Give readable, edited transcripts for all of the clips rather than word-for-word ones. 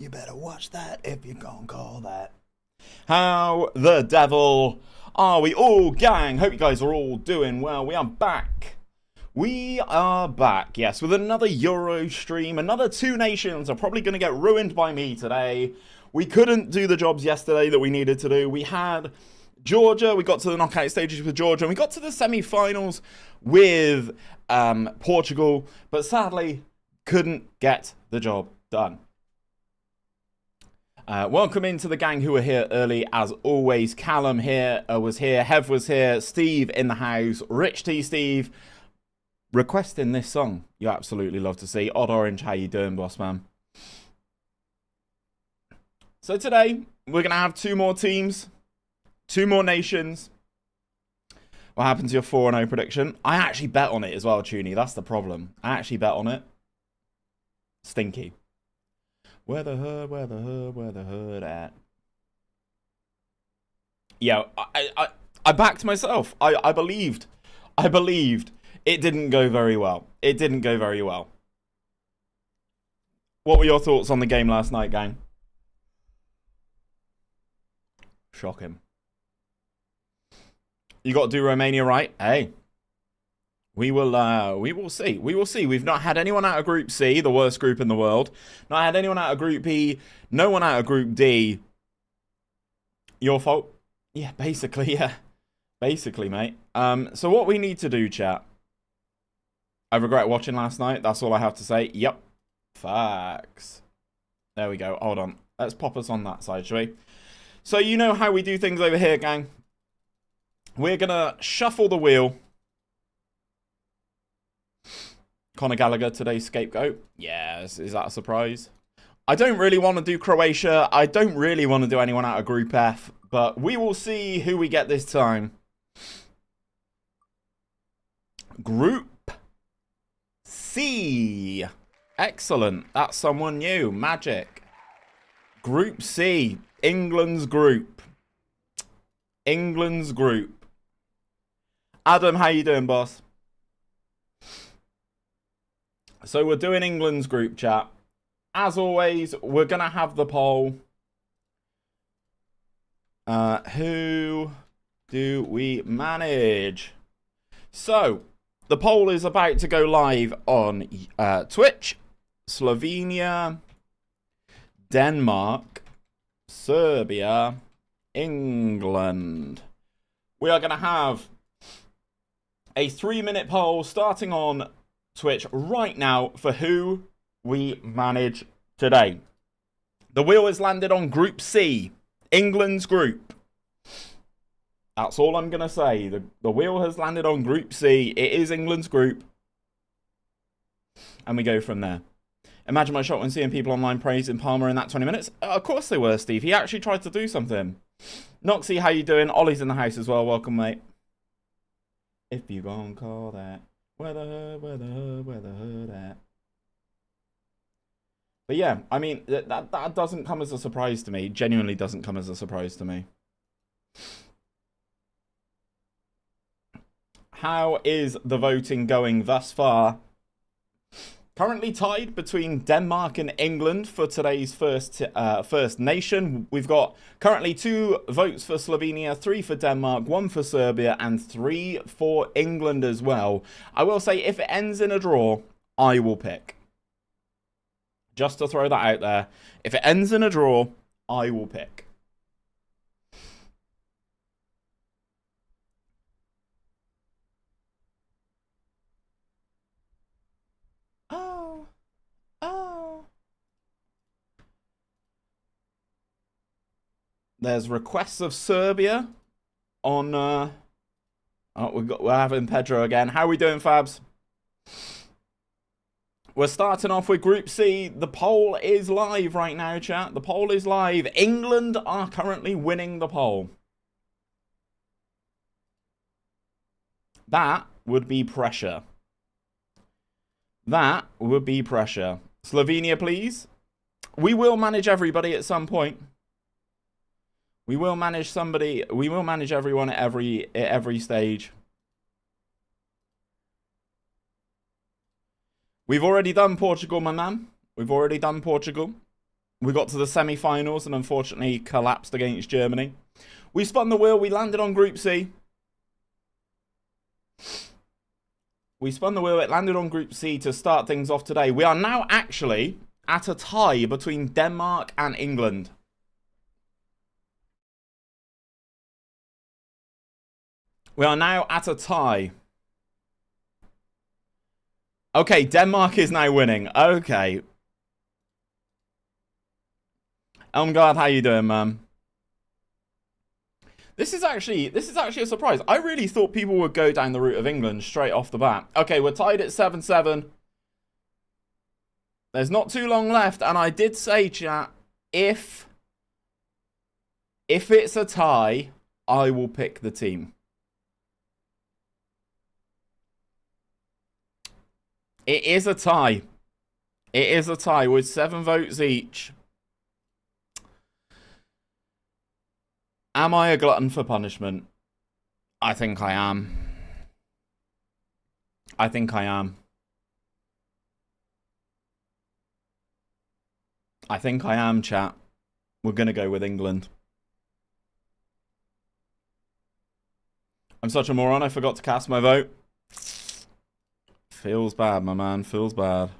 You better watch that if you're gonna call that. How the devil are we all, gang? Hope you guys are all doing well. We are back. We are back, yes, with another Euro stream. Another two nations are probably going to get ruined by me today. We couldn't do the jobs yesterday that we needed to do. We had Georgia, we got to the knockout stages with Georgia, and we got to the semi-finals with Portugal, but sadly couldn't get the job done. Welcome into the gang who are here early, as always. Callum here was here, Hev was here, Steve in the house, Rich T Steve requesting this song. You absolutely love to see. Odd Orange, how you doing, boss man? So today we're gonna have two more teams, two more nations. What happened to your 4-0 prediction? I actually bet on it as well, Tooney. That's the problem. I actually bet on it. Stinky. Where the hood at? Yeah, I backed myself. I believed. It didn't go very well. What were your thoughts on the game last night, gang? Shocking. You got to do Romania right. Hey, we will see. We will see. We've not had anyone out of Group C, the worst group in the world. Not had anyone out of Group B. No one out of Group D. Your fault? Yeah, basically, yeah. Basically, mate. So what we need to do, chat. I regret watching last night. That's all I have to say. Yep. Facts. There we go. Hold on. Let's pop us on that side, shall we? So you know how we do things over here, gang. We're going to shuffle the wheel. Conor Gallagher, today's scapegoat. Yes, is that a surprise? I don't really want to do Croatia. I don't really want to do anyone out of Group F. But we will see who we get this time. Group C. Excellent. That's someone new. Magic. Group C. England's group. England's group. Adam, how you doing, boss? So we're doing England's group, chat. As always, we're going to have the poll. Who do we manage? So, the poll is about to go live on Twitch. Slovenia, Denmark, Serbia, England. We are going to have a 3-minute poll starting on Twitch right now for who we manage today. The wheel has landed on Group C, England's group. That's all I'm going to say. The wheel has landed on Group C. It is England's group. And we go from there. Imagine my shot when seeing people online praising Palmer in that 20 minutes. Of course they were, Steve. He actually tried to do something. Noxie, how you doing? Ollie's in the house as well. Welcome, mate. If you gon' call that. Where the hood at? But yeah, I mean, that doesn't come as a surprise to me. Genuinely doesn't come as a surprise to me. How is the voting going thus far? Currently tied between Denmark and England for today's first nation. We've got currently 2 votes for Slovenia, 3 for Denmark, 1 for Serbia, and 3 for England as well. I will say, if it ends in a draw, I will pick. Just to throw that out there. If it ends in a draw, I will pick. There's requests of Serbia on. Oh, we're having Pedro again. How are we doing, Fabs? We're starting off with Group C. The poll is live right now, chat. The poll is live. England are currently winning the poll. That would be pressure. That would be pressure. Slovenia, please. We will manage everybody at some point. We will manage somebody. We will manage everyone at every stage. We've already done Portugal, my man. We've already done Portugal. We got to the semi-finals and unfortunately collapsed against Germany. We spun the wheel. We landed on Group C. We spun the wheel. It landed on Group C to start things off today. We are now actually at a tie between Denmark and England. We are now at a tie. Okay, Denmark is now winning. Okay. 𝘼𝙗𝙤𝙪, how you doing, man? This is actually a surprise. I really thought people would go down the route of England straight off the bat. Okay, we're tied at 7-7. There's not too long left, and I did say, chat, if it's a tie, I will pick the team. It is a tie. It is a tie with 7 votes each. Am I a glutton for punishment? I think I am. I think I am. I think I am, chat. We're going to go with England. I'm such a moron, I forgot to cast my vote. Feels bad, my man. Feels bad.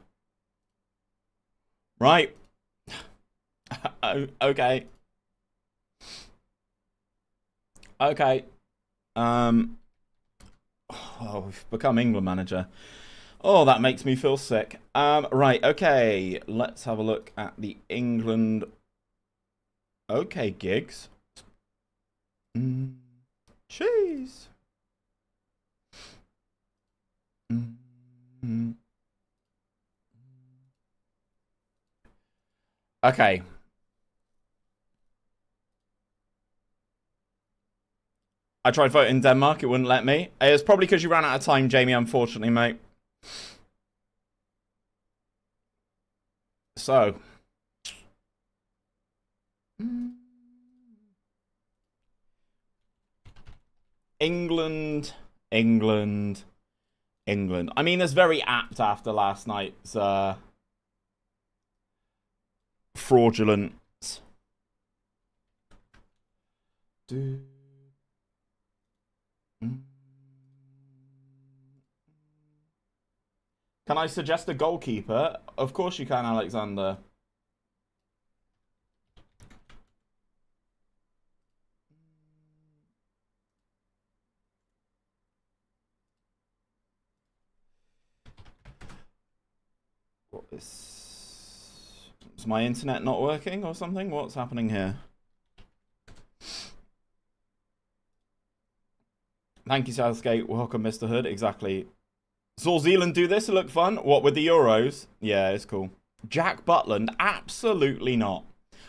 Right. Okay. Okay. Oh, we've become England manager. Oh, that makes me feel sick. Right, okay. Let's have a look at the England. Okay, gigs. Cheese. Okay. I tried voting Denmark, it wouldn't let me. It's probably because you ran out of time, Jamie, unfortunately, mate. So. England. I mean, it's very apt after last night's fraudulence. Can I suggest a goalkeeper? Of course you can, Alexander. What is my internet not working or something? What's happening here? Thank you, Southgate. Welcome, Mr. Hood. Exactly. Saw Zealand do this. It looked fun. What, with the Euros? Yeah, it's cool. Jack Butland? Absolutely not.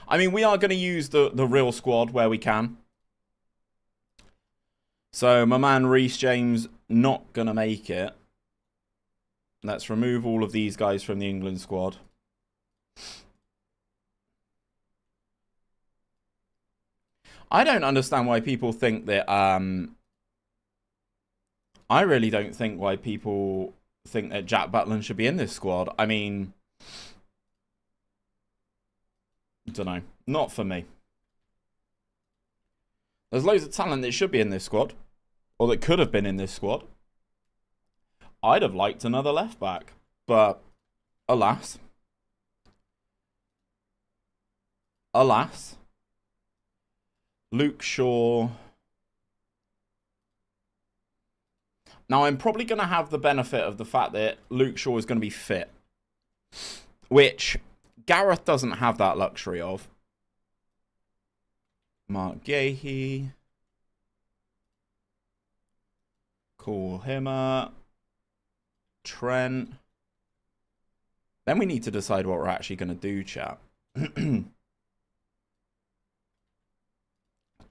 I mean, we are going to use the real squad where we can. So, my man Reece James not going to make it. Let's remove all of these guys from the England squad. I don't understand why people think that... I really don't think why people think that Jack Butland should be in this squad. I mean, don't know. Not for me. There's loads of talent that should be in this squad. Or that could have been in this squad. I'd have liked another left back. But, alas. Alas. Luke Shaw... Now, I'm probably going to have the benefit of the fact that Luke Shaw is going to be fit. Which Gareth doesn't have that luxury of. Mark Gahey. 𝘼𝙗𝙤𝙪. Trent. Then we need to decide what we're actually going to do, chat.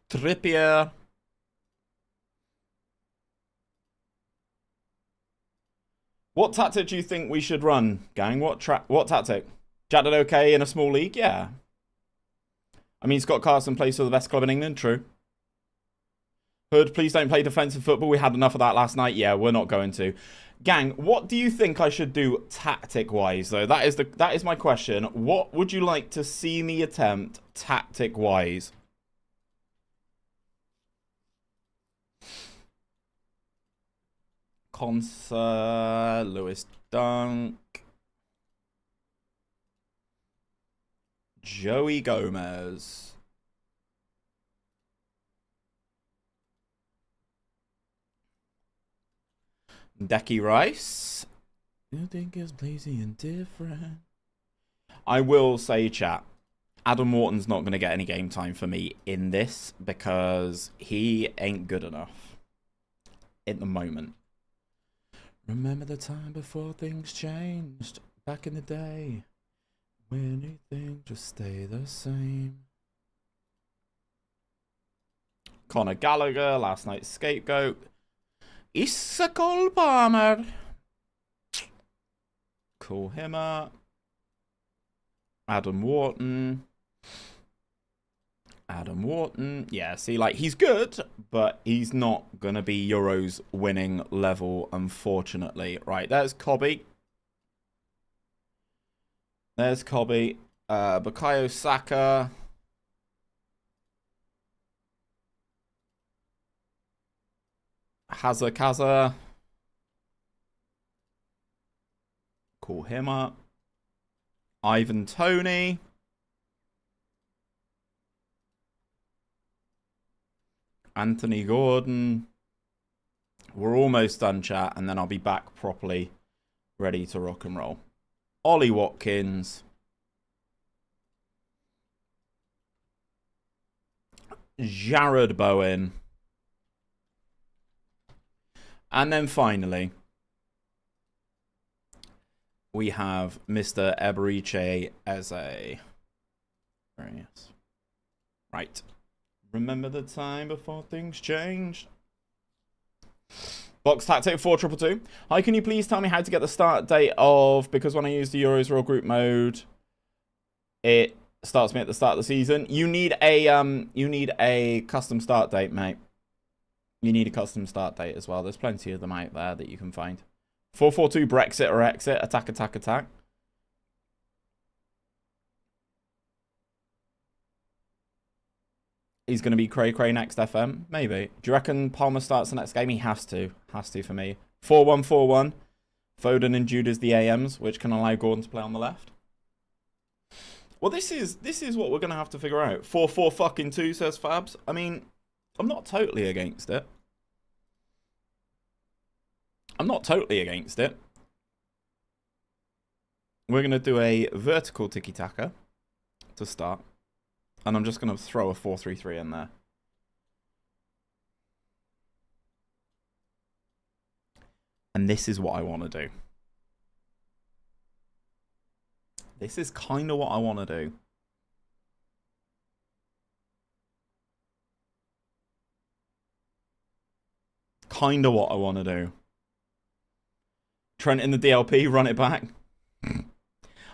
Trippier. What tactic do you think we should run, gang? What tactic? Jack did okay in a small league? Yeah. I mean, Scott Carson plays for the best club in England. True. Hood, please don't play defensive football. We had enough of that last night. Yeah, we're not going to. Gang, what do you think I should do tactic-wise, though? That is my question. What would you like to see me attempt tactic-wise? Conser, Lewis Dunk, Joey Gomez. Decky Rice. You think it's lazy and different. I will say, chat, Adam Wharton's not going to get any game time for me in this because he ain't good enough at the moment. Remember the time before things changed back in the day when anything just stay the same. Conor Gallagher, last night's scapegoat. Issa Cole Palmer. Call him up. Adam Wharton. Adam Wharton. Yeah, see, like, he's good, but he's not going to be Euros winning level, unfortunately. Right, there's Cobby. There's Cobby. Bukayo Saka. Kaza. Call him up. Ivan Toney. Anthony Gordon. We're almost done, chat, and then I'll be back properly ready to rock and roll. Ollie Watkins. Jared Bowen. And then finally, we have Mr. 𝘼𝙗𝙤𝙪. Very nice. Right. Remember the time before things changed? Box Tactic 4222. Hi, can you please tell me how to get the start date of, because when I use the Euros Real Group mode, it starts me at the start of the season. You need a custom start date, mate. You need a custom start date as well. There's plenty of them out there that you can find. 442 Brexit or exit. Attack, attack, attack. He's going to be Cray Cray next FM? Maybe. Do you reckon Palmer starts the next game? He has to. Has to for me. 4-1-4-1. Foden and Jude as the AMs, which can allow Gordon to play on the left. Well, this is what we're going to have to figure out. 4-4-2, says Fabs. I mean, I'm not totally against it. I'm not totally against it. We're going to do a vertical tiki-taka to start. And I'm just going to throw a 4-3-3 in there. And this is what I want to do. This is kind of what I want to do. Kind of what I want to do. Trent in the DLP, run it back.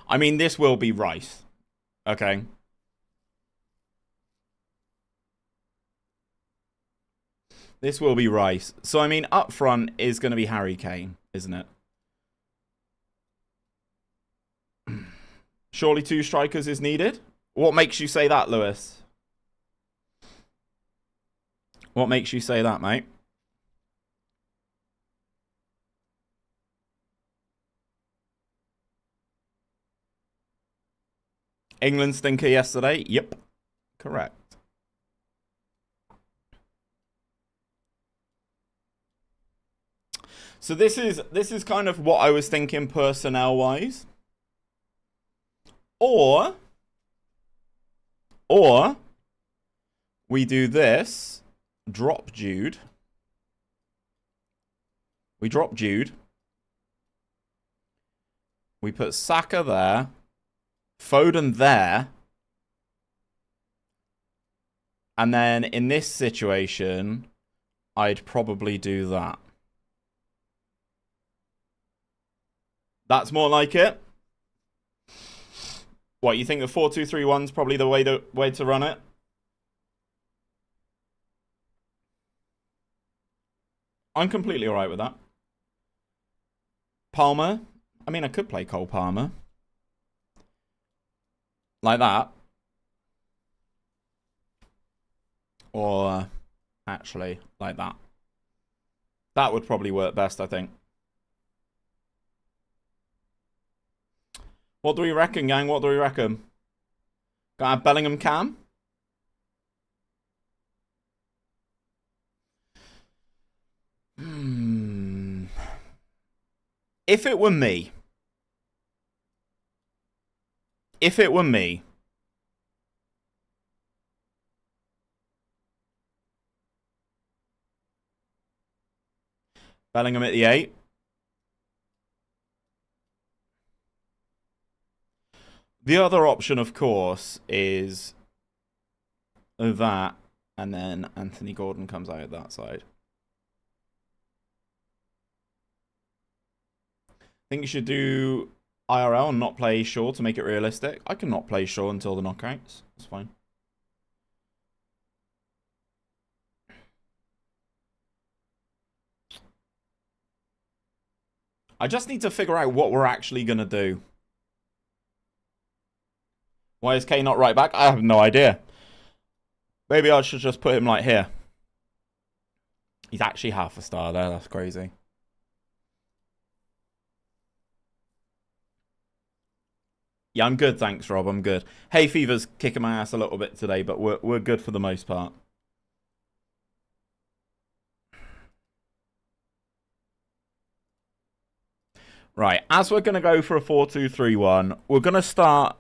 I mean, this will be Rice. Okay. This will be Rice. So, I mean, up front is going to be Harry Kane, isn't it? Surely 2 strikers is needed? What makes you say that, Lewis? What makes you say that, mate? England stinker yesterday? Yep. Correct. So this is kind of what I was thinking personnel-wise. Or we do this, drop Jude. We drop Jude. We put Saka there. Foden there. And then in this situation, I'd probably do that. That's more like it. What, you think the 4-2-3-1 is probably the way to run it? I'm completely alright with that. Palmer. I mean, I could play Cole Palmer. Like that. Or actually, like that. That would probably work best, I think. What do we reckon, gang? What do we reckon? Gotta have Bellingham Cam? If it were me. If it were me. Bellingham at the 8. The other option, of course, is that, and then Anthony Gordon comes out at that side. I think you should do IRL and not play Shaw to make it realistic. I can not play Shaw until the knockouts. It's fine. I just need to figure out what we're actually going to do. Why is K not right back? I have no idea. Maybe I should just put him like here. He's actually half a star there. That's crazy. Yeah, I'm good, thanks, Rob. I'm good. Hay fever's kicking my ass a little bit today, but we're good for the most part. Right, as we're going to go for a 4-2-3-1, we're going to start...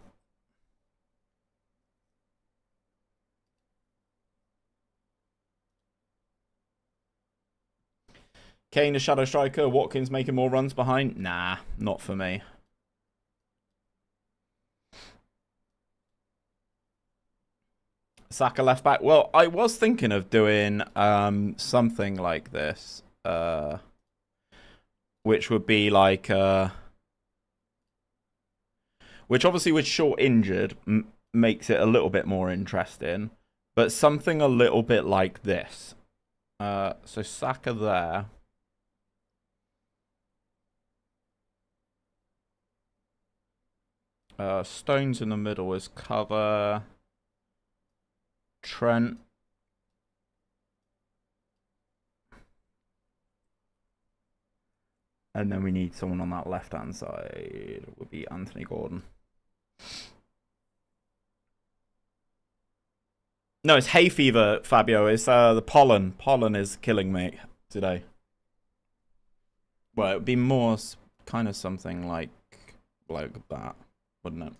Kane, a shadow striker. Watkins making more runs behind? Nah, not for me. Saka left back. Well, I was thinking of doing something like this. Which would be like... which obviously with Shaw injured makes it a little bit more interesting. But something a little bit like this. So Saka there. Stones in the middle is cover. Trent. And then we need someone on that left-hand side. It would be Anthony Gordon. No, it's hay fever, Fabio. It's the pollen. Pollen is killing me today. Well, it would be more kind of something like that, wouldn't it?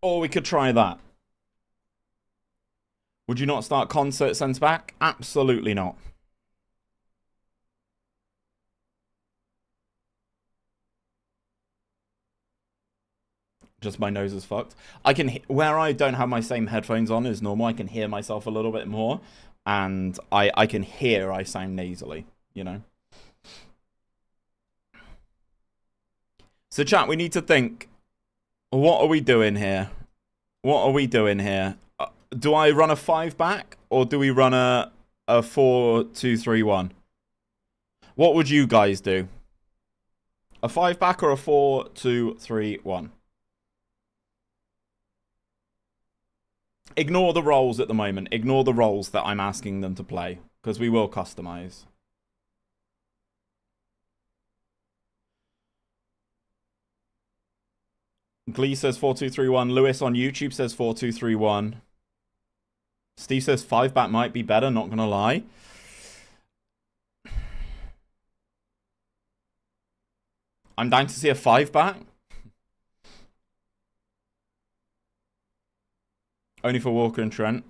Or we could try that. Would you not start Concert centre-back? Absolutely not. Just my nose is fucked. I can, where I don't have my same headphones on as normal, I can hear myself a little bit more. And I can hear I sound nasally, you know? So chat, we need to think, what are we doing here? What are we doing here? Do I run a 5-back or do we run a 4-2-3-1? What would you guys do? A 5-back or a 4-2-3-1? Ignore the roles at the moment. Ignore the roles that I'm asking them to play, because we will customize. Glee says 4-2-3-1. Lewis on YouTube says 4-2-3-1. Steve says 5-back might be better, not gonna lie. I'm down to see a 5-back. Only for Walker and Trent.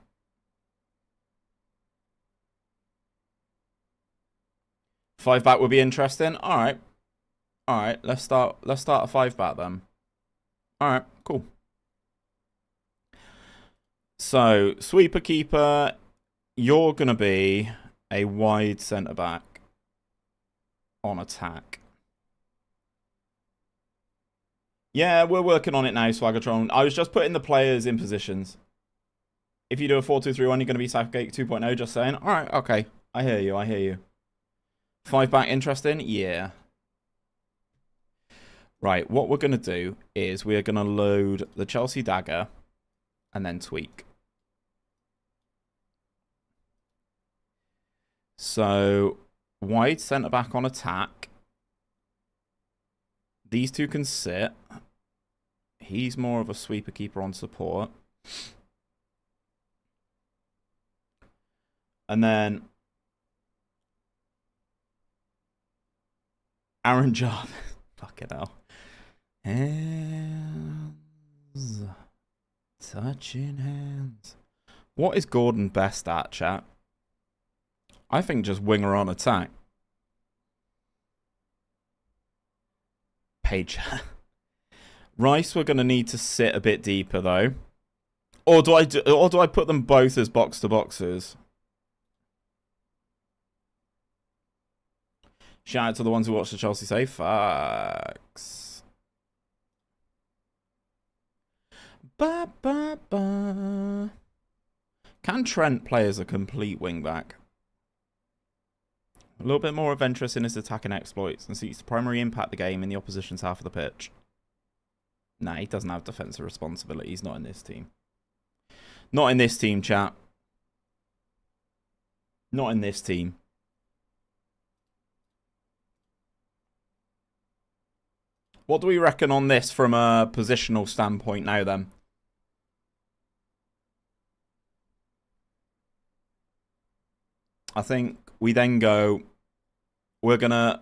Five-back would be interesting. Alright. Alright, let's start a 5-back then. Alright, cool. So, sweeper keeper, you're gonna be a wide centre-back on attack. Yeah, we're working on it now, Swaggertron. I was just putting the players in positions. If you do a 4-2-3-1, you're going to be Southgate 2.0, just saying. Alright, okay. I hear you, I hear you. 5 back interesting? Yeah. Right, what we're going to do is we're going to load the Chelsea dagger and then tweak. So, wide centre-back on attack. These two can sit. He's more of a sweeper keeper on support. And then Aaron Jarvis. Fucking hell. Hands. Touching hands. What is Gordon best at, chat? I think just winger on attack. Page. Rice, we're going to need to sit a bit deeper, though. Or do I put them both as box-to-boxes? Shout out to the ones who watch the Chelsea say facts. Ba, ba, ba. Can Trent play as a complete wing-back? A little bit more adventurous in his attacking exploits and seeks to primarily impact the game in the opposition's half of the pitch. Nah, he doesn't have defensive responsibilities. Not in this team. Not in this team, chat. Not in this team. What do we reckon on this from a positional standpoint now, then? I think we then go... We're going to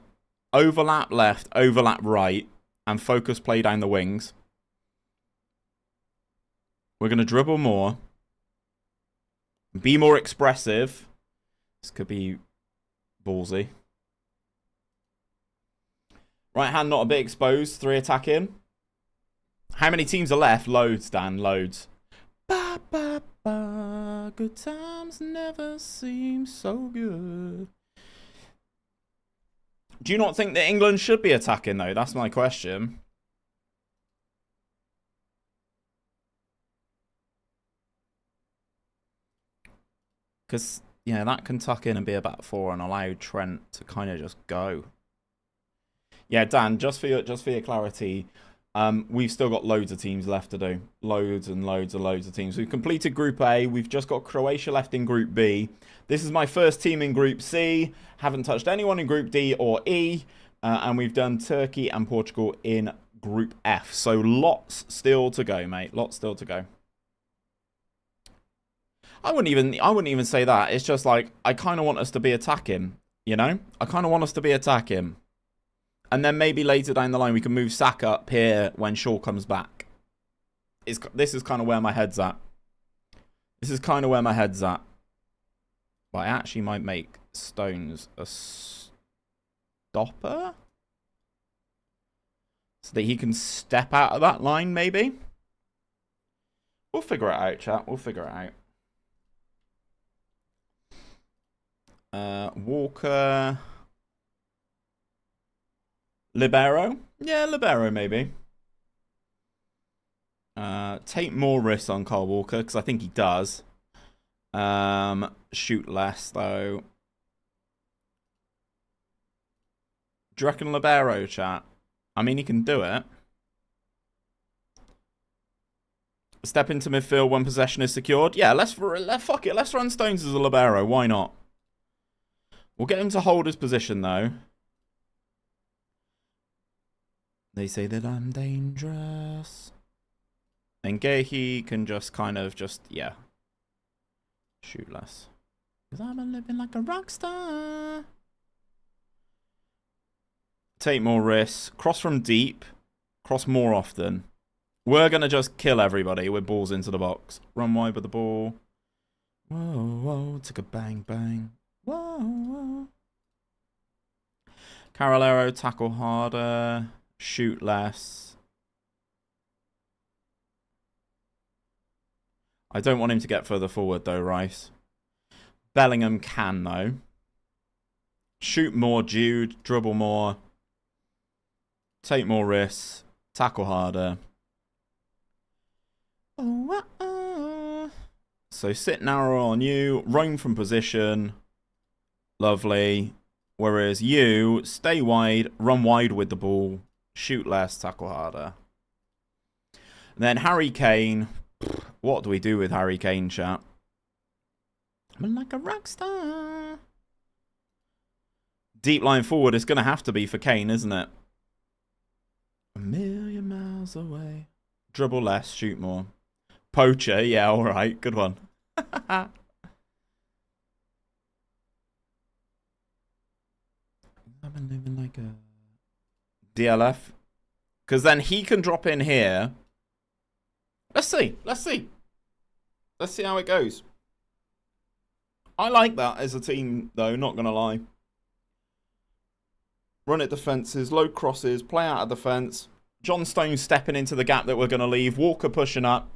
overlap left, overlap right, and focus play down the wings. We're going to dribble more. Be more expressive. This could be ballsy. Right hand not a bit exposed. 3 attacking. How many teams are left? Loads, Dan. Loads. Ba, ba, ba. Good times never seem so good. Do you not think that England should be attacking, though? That's my question. Because, yeah, that can tuck in and be a back 4 and allow Trent to kind of just go. Yeah, Dan, just for your clarity, we've still got loads of teams left to do. Loads and loads and loads of teams. We've completed Group A. We've just got Croatia left in Group B. This is my first team in Group C. Haven't touched anyone in Group D or E. And we've done Turkey and Portugal in Group F. So lots still to go, mate. Lots still to go. I wouldn't even say that. It's just like, I kind of want us to be attacking, you know? I kind of want us to be attacking. And then maybe later down the line, we can move Saka up here when Shaw comes back. This is kind of where my head's at. This is kind of where my head's at. But I actually might make Stones a stopper. So that he can step out of that line, maybe. We'll figure it out, chat. We'll figure it out. Walker. Libero? Yeah, Libero, maybe. Take more risks on Kyle Walker, because I think he does. Shoot less, though. Do you reckon Libero, chat? I mean, he can do it. Step into midfield when possession is secured. Yeah, fuck it. Let's run Stones as a Libero. Why not? We'll get him to hold his position, though. They say that I'm dangerous. And Gehi can just kind of yeah. Shoot less. Because I'm living like a rock star. Take more risks. Cross from deep. Cross more often. We're going to just kill everybody with balls into the box. Run wide with the ball. Whoa, whoa. Took a bang, bang. Whoa, whoa. Carolero, tackle harder. Shoot less. I don't want him to get further forward, though, Rice. Bellingham can, though. Shoot more, Jude. Dribble more. Take more risks. Tackle harder. So sit narrow on you. Roam from position. Lovely. Whereas you stay wide, run wide with the ball, shoot less, tackle harder. And then Harry Kane. What do we do with Harry Kane, chat? I'm like a rock star. Deep line forward is going to have to be for Kane, isn't it? A million miles away. Dribble less, shoot more. Poacher, yeah, all right, good one. I've been living like a DLF. Because then he can drop in here. Let's see. Let's see. Let's see how it goes. I like that as a team, though, not going to lie. Run at defences, low crosses, play out of defence. John Stones stepping into the gap that we're going to leave. Walker pushing up.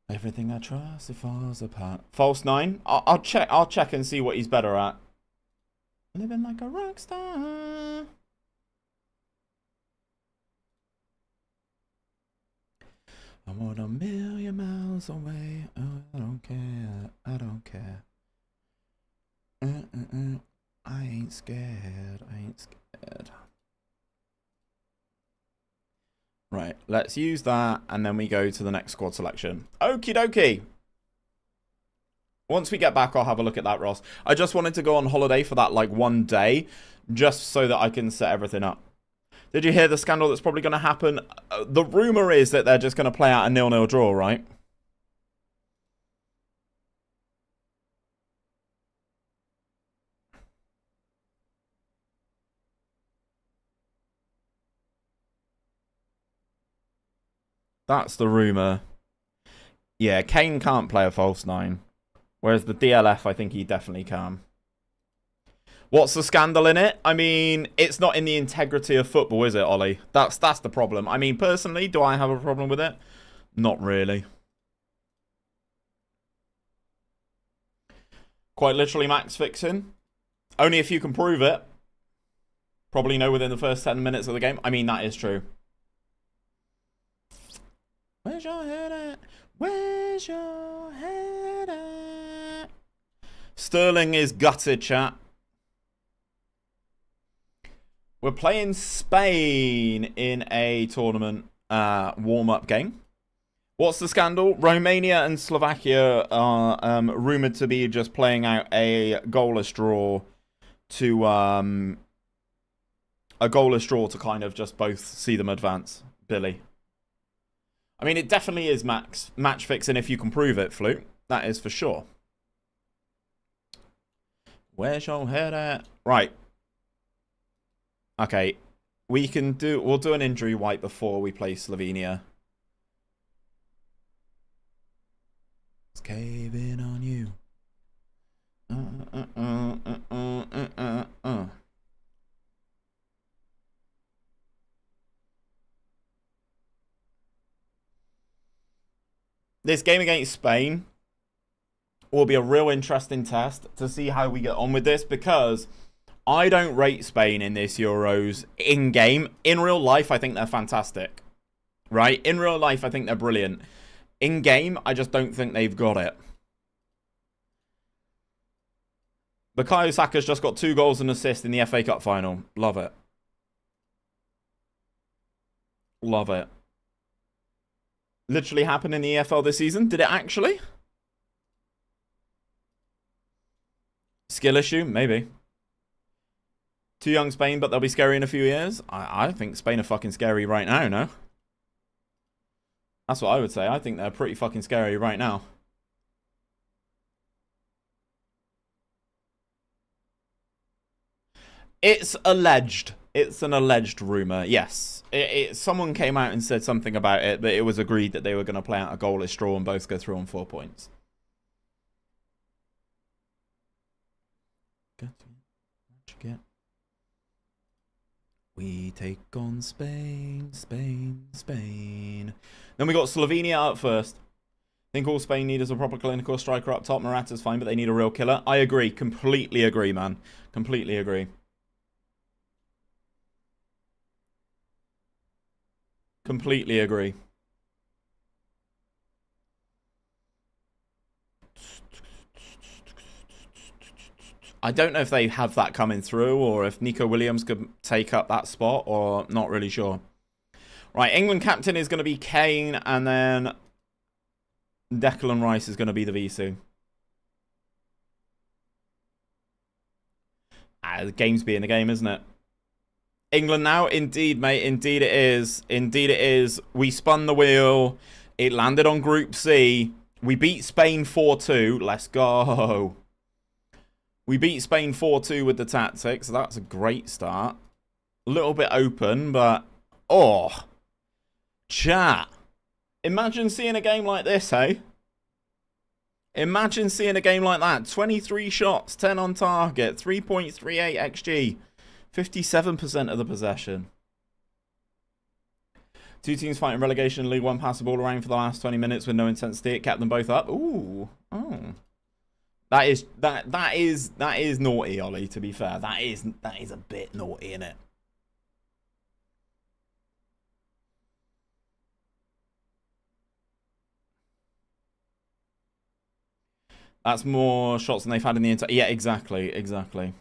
Everything I trust, it falls apart. False 9. I'll check and see what he's better at. Living like a rock star. I'm more than a million miles away. Oh, I don't care. I don't care. I ain't scared. I ain't scared. Right, let's use that, and then we go to the next squad selection. Okie dokie. Once we get back, I'll have a look at that, Ross. I just wanted to go on holiday for that, like, one day, just so that I can set everything up. Did you hear the scandal that's probably going to happen? The rumour is that they're just going to play out a 0-0 draw, right? That's the rumour. Yeah, Kane can't play a false 9. Whereas the DLF, I think he definitely can. What's the scandal in it? I mean, it's not in the integrity of football, is it, Ollie? That's the problem. I mean, personally, do I have a problem with it? Not really. Quite literally max fixing. Only if you can prove it. Probably know within the first 10 minutes of the game. I mean, that is true. Where's your head at? Where's your head at? Sterling is gutted, chat. We're playing Spain in a tournament warm-up game. What's the scandal? Romania and Slovakia are rumoured to be just playing out a goalless draw to kind of just both see them advance. Billy. I mean, it definitely is match fixing if you can prove it, Fluke. That is for sure. Where's your head at? Right. Okay. We'll do an injury wipe before we play Slovenia. It's caving on you. This game against Spain will be a real interesting test to see how we get on with this, because I don't rate Spain in this Euros in-game. In real life, I think they're fantastic. Right? In real life, I think they're brilliant. In-game, I just don't think they've got it. Bukayo Saka's just got 2 goals and assists in the FA Cup final. Love it. Love it. Literally happened in the EFL this season. Did it actually? Skill issue? Maybe. Too young Spain, but they'll be scary in a few years. I think Spain are fucking scary right now, no? That's what I would say. I think they're pretty fucking scary right now. It's alleged. It's an alleged rumour, yes. Someone came out and said something about it, but it was agreed that they were going to play out a goalless draw and both go through on 4 points. We take on Spain, Spain, Spain. Then we got Slovenia up first. I think all Spain need is a proper clinical striker up top. Morata's fine, but they need a real killer. I agree. Completely agree, man. Completely agree. Completely agree. I don't know if they have that coming through or if Nico Williams could take up that spot, or not really sure. Right, England captain is going to be Kane, and then Declan Rice is going to be the VC. The game's being the game, isn't it? England now? Indeed, mate. Indeed it is. Indeed it is. We spun the wheel. It landed on Group C. We beat Spain 4-2. Let's go. We beat Spain 4-2 with the tactics. So that's a great start. A little bit open, but... Oh. Chat. Imagine seeing a game like this, hey? Imagine seeing a game like that. 23 shots, 10 on target, 3.38 XG, 57% of the possession. Two teams fighting relegation in League One, pass the ball around for the last 20 minutes with no intensity. It kept them both up. Ooh. Oh. That is naughty, Ollie, to be fair. That is a bit naughty, isn't it? That's more shots than they've had in the entire... Yeah, exactly, exactly.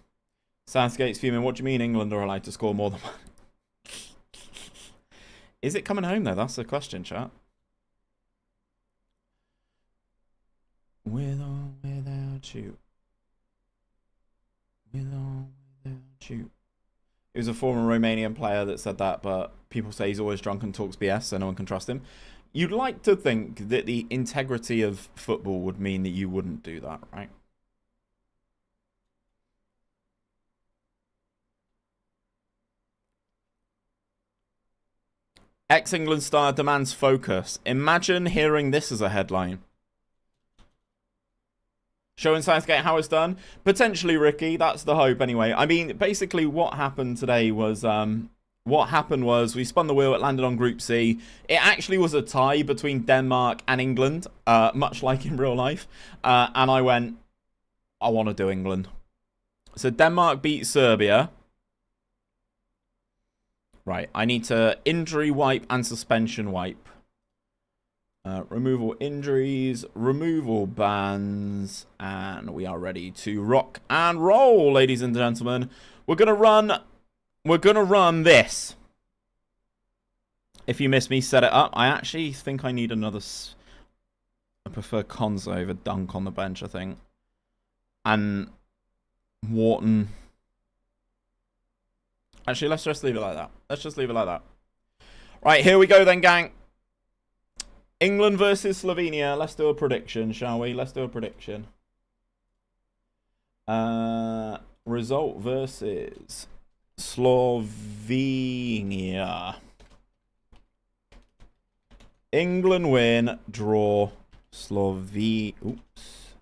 Southgate's fuming. What do you mean England are allowed to score more than one? Is it coming home, though? That's the question, chat. With or without you. With or without you. It was a former Romanian player that said that, but people say he's always drunk and talks BS, so no one can trust him. You'd like to think that the integrity of football would mean that you wouldn't do that, right? Ex-England star demands focus. Imagine hearing this as a headline. Showing Southgate how it's done? Potentially, Ricky. That's the hope anyway. I mean, basically what happened today was... What happened was we spun the wheel, it landed on Group C. It actually was a tie between Denmark and England, much like in real life. And I went, I want to do England. So Denmark beat Serbia. Right, I need to injury wipe and suspension wipe. Removal injuries, removal bans, and we are ready to rock and roll, ladies and gentlemen. We're going to run this. If you miss me, set it up. I actually think I need another... I prefer Konza over Dunk on the bench, I think. And Wharton. Actually, let's just leave it like that. Let's just leave it like that. Right, here we go then, gang. England versus Slovenia. Let's do a prediction, shall we? Let's do a prediction. Result versus... Slovenia. England win, draw, Oops.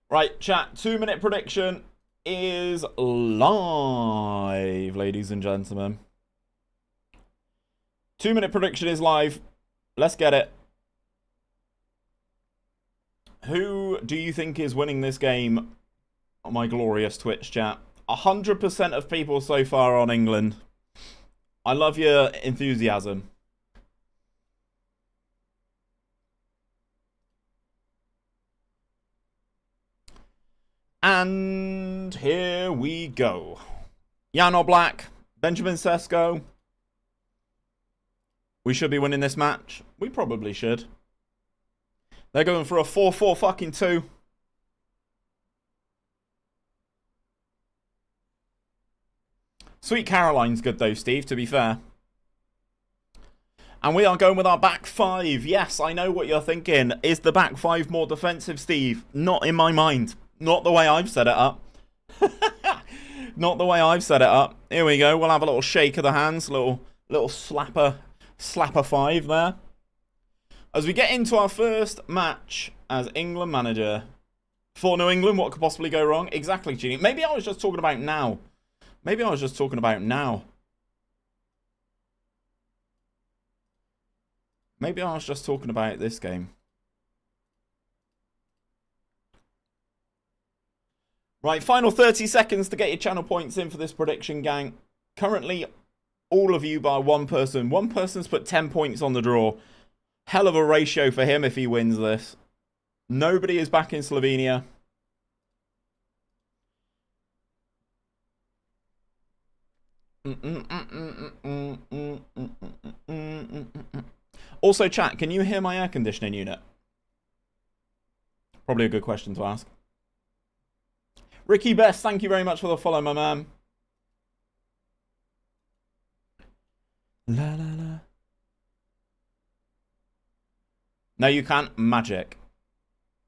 Right, chat. 2-minute prediction is live, ladies and gentlemen. 2-minute prediction is live. Let's get it. Who do you think is winning this game? My glorious Twitch chat. 100% of people so far on England. I love your enthusiasm. And here we go. Jan Oblak, Benjamin Sesko. We should be winning this match. We probably should. They're going for a 4-4-2. Sweet Caroline's good though, Steve, to be fair. And we are going with our back five. Yes, I know what you're thinking. Is the back five more defensive, Steve? Not in my mind. Not the way I've set it up. Not the way I've set it up. Here we go. We'll have a little shake of the hands. Little slapper five there. As we get into our first match as England manager for New England, what could possibly go wrong? Exactly, Genie. Maybe I was just talking about now. Maybe I was just talking about now. Maybe I was just talking about this game. Right, final 30 seconds to get your channel points in for this prediction, gang. Currently, all of you bar one person. One person's put 10 points on the draw. Hell of a ratio for him if he wins this. Nobody is back in Slovenia. Also, chat, can you hear my air conditioning unit? Probably a good question to ask. Ricky Best, thank you very much for the follow, my man. La la la. No, you can't. Magic.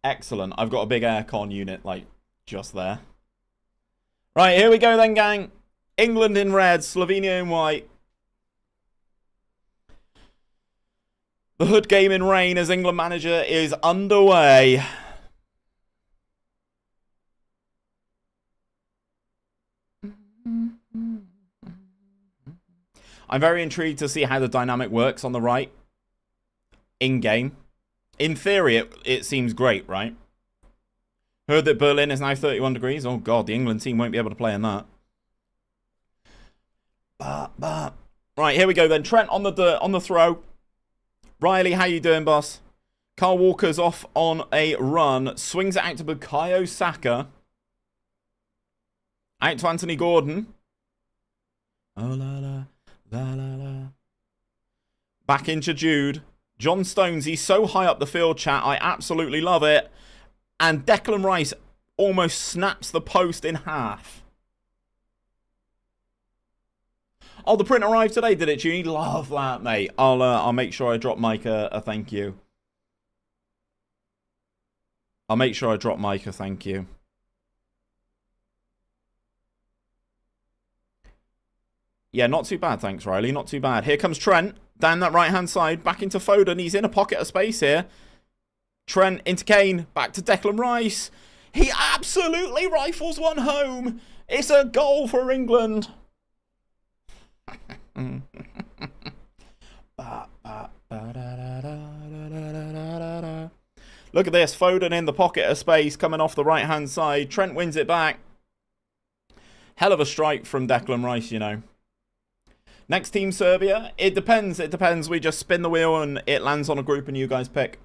Excellent. I've got a big aircon unit, like, just there. Right, here we go then, gang. England in red, Slovenia in white. The Hood game in rain as England manager is underway. I'm very intrigued to see how the dynamic works on the right. In-game. In theory, it seems great, right? Heard that Berlin is now 31 degrees. Oh, God, the England team won't be able to play in that. Right, here we go then. Trent on the throw. Riley, how you doing, boss? Carl Walker's off on a run. Swings it out to Bukayo Saka. Out to Anthony Gordon. Oh, la, la, la, la, la. Back into Jude. John Stones, he's so high up the field, chat. I absolutely love it. And Declan Rice almost snaps the post in half. Oh, the print arrived today, did it, Junie? Love that, mate. I'll make sure I drop Mike a thank you. I'll make sure I drop Mike a thank you. Yeah, not too bad, thanks, Riley. Not too bad. Here comes Trent. Down that right-hand side. Back into Foden. He's in a pocket of space here. Trent into Kane. Back to Declan Rice. He absolutely rifles one home. It's a goal for England. Look at this. Foden in the pocket of space coming off the right-hand side. Trent wins it back. Hell of a strike from Declan Rice, you know. Next team, Serbia. It depends. It depends. We just spin the wheel and it lands on a group and you guys pick.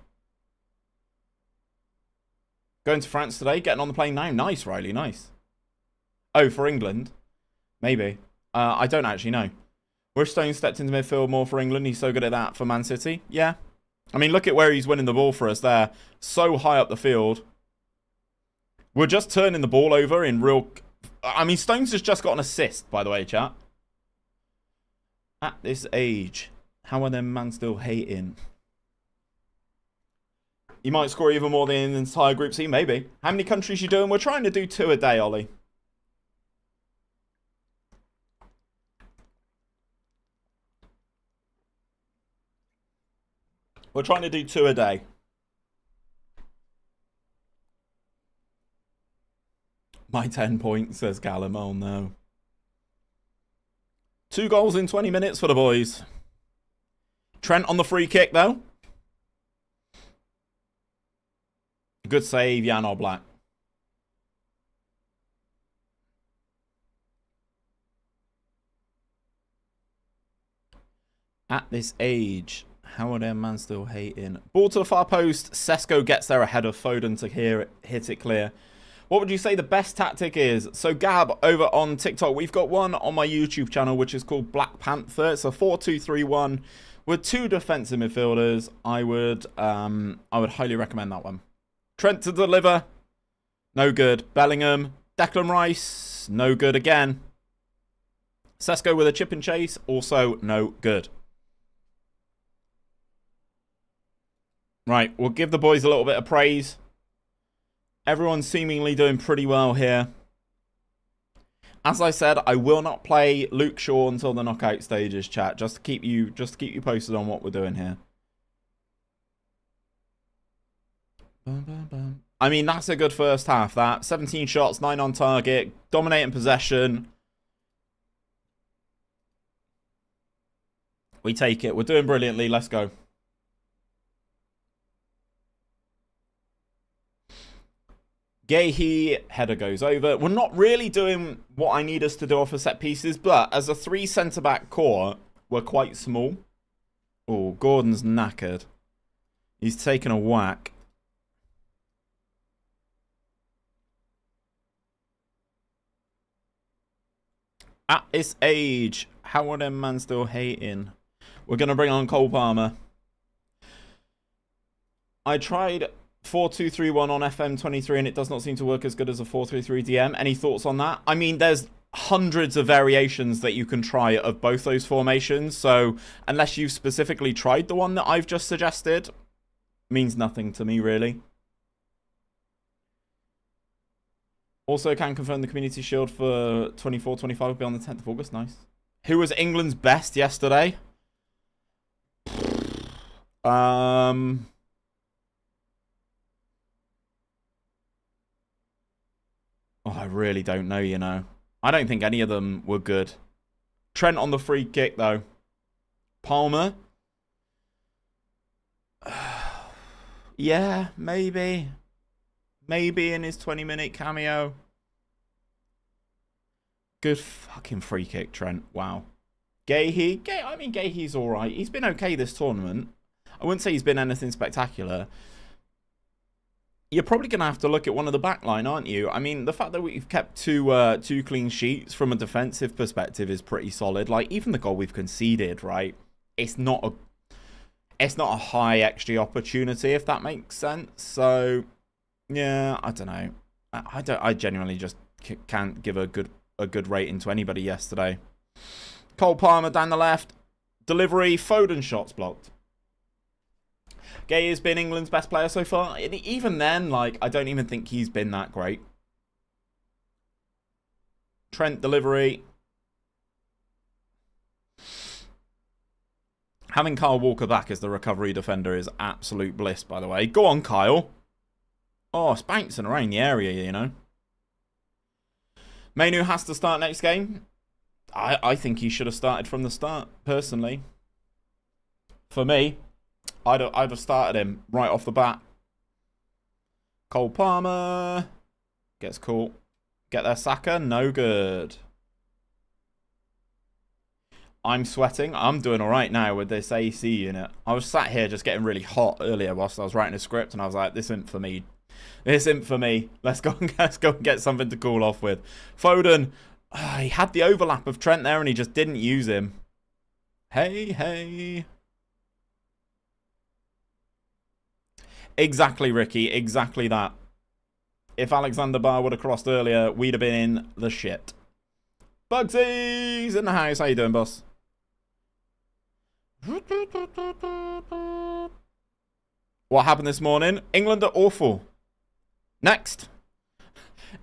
Going to France today. Getting on the plane now. Nice, Riley. Nice. Oh, for England? Maybe. I don't actually know. Wish Stone stepped into midfield more for England. He's so good at that for Man City. Yeah. I mean, look at where he's winning the ball for us there. So high up the field. We're just turning the ball over in real... I mean, Stones has just got an assist, by the way, chat. At this age, how are them man still hating? You might score even more than the entire Group C, maybe. How many countries you doing? We're trying to do 2 a day, Ollie. We're trying to do 2 a day. My 10 points, says Callum. Oh, no. 2 goals in 20 minutes for the boys. Trent on the free kick, though. Good save, Jan Oblak. At this age, how are their man still hating? Ball to the far post. Sesko gets there ahead of Foden to hit it clear. What would you say the best tactic is? So, Gab, over on TikTok, we've got one on my YouTube channel, which is called Black Panther. It's a 4-2-3-1 with 2 defensive midfielders. I would highly recommend that one. Trent to deliver. No good. Bellingham. Declan Rice. No good again. Sesko with a chip and chase. Also no good. Right, we'll give the boys a little bit of praise. Everyone's seemingly doing pretty well here. As I said, I will not play Luke Shaw until the knockout stages, chat. Just to keep you posted on what we're doing here. I mean, that's a good first half, that. 17 shots, 9 on target, dominating possession. We take it. We're doing brilliantly. Let's go. Gehi, header goes over. We're not really doing what I need us to do off of set pieces, but as a 3 centre-back core, we're quite small. Oh, Gordon's knackered. He's taken a whack. At this age, How are them man still hating? We're going to bring on 𝘼𝙗𝙤𝙪. I tried 4-2-3-1 on FM23 and it does not seem to work as good as a 4-3-3 DM. Any thoughts on that? I mean, there's hundreds of variations that you can try of both those formations. So unless you've specifically tried the one that I've just suggested, means nothing to me, really. Also, can confirm the Community Shield for 24-25 will be on the 10th of August. Nice. Who was England's best yesterday? Oh, I really don't know, you know. I don't think any of them were good. Trent on the free kick, though. Palmer? Yeah, maybe. Maybe in his 20-minute cameo. Good fucking free kick, Trent. Wow. 𝘼𝙗𝙤𝙪? I mean, 𝘼𝙗𝙤𝙪's alright. He's been okay this tournament. I wouldn't say he's been anything spectacular. You're probably going to have to look at one of the back line, aren't you? I mean, the fact that we've kept two clean sheets from a defensive perspective is pretty solid. Like, even the goal we've conceded, right? It's not a high XG opportunity, if that makes sense. So, yeah, I don't know. I genuinely just can't give a good rating to anybody yesterday. 𝘼𝙗𝙤𝙪 down the left. Delivery, Foden shots blocked. 𝘼𝙗𝙤𝙪 has been England's best player so far. And even then, like, I don't even think he's been that great. Trent delivery. Having Kyle Walker back as the recovery defender is absolute bliss, by the way. Go on, Kyle. Oh, it's bouncing around the area, you know. Mainoo has to start next game. I think he should have started from the start, personally. For me, I'd have started him right off the bat. 𝘼𝙗𝙤𝙪 gets caught. Get there, Saka. No good. I'm sweating. I'm doing all right now with this AC unit. I was sat here just getting really hot earlier whilst I was writing a script, and I was like, this isn't for me. This isn't for me. Let's go and get something to cool off with. Foden. He had the overlap of Trent there and he just didn't use him. Hey. Exactly, Ricky. Exactly that. If Alexander Barr would have crossed earlier, we'd have been in the shit. Bugsy's in the house. How you doing, boss? What happened this morning? England are awful. Next.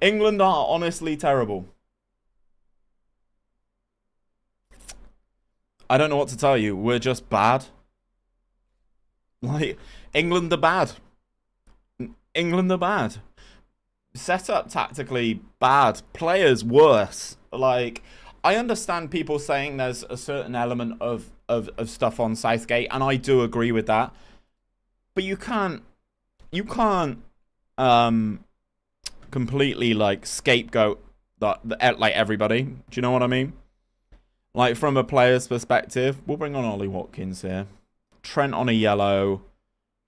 England are honestly terrible. I don't know what to tell you. We're just bad. Like, England are bad. England are bad. Set up tactically bad. Players worse. Like, I understand people saying there's a certain element of stuff on Southgate, and I do agree with that. But you can't completely like scapegoat like everybody. Do you know what I mean? Like, from a player's perspective, we'll bring on Ollie Watkins here. Trent on a yellow.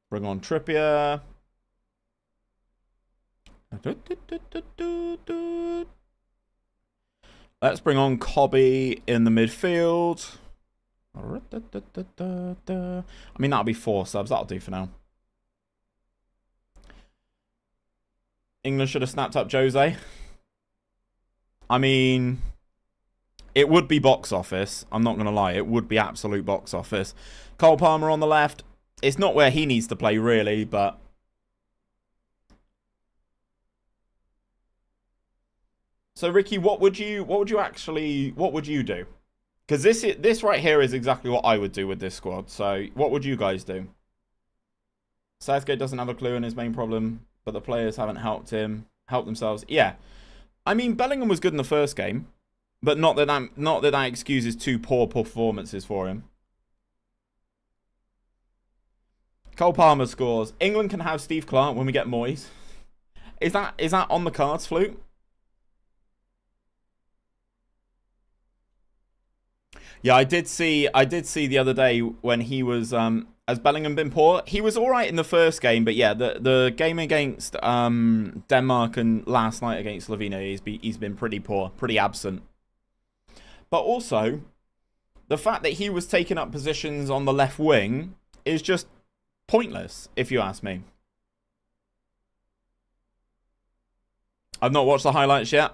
Bring on Trippier. Let's bring on Cobby in the midfield. I mean, that'll be 4 subs. That'll do for now. England should have snapped up Jose. I mean, it would be box office. I'm not going to lie. It would be absolute box office. 𝘼𝙗𝙤𝙪 on the left. It's not where he needs to play, really, but... So, Ricky, what would you do? Because this right here is exactly what I would do with this squad. So, what would you guys do? Southgate doesn't have a clue in his main problem, but the players haven't helped themselves. Yeah. I mean, Bellingham was good in the first game, but not that excuses 2 poor performances for him. 𝘼𝙗𝙤𝙪 scores. England can have Steve Clarke when we get Moyes. Is that on the cards, Flute? Yeah, I did see the other day when he was has Bellingham been poor? He was all right in the first game, but yeah, the game against Denmark and last night against Slovenia, he's been pretty poor, pretty absent. But also, the fact that he was taking up positions on the left wing is just pointless, if you ask me. I've not watched the highlights yet.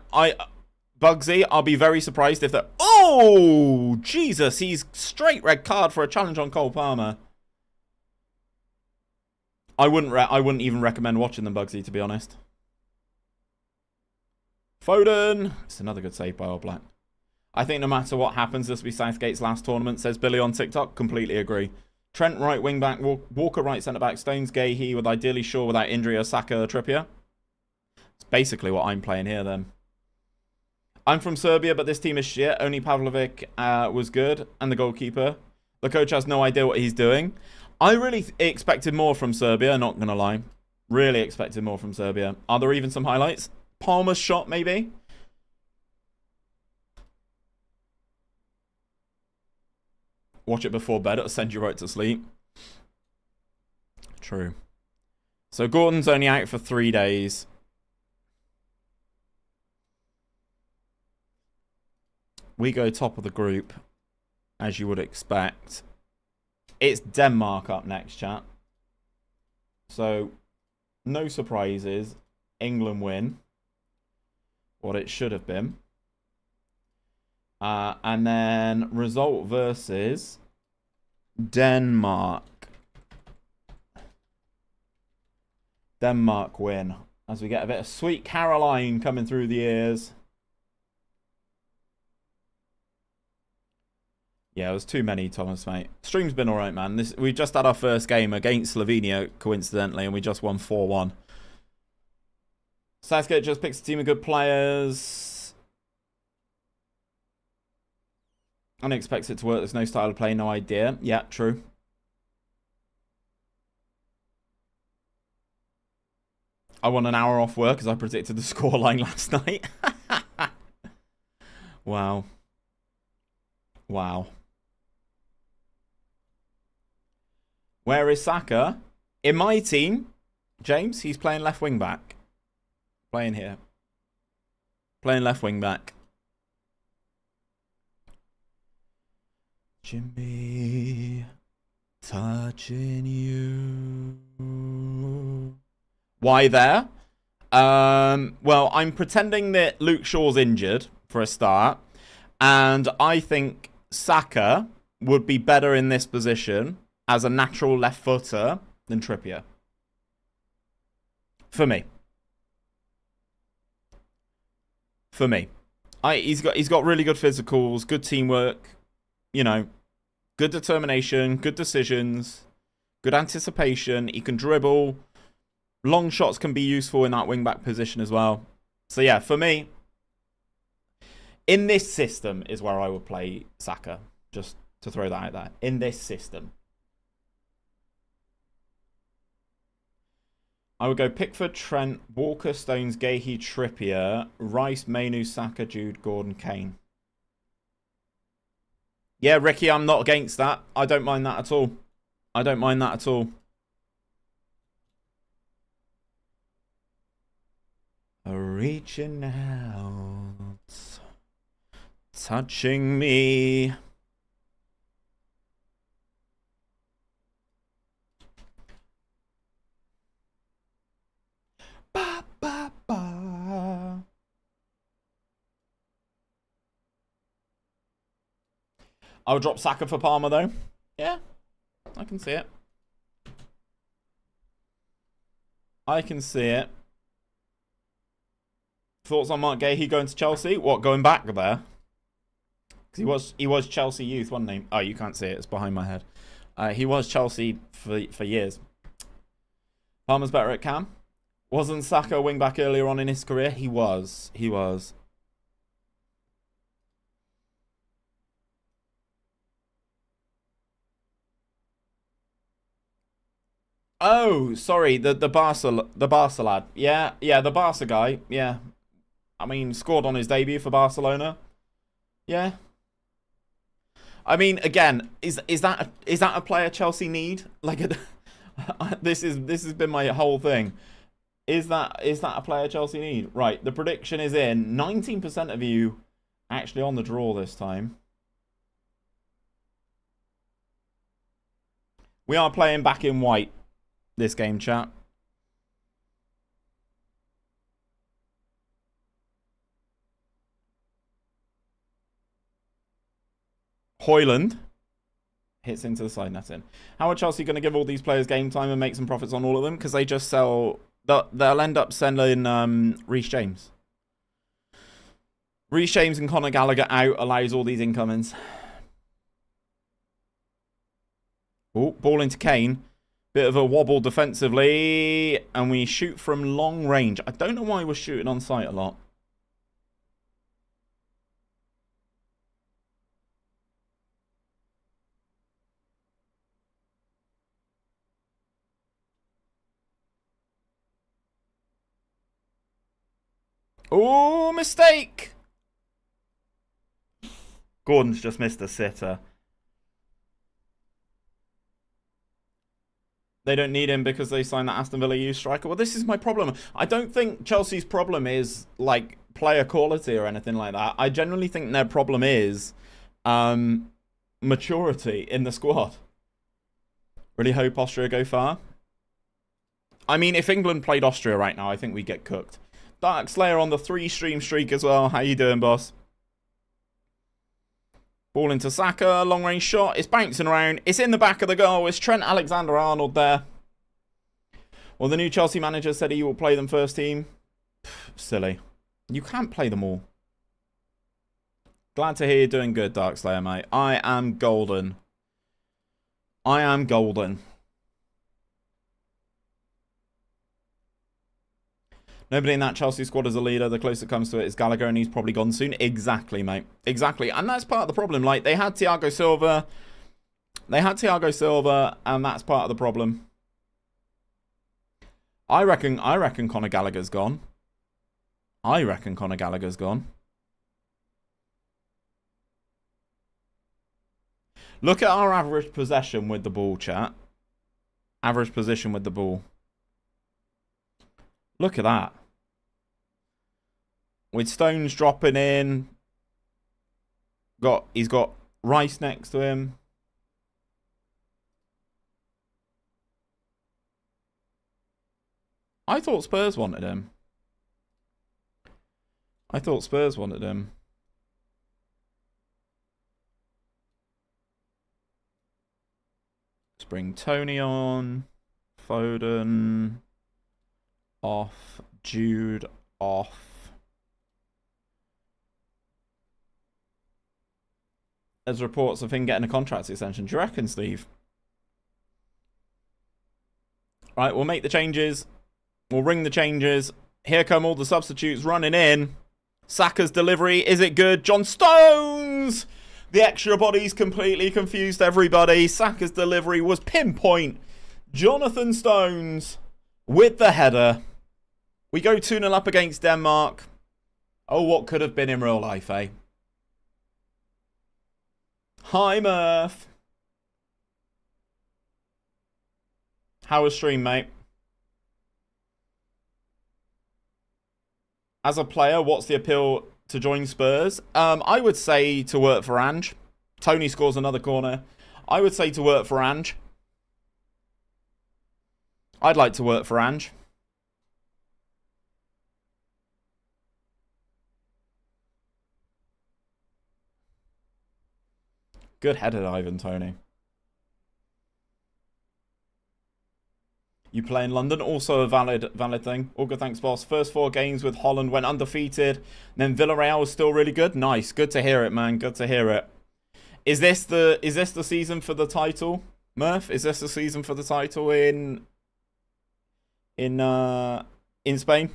Bugsy, I'll be very surprised if that... Oh, Jesus, he's straight red card for a challenge on Cole Palmer. I wouldn't even recommend watching them, Bugsy, to be honest. Foden. It's another good save by All Black. I think no matter what happens, this will be Southgate's last tournament, says Billy on TikTok. Completely agree. Trent right wing back, Walker right centre back, Stones Gahey with ideally Shaw without injury or Saka or Trippier. It's basically what I'm playing here then. I'm from Serbia, but this team is shit. Only Pavlovic was good, and the goalkeeper. The coach has no idea what he's doing. I really expected more from Serbia, not going to lie. Really expected more from Serbia. Are there even some highlights? Palmer's shot, maybe? Watch it before bed, it'll send you right to sleep. True. So Gordon's only out for 3 days. We go top of the group, as you would expect. It's Denmark up next, chat. So, no surprises. England win. What it should have been. And then result versus Denmark. Denmark win. As we get a bit of Sweet Caroline coming through the ears. Yeah, it was too many, Thomas, mate. Stream's been alright, man. We just had our first game against Slovenia, coincidentally, and we just won 4-1. Southgate just picks a team of good players. And expects it to work. There's no style of play, no idea. Yeah, true. I won an hour off work as I predicted the scoreline last night. Wow. Wow. Where is Saka? In my team, James, he's playing left wing back. Playing here. Playing left wing back. Jimmy, touching you. Why there? Well, I'm pretending that Luke Shaw's injured for a start. And I think Saka would be better in this position as a natural left footer than Trippier. For me. For me. He's got really good physicals, good teamwork, you know, good determination, good decisions, good anticipation. He can dribble. Long shots can be useful in that wing-back position as well. So yeah, for me, in this system is where I would play Saka. Just to throw that out there. In this system. I would go Pickford, Trent, Walker, Stones, Gahey, Trippier, Rice, Mainu, Saka, Jude, Gordon, Kane. Yeah, Ricky, I'm not against that. I don't mind that at all. I don't mind that at all. Reaching out, touching me. Ba, ba, ba. I would drop Saka for Palmer though. Yeah, I can see it. I can see it. Thoughts on Mark Gahey going to Chelsea? What, going back there? Because he was Chelsea youth, wasn't he? Oh, you can't see it. It's behind my head. He was Chelsea for years. Palmer's better at Cam. Wasn't Saka a wing back earlier on in his career? He was. He was. Oh, sorry, the Barca lad. Yeah, the Barca guy. Yeah. I mean, scored on his debut for Barcelona. Yeah. I mean, again, is that a player Chelsea need? Like, this has been my whole thing. Is that a player Chelsea need? Right. The prediction is in. 19% of you actually on the draw this time. We are playing back in white this game, chat. 𝘼𝙗𝙤𝙪 hits into the side netting. How are Chelsea going to give all these players game time and make some profits on all of them? Because they just sell... They'll end up selling Reece James. Reece James and Conor Gallagher out allows all these incomings. Oh, ball into Kane. Bit of a wobble defensively. And we shoot from long range. I don't know why we're shooting on sight a lot. Oh, mistake! Gordon's just missed a sitter. They don't need him because they signed that Aston Villa youth striker. Well, this is my problem. I don't think Chelsea's problem is, like, player quality or anything like that. I generally think their problem is maturity in the squad. Really hope Austria go far. I mean, if England played Austria right now, I think we'd get cooked. 𝘼𝙗𝙪𝙩 on the 3-stream streak as well. How you doing, boss? Ball into Saka. Long range shot. It's bouncing around. It's in the back of the goal. It's Trent Alexander-Arnold there. Well, the new Chelsea manager said he will play them first team. Pff, silly. You can't play them all. Glad to hear you're doing good, 𝘼𝙗𝙪𝙩, mate. I am golden. I am golden. Nobody in that Chelsea squad is a leader. The closer it comes to it is Gallagher, and he's probably gone soon. Exactly, mate. Exactly. And that's part of the problem. Like, they had Thiago Silva. And that's part of the problem. I reckon Conor Gallagher's gone. Look at our average possession with the ball, chat. Average position with the ball. Look at that. With Stones dropping in. He's got Rice next to him. I thought Spurs wanted him. Let's bring Tony on. Foden. Off. Jude off. There's reports of him getting a contract extension. Do you reckon, Steve? Right, we'll make the changes. We'll ring the changes. Here come all the substitutes running in. Saka's delivery. Is it good? John Stones! The extra bodies completely confused everybody. Saka's delivery was pinpoint. Jonathan Stones with the header. We go 2-0 up against Denmark. Oh, what could have been in real life, eh? Hi, Murph. How was stream, mate? As a player, what's the appeal to join Spurs? I would say to work for Ange. Tony scores another corner. I would say to work for Ange. I'd like to work for Ange. Good headed, Ivan Tony. You play in London, also a valid thing. All good, thanks, boss. First 4 games with Holland went undefeated. Then Villarreal was still really good. Nice, good to hear it, man. Good to hear it. Is this the season for the title, Murph? Is this the season for the title in Spain?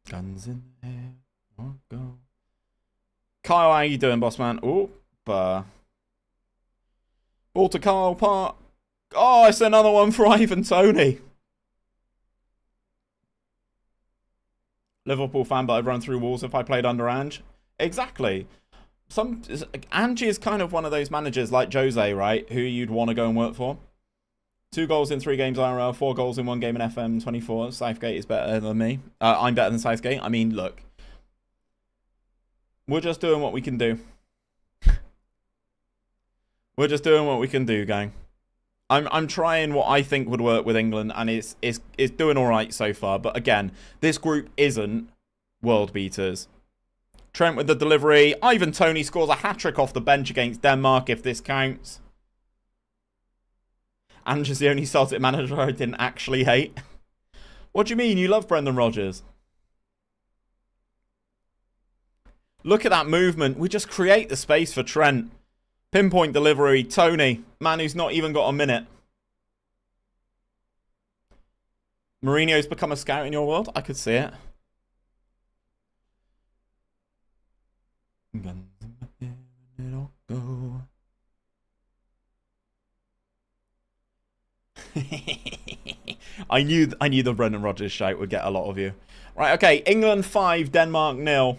Guns in the air, won't go. Kyle, how you doing, boss man? Oh, ball to Kyle Park. Oh, it's another one for Ivan Tony. Liverpool fan, but I'd run through walls if I played under Ange. Exactly. Ange is kind of one of those managers like Jose, right? Who you'd want to go and work for. 2 goals in 3 games IRL, 4 goals in 1 game in FM24. Southgate is better than me. I'm better than Southgate. I mean, look. We're just doing what we can do. We're just doing what we can do, gang. I'm trying what I think would work with England, and it's doing all right so far. But again, this group isn't world beaters. Trent with the delivery. Ivan Toney scores a hat-trick off the bench against Denmark, if this counts. Andrew's the only Celtic manager I didn't actually hate. What do you mean? You love Brendan Rodgers? Look at that movement. We just create the space for Trent. Pinpoint delivery. Toney. Man who's not even got a minute. Mourinho's become a scout in your world? I could see it. I knew the Brendan Rodgers shout would get a lot of you. Right, okay. England 5, Denmark 0.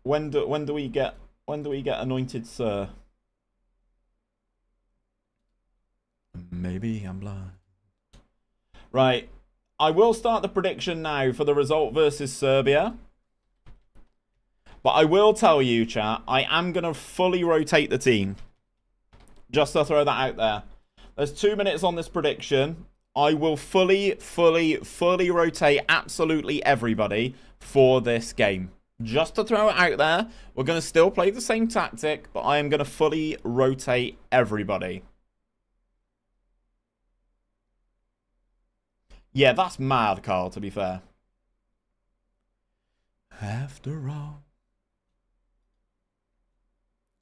When do we get anointed sir? Maybe I'm blind. Right. I will start the prediction now for the result versus Serbia. But I will tell you, chat, I am going to fully rotate the team. Just to throw that out there. There's 2 minutes on this prediction. I will fully rotate absolutely everybody for this game. Just to throw it out there, we're going to still play the same tactic, but I am going to fully rotate everybody. Yeah, that's mad, Carl, to be fair. After all.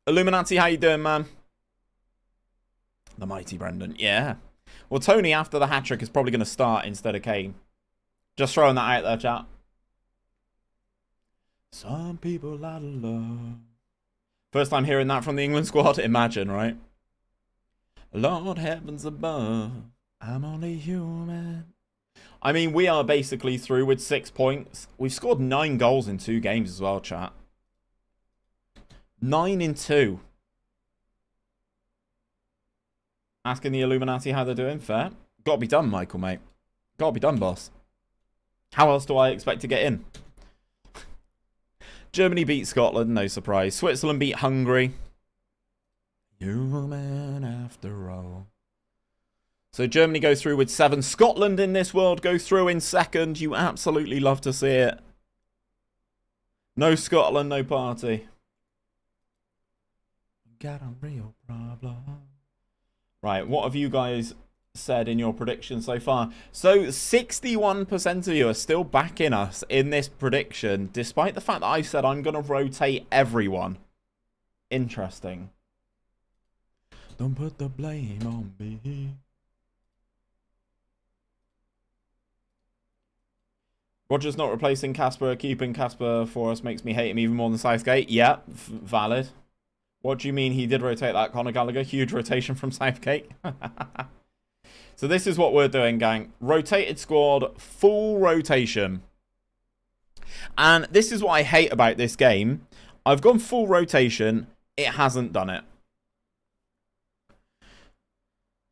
𝘼𝙗𝙤𝙪, how you doing, man? The mighty Brendan. Yeah. Well, Toney, after the hat-trick, is probably going to start instead of Kane. Just throwing that out there, chat. Some people out of love. First time hearing that from the England squad. Imagine, right? Lord heavens above, I'm only human. I mean, we are basically through with 6 points. We've scored 9 goals in 2 games as well, chat. 9 in 2. Asking the 𝘼𝙗𝙤𝙪 how they're doing. Fair. Got to be done, Michael, mate. Got to be done, boss. How else do I expect to get in? Germany beat Scotland, no surprise. Switzerland beat Hungary. Human after all. So Germany go through with 7. Scotland in this world go through in second. You absolutely love to see it. No Scotland, no party. Got a real problem. Right, what have you guys said in your predictions so far? So 61% of you are still backing us in this prediction, despite the fact that I said I'm going to rotate everyone. Interesting. Don't put the blame on me. Rodgers not replacing Casper, keeping Casper for us makes me hate him even more than Southgate. Yeah, valid. What do you mean he did rotate that, Conor Gallagher? Huge rotation from Southgate. So this is what we're doing, gang. Rotated squad, full rotation. And this is what I hate about this game. I've gone full rotation. It hasn't done it.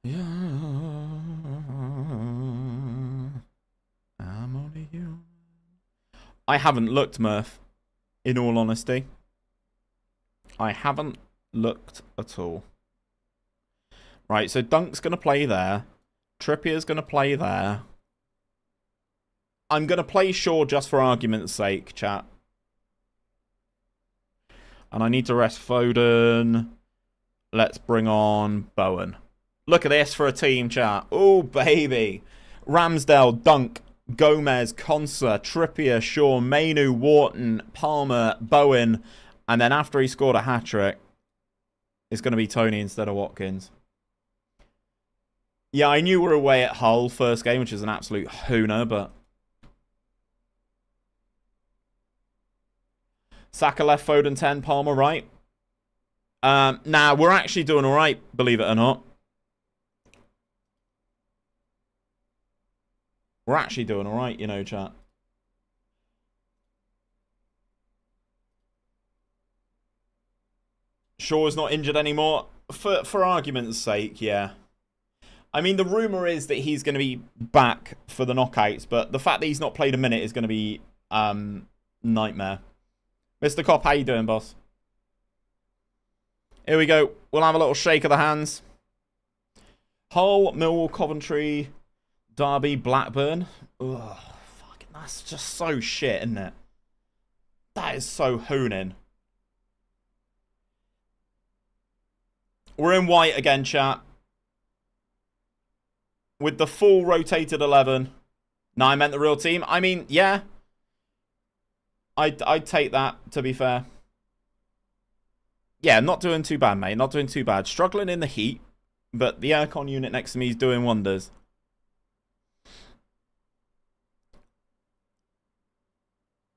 Yeah. I'm only you. I haven't looked, Murph. In all honesty. I haven't looked at all. Right, so Dunk's going to play there. Trippier's going to play there. I'm going to play Shaw just for argument's sake, chat. And I need to rest Foden. Let's bring on Bowen. Look at this for a team, chat. Oh, baby. Ramsdale, Dunk, Gomez, Konsa, Trippier, Shaw, Mainu, Wharton, Palmer, Bowen. And then after he scored a hat-trick, it's going to be Toney instead of Watkins. Yeah, I knew we were away at Hull first game, which is an absolute hooner, but... Saka left, Foden 10, Palmer right. Nah, we're actually doing all right, believe it or not. We're actually doing all right, you know, chat. Shaw's not injured anymore. For argument's sake, yeah. I mean, the rumour is that he's going to be back for the knockouts, but the fact that he's not played a minute is going to be nightmare. Mr. Cop, how you doing, boss? Here we go. We'll have a little shake of the hands. Hull, Millwall, Coventry, Derby, Blackburn. Ugh, fucking, that's just so shit, isn't it? That is so hooning. We're in white again, chat. With the full rotated 11. No, I meant the real team. I mean, yeah. I'd take that, to be fair. Yeah, not doing too bad, mate. Not doing too bad. Struggling in the heat, but the aircon unit next to me is doing wonders.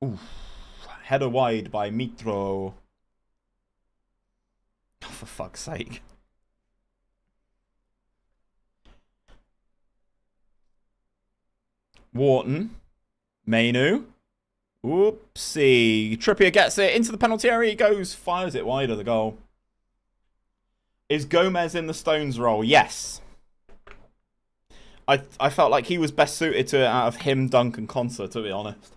Oof. Header wide by Mitro. Oh, for fuck's sake. Wharton. Mainu. Oopsie. Trippier gets it into the penalty area. He goes, fires it wide of the goal. Is Gomez in the Stones role? Yes. I felt like he was best suited to it out of him, Dunk, and Konsa, to be honest.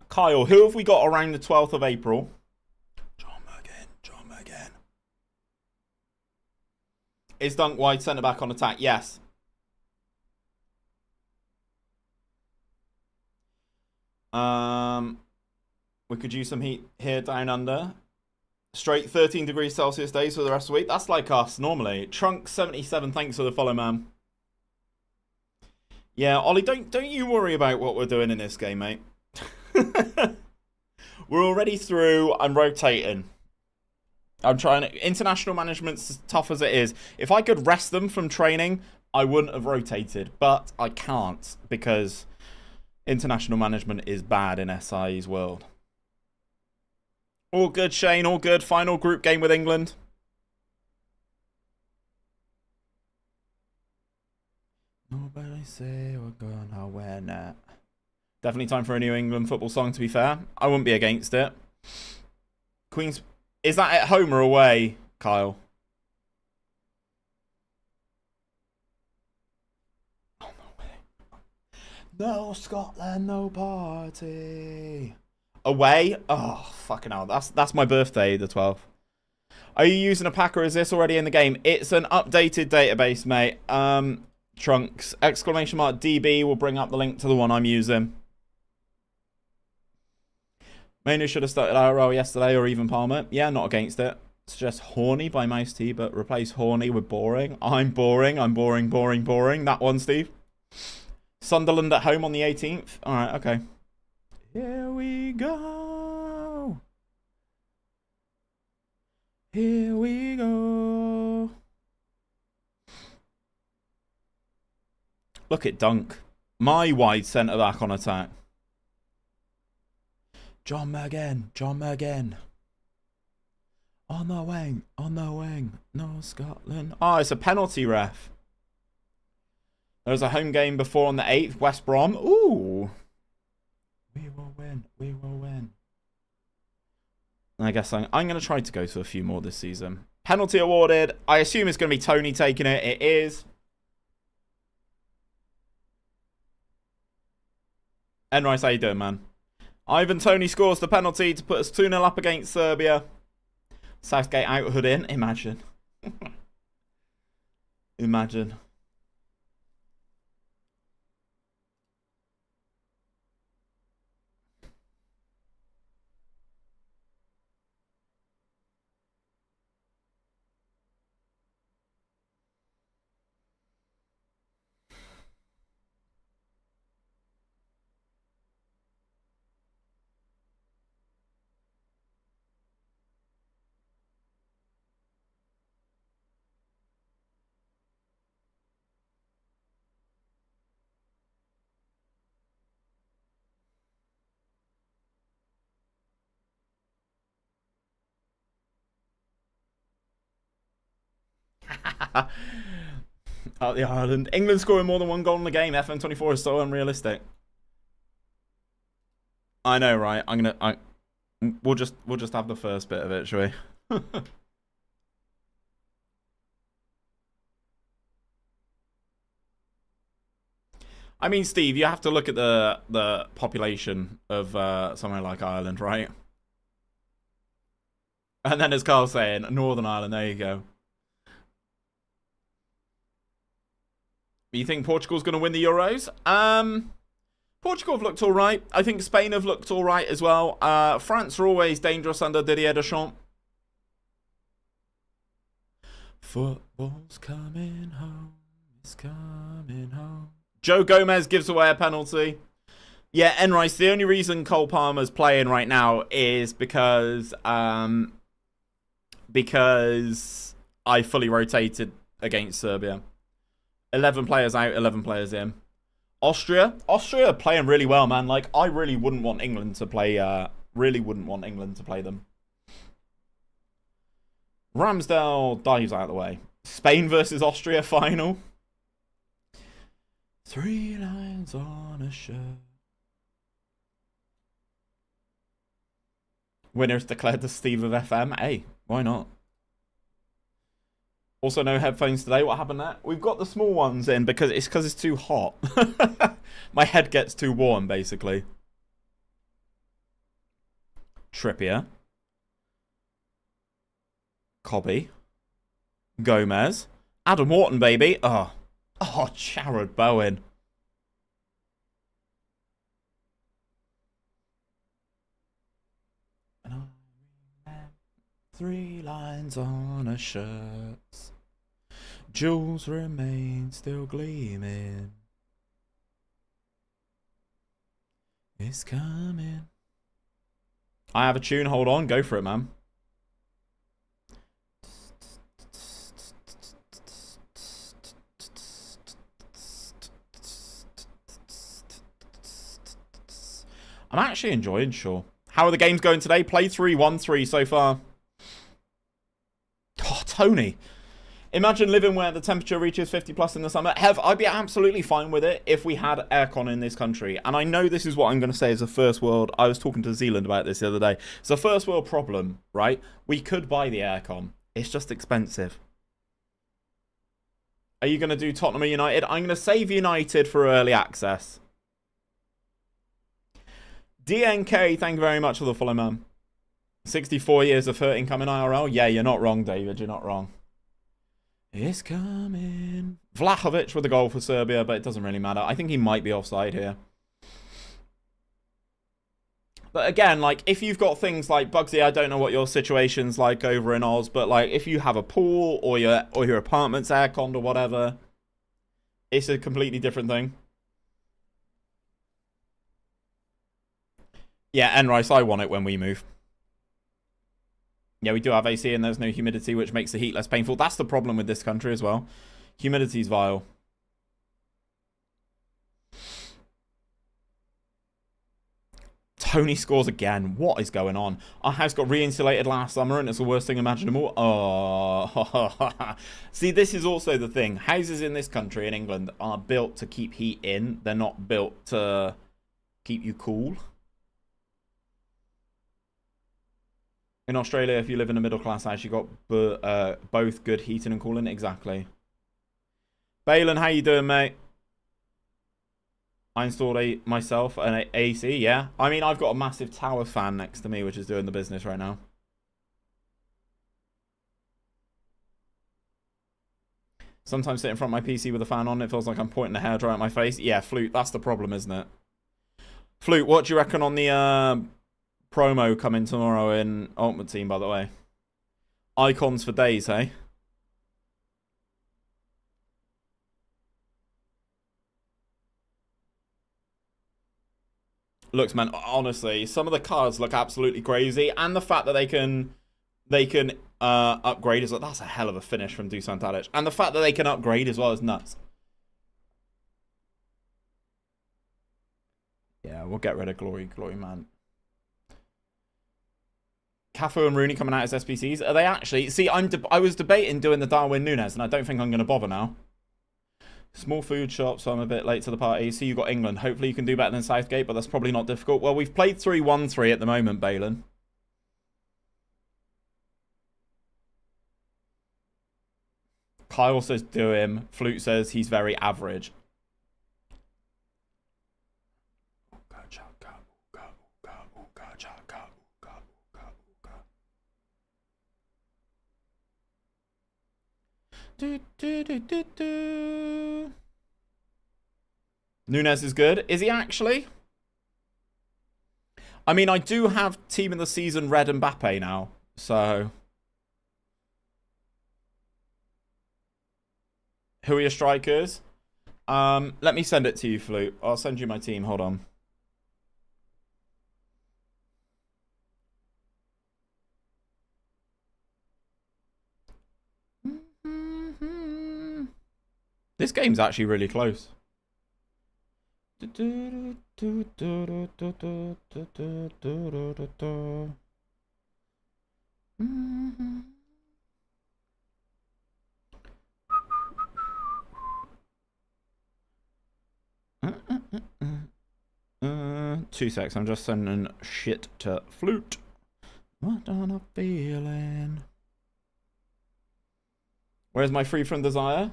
Kyle, who have we got around the 12th of April? John Mergen. Is Dunk wide centre back on attack? Yes. We could use some heat here down under. Straight 13 degrees Celsius days for the rest of the week. That's like us normally. Trunk77, thanks for the follow, man. Yeah, Ollie, don't you worry about what we're doing in this game, mate. We're already through. I'm rotating. I'm trying to... International management's as tough as it is. If I could rest them from training, I wouldn't have rotated. But I can't because international management is bad in SI's world. All good, Shane. All good. Final group game with England. Nobody say we're gonna win it. Definitely time for a New England football song, to be fair. I wouldn't be against it. Queen's... Is that at home or away, Kyle? Oh, no way. No Scotland, no party. Away? Oh, fucking hell. That's my birthday, the 12th. Are you using a pack or is this already in the game? It's an updated database, mate. Trunks. Exclamation mark DB will bring up the link to the one I'm using. Mainu should have started IRL yesterday or even Palmer. Yeah, not against it. Suggest Horny by Mouse T, but replace Horny with Boring. I'm boring. That one, Steve. Sunderland at home on the 18th. Alright, okay. Here we go. Here we go. Look at Dunk. My wide centre back on attack. John Mergen. On the wing. No Scotland. Oh, it's a penalty, ref. There was a home game before on the 8th, West Brom. Ooh. We will win. I guess I'm going to try to go to a few more this season. Penalty awarded. I assume it's going to be Tony taking it. It is. Enrice, how you doing, man? Ivan Toney scores the penalty to put us 2-0 up against Serbia. Southgate out-hood in. Imagine. Imagine. Out the Ireland. England scoring more than one goal in the game. FM24 is so unrealistic. I know, right? We'll just have the first bit of it, shall we? I mean, Steve, you have to look at the population of somewhere like Ireland, right? And then as Carl's saying, Northern Ireland, there you go. You think Portugal's going to win the Euros? Portugal have looked all right. I think Spain have looked all right as well. France are always dangerous under Didier Deschamps. Football's coming home. It's coming home. Joe Gomez gives away a penalty. Yeah, Enrice, the only reason Cole Palmer's playing right now is because I fully rotated against Serbia. 11 players out, 11 players in. Austria are playing really well, man. Like, I really wouldn't want England to play them. Ramsdale dives out of the way. Spain versus Austria final. 3 lines on a shirt. Winners declared to Steve of FM. Hey, why not? Also, no headphones today. What happened there? We've got the small ones in because it's too hot. My head gets too warm, basically. Trippier. Cobby. Gomez. Adam Wharton, baby. Oh, Jared Bowen. And I 3 lines on a shirt. Jewels remain still gleaming. It's coming. I have a tune. Hold on. Go for it, man. I'm actually enjoying Shaw. How are the games going today? Play 3, 1-3 so far. Oh, Tony. Imagine living where the temperature reaches 50 plus in the summer. I'd be absolutely fine with it if we had aircon in this country. And I know this is what I'm going to say is a first world. I was talking to Zealand about this the other day. It's a first world problem, right? We could buy the aircon. It's just expensive. Are you going to do Tottenham or United? I'm going to save United for early access. DNK, thank you very much for the follow, man. 64 years of hurt incoming IRL. Yeah, you're not wrong, David. You're not wrong. It's coming. Vlahovic with a goal for Serbia, but it doesn't really matter. I think he might be offside here. But again, like, if you've got things like, Bugsy, I don't know what your situation's like over in Oz, but like, if you have a pool or your apartment's aircon or whatever, it's a completely different thing. Yeah, Enrice, I want it when we move. Yeah, we do have AC and there's no humidity, which makes the heat less painful. That's the problem with this country as well. Humidity's vile. Tony scores again. What is going on? Our house got re-insulated last summer and it's the worst thing imaginable. Oh. See, this is also the thing. Houses in this country, in England, are built to keep heat in. They're not built to keep you cool. In Australia, if you live in a middle-class house, you got both good heating and cooling. Exactly. Balin, how you doing, mate? I installed myself an AC, yeah. I mean, I've got a massive tower fan next to me, which is doing the business right now. Sometimes sit in front of my PC with a fan on, it feels like I'm pointing a hairdryer at my face. Yeah, Flute, that's the problem, isn't it? Flute, what do you reckon on the promo coming tomorrow in Ultimate Team, by the way? Icons for days, hey? Looks, man, honestly, some of the cards look absolutely crazy, and the fact that they can upgrade is like, that's a hell of a finish from 𝘼𝙗𝙤𝙪, and the fact that they can upgrade as well is nuts. Yeah, we'll get rid of Glory, man. Cafu and Rooney coming out as SPCs. Are they actually? See, I was debating doing the Darwin Núñez, and I don't think I'm going to bother now. Small food shop, so I'm a bit late to the party. See, you got England. Hopefully you can do better than Southgate, but that's probably not difficult. Well, we've played 3-1-3 at the moment, Balin. Kyle says do him. Flute says he's very average. Núñez is good. Is he actually? I mean, I do have team of the season Red Mbappe now, so who are your strikers? Let me send it to you, Flute. I'll send you my team. Hold on. This game's actually really close. Two secs, I'm just sending shit to Flute. What on a feeling? Where's my Free From Desire?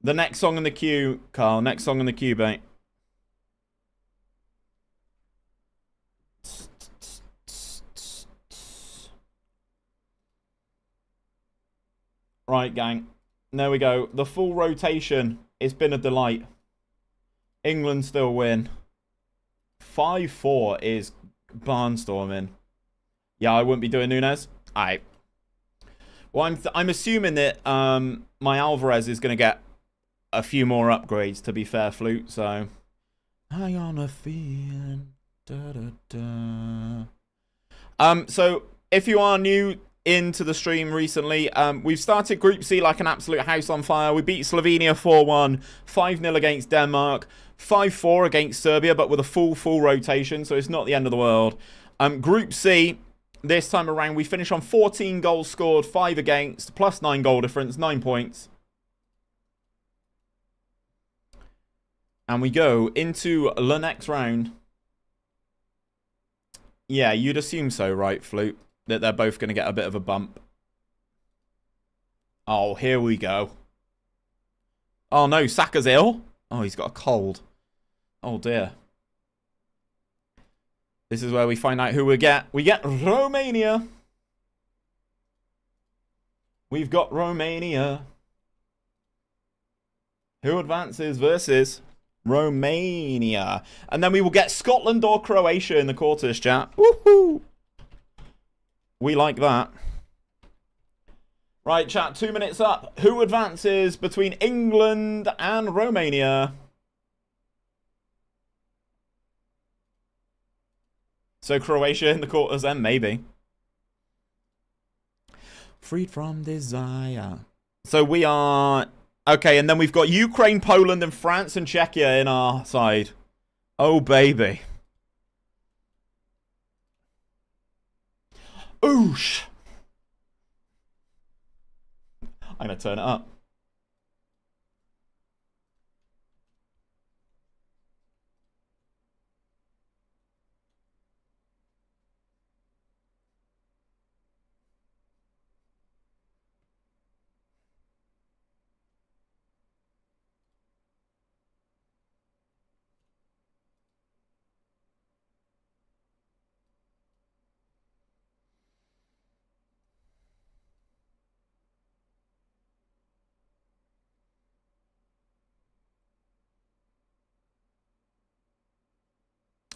The next song in the queue, Carl. Next song in the queue, mate. Right, gang. There we go. The full rotation. It's been a delight. England still win. 5-4 is barnstorming. Yeah, I wouldn't be doing Núñez. Alright. Well, I'm assuming that my Alvarez is going to get a few more upgrades, to be fair, Flute, so hang on a feeling. So if you are new into the stream recently, we've started Group C like an absolute house on fire. We beat Slovenia 4-1, 5-0 against Denmark, 5-4 against Serbia, but with a full rotation, so it's not the end of the world. Group C, this time around, we finish on 14 goals scored, 5 against, plus 9 goal difference, 9 points. And we go into the next round. Yeah, you'd assume so, right, Flute? That they're both going to get a bit of a bump. Oh, here we go. Oh, no, Saka's ill. Oh, he's got a cold. Oh, dear. This is where we find out who we get. We get Romania. We've got Romania. Who advances versus Romania. And then we will get Scotland or Croatia in the quarters, chat. Woohoo! We like that. Right, chat, 2 minutes up. Who advances between England and Romania? So Croatia in the quarters then, maybe. Freed from desire. So we are... Okay, and then we've got Ukraine, Poland, and France and Czechia in our side. Oh, baby. Oosh. I'm going to turn it up.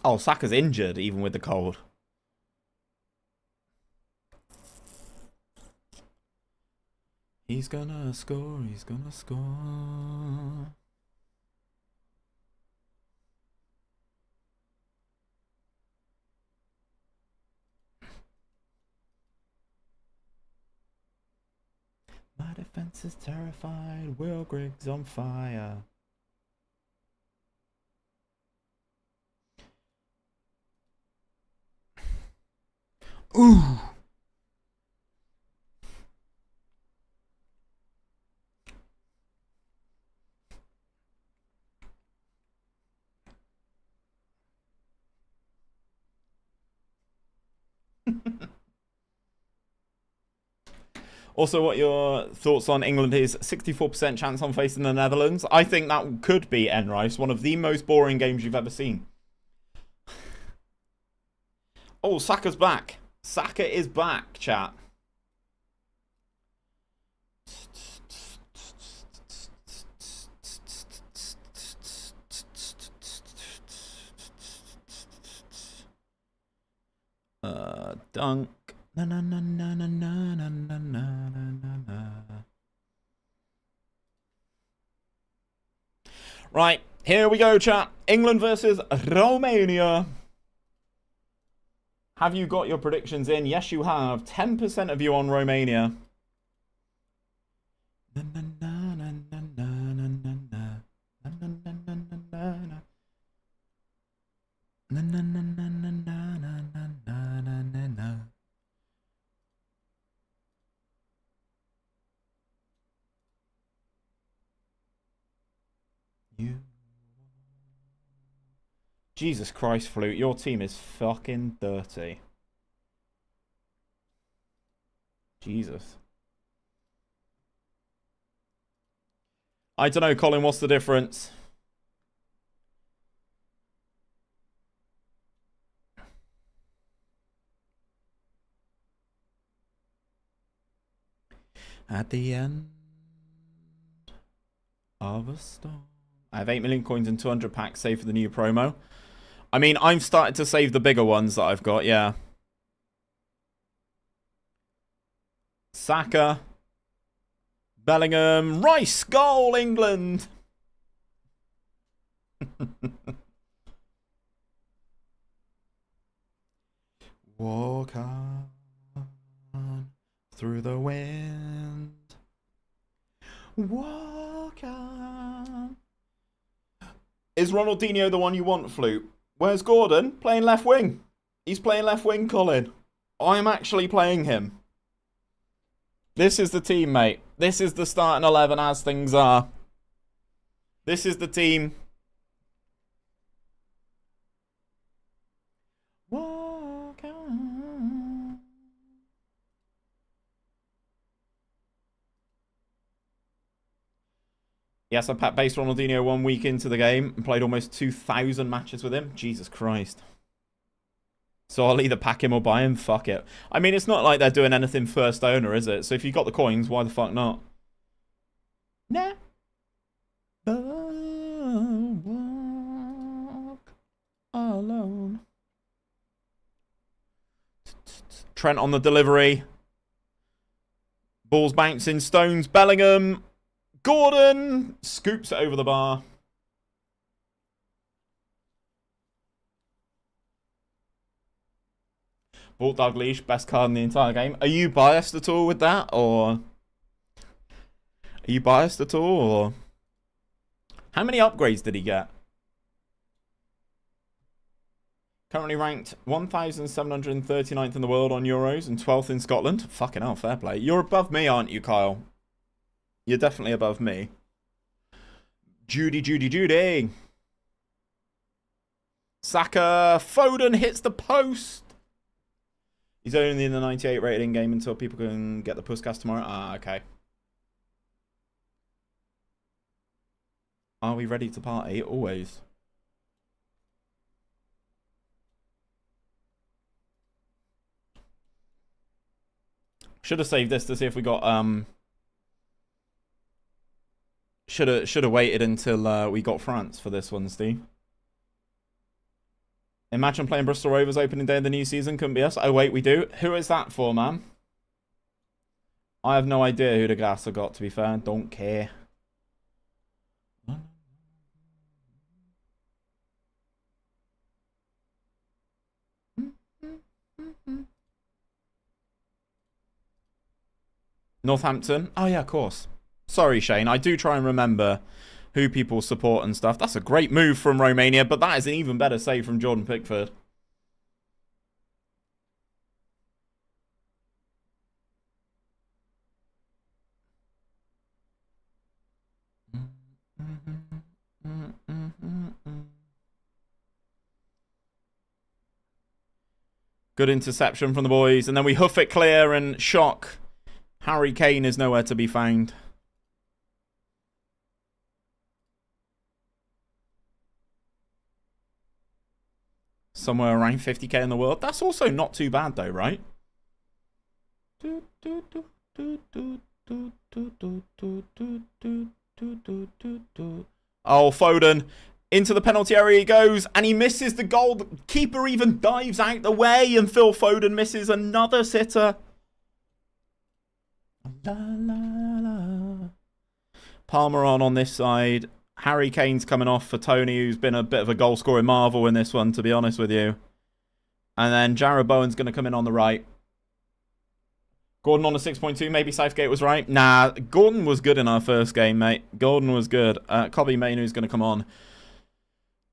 Oh, Saka's injured, even with the cold. He's gonna score, he's gonna score. My defense is terrified, Will Griggs on fire. Ooh. Also, what your thoughts on England is 64% chance on facing the Netherlands? I think that could be 𝘼𝙗𝙤𝙪, one of the most boring games you've ever seen. Oh, Saka's back. Saka is back, chat. dunk. Na na na na na na na na na na. Right, here we go, chat. England versus Romania. Have you got your predictions in? Yes, you have. 10% of you on Romania. Na na na na na na na na na na na na na na. Na na na na na na na na na na na. You. Jesus Christ, Flute, your team is fucking dirty. Jesus. I don't know, Colin, what's the difference? At the end of a storm. I have 8 million coins and 200 packs saved for the new promo. I mean, I'm starting to save the bigger ones that I've got, yeah. Saka. Bellingham. Rice. Goal, England. Walk on through the wind. Walk on. Is Ronaldinho the one you want, Flute? Where's Gordon? Playing left wing. He's playing left wing, Colin. I'm actually playing him. This is the team, mate. This is the starting 11 as things are. This is the team. Walk on. Yes, I packed base Ronaldinho 1 week into the game and played almost 2,000 matches with him. Jesus Christ. So I'll either pack him or buy him. Fuck it. I mean, it's not like they're doing anything first owner, is it? So if you got the coins, why the fuck not? Nah. Walk alone. Trent on the delivery. Ball's bouncing. Stones. Bellingham. Gordon scoops it over the bar. Bought Dalglish, best card in the entire game. Are you biased at all with that, or are you biased at all, or how many upgrades did he get? Currently ranked 1,739th in the world on Euros and 12th in Scotland. Fucking hell, fair play. You're above me, aren't you, Kyle? You're definitely above me. Judy. Saka. Foden hits the post. He's only in the 98 rated in game until people can get the Puskas tomorrow. Ah, okay. Are we ready to party? Always. Should have saved this to see if we got Should have waited until we got France for this one, Steve. Imagine playing Bristol Rovers opening day of the new season. Couldn't be us. Oh, wait, we do. Who is that for, man? I have no idea who the gas have got, to be fair. Don't care. Northampton. Oh, yeah, of course. Sorry, Shane. I do try and remember who people support and stuff. That's a great move from Romania, but that is an even better save from Jordan Pickford. Good interception from the boys, and then we hoof it clear and shock. Harry Kane is nowhere to be found. Somewhere around 50k in the world. That's also not too bad though, right? Oh, Foden. Into the penalty area he goes, and he misses the goal. The keeper even dives out the way, and Phil Foden misses another sitter. La, la, la. Palmer on this side. Harry Kane's coming off for Tony, who's been a bit of a goal-scoring marvel in this one, to be honest with you. And then Jarrod Bowen's going to come in on the right. Gordon on a 6.2. Maybe Southgate was right. Nah, Gordon was good in our first game, mate. Gordon was good. Kobbie Mainoo's going to come on.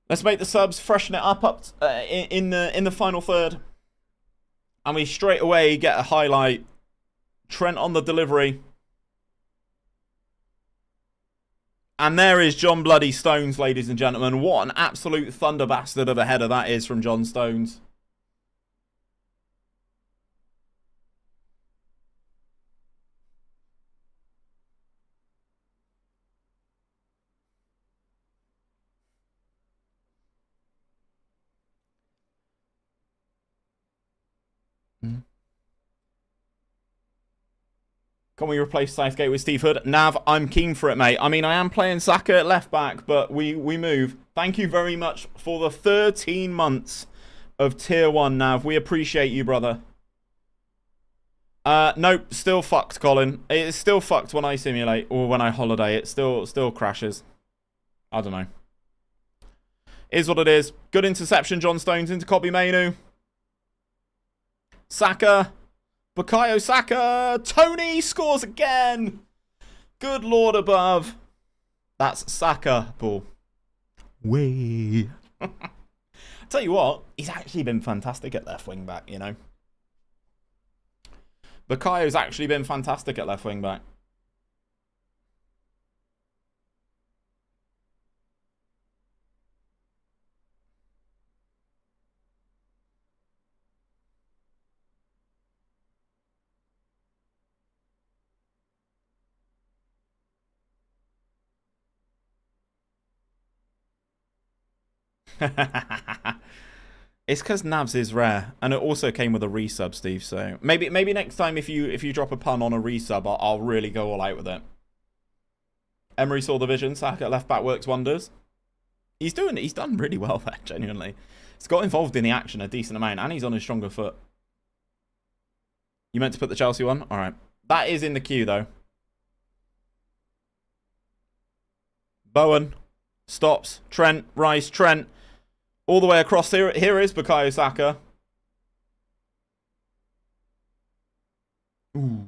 Let's make the subs, freshen it up in the final third. And we straight away get a highlight. Trent on the delivery. And there is John Bloody Stones, ladies and gentlemen. What an absolute thunder bastard of a header that is from John Stones. Can we replace Southgate with Steve Hood? Nav, I'm keen for it, mate. I mean, I am playing Saka at left back, but we move. Thank you very much for the 13 months of Tier 1, Nav. We appreciate you, brother. Nope, still fucked, Colin. It's still fucked when I simulate or when I holiday. It still crashes. I don't know. Is what it is. Good interception, John Stones into Kobbie Mainoo. Saka. Bukayo Saka. Tony scores again. Good Lord above. That's Saka, Paul. Way. Tell you what, he's actually been fantastic at left wing back, you know. Bukayo's actually been fantastic at left wing back. It's because Navs is rare, and it also came with a resub, Steve. So maybe next time if you drop a pun on a resub, I'll really go all out with it. Emery saw the vision. Saka at left back works wonders. He's done really well there, genuinely. He's got involved in the action a decent amount, and he's on his stronger foot. You meant to put the Chelsea one? All right, that is in the queue though. Bowen stops. Trent, Rice, Trent. All the way across here. Here is Bukayo Saka. Ooh.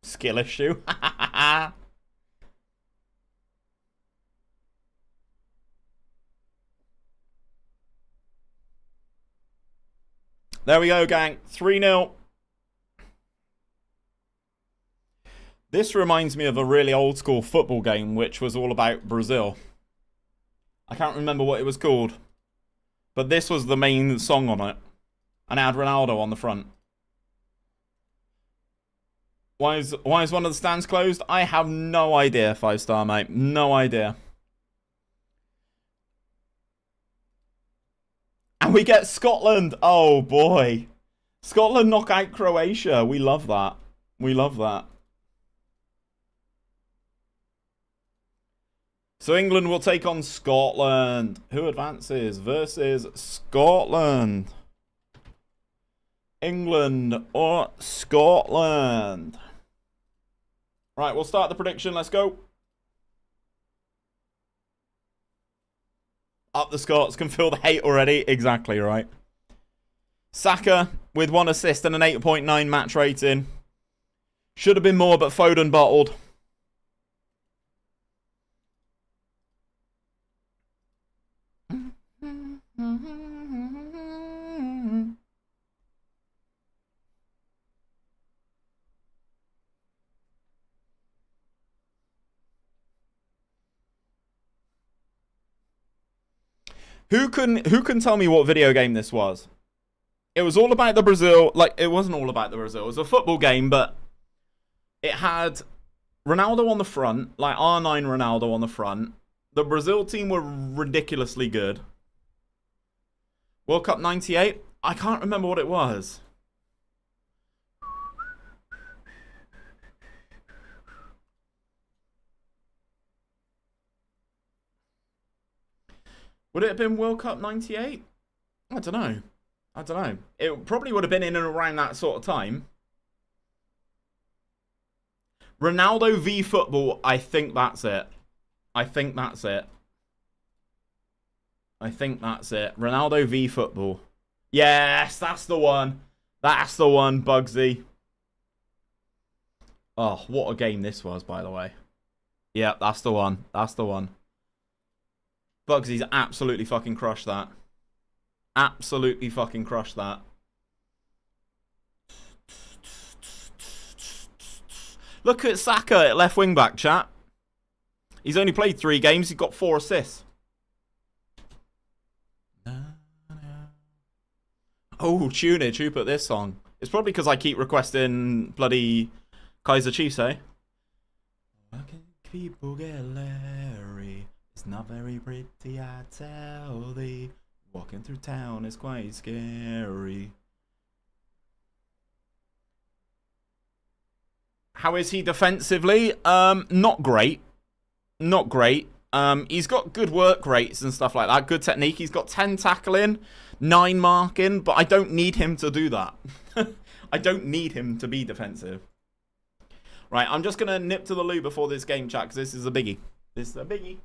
Skill issue. There we go, gang. 3-0. This reminds me of a really old school football game, which was all about Brazil. I can't remember what it was called. But this was the main song on it. And it had Ronaldo on the front. Why is one of the stands closed? I have no idea, 5-star, mate. No idea. And we get Scotland. Oh, boy. Scotland knock out Croatia. We love that. We love that. So England will take on Scotland. Who advances versus Scotland? England or Scotland? Right, we'll start the prediction. Let's go. Up the Scots. Can feel the hate already. Exactly right. Saka with 1 assist and an 8.9 match rating. Should have been more, but Foden bottled. Who can tell me what video game this was? It was all about the Brazil. Like, it wasn't all about the Brazil. It was a football game, but it had Ronaldo on the front, like R9 Ronaldo on the front. The Brazil team were ridiculously good. World Cup 98? I can't remember what it was. Would it have been World Cup 98? I don't know. I don't know. It probably would have been in and around that sort of time. Ronaldo v football, I think that's it. I think that's it. I think that's it. Ronaldo v football. Yes, that's the one. That's the one, Bugsy. Oh, what a game this was, by the way. Yeah, that's the one. That's the one. Bugsy's absolutely fucking crushed that. Absolutely fucking crushed that. Look at Saka at left wing back, chat. He's only played 3 games. He's got 4 assists. Oh, tunage. Who put this song? It's probably because I keep requesting bloody 𝘼𝙗𝙤𝙪 𝙈𝙚. Why can people get Larry? It's not very pretty, I tell thee. Walking through town is quite scary. How is he defensively? Not great. Not great. He's got good work rates and stuff like that. Good technique. He's got 10 tackling, 9 marking, but I don't need him to do that. I don't need him to be defensive. Right, I'm just going to nip to the loo before this game, chat, because this is a biggie. This is a biggie.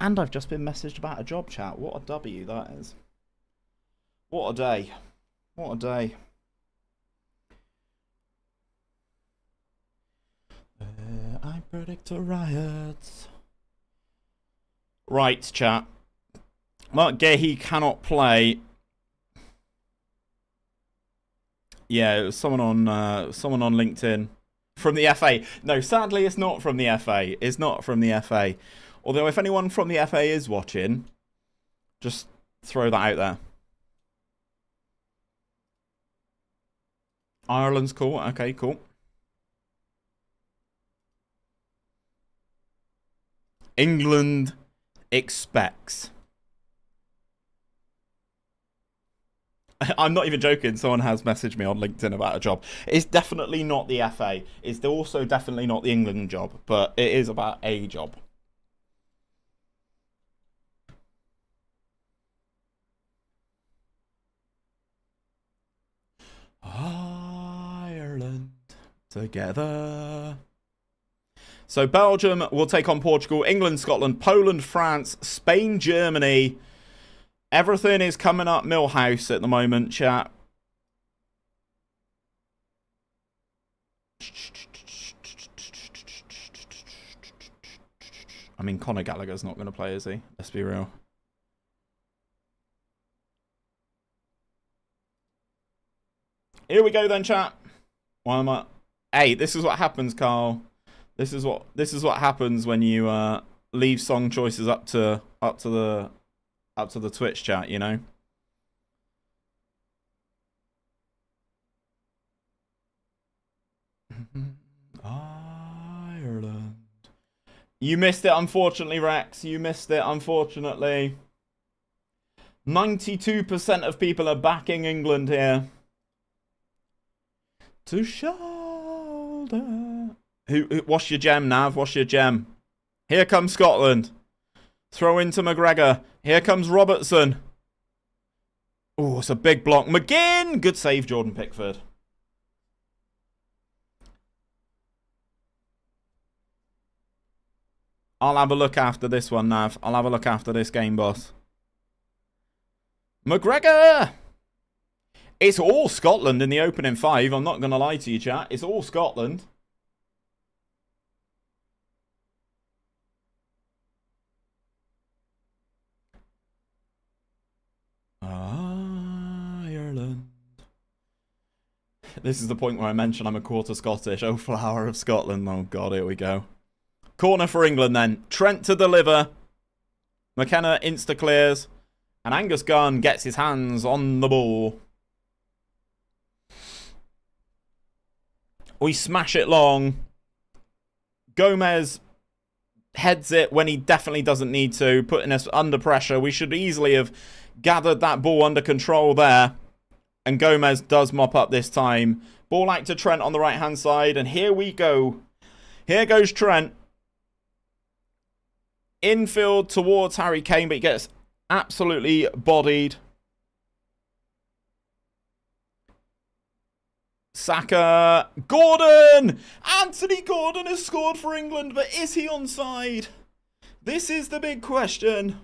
And I've just been messaged about a job, chat. What a W that is. What a day. What a day. I predict a riot. Right, chat. 𝘼𝙗𝙤𝙪 cannot play. Yeah, it was someone on LinkedIn from the FA. No, sadly, it's not from the FA. It's not from the FA. Although, if anyone from the FA is watching, just throw that out there. Ireland's cool. Okay, cool. England expects. I'm not even joking. Someone has messaged me on LinkedIn about a job. It's definitely not the FA. It's also definitely not the England job, but it is about a job. Ireland together. So Belgium will take on Portugal, England, Scotland, Poland, France, Spain, Germany. Everything is coming up Millhouse at the moment, chat. I mean, Conor Gallagher's not going to play, is he? Let's be real. Here we go then, chat. Why am I? Hey, this is what happens, Carl. This is what happens when you leave song choices up to the Twitch chat, you know. Ireland. You missed it, unfortunately, Rex. You missed it, unfortunately. 92% of people are backing England here. To shoulder. What's your gem, Nav? What's your gem? Here comes Scotland. Throw into McGregor. Here comes Robertson. Oh, it's a big block. McGinn! Good save, Jordan Pickford. I'll have a look after this one, Nav. I'll have a look after this game, boss. McGregor! It's all Scotland in the opening 5. I'm not going to lie to you, chat. It's all Scotland. Ireland. This is the point where I mention I'm a quarter Scottish. Oh, flower of Scotland. Oh, God, here we go. Corner for England, then. Trent to deliver. McKenna insta-clears. And Angus Gunn gets his hands on the ball. We smash it long. Gomez heads it when he definitely doesn't need to, putting us under pressure. We should easily have gathered that ball under control there. And Gomez does mop up this time. Ball out to Trent on the right-hand side. And here we go. Here goes Trent. Infield towards Harry Kane, but he gets absolutely bodied. Saka. Gordon! Anthony Gordon has scored for England, but is he onside? This is the big question.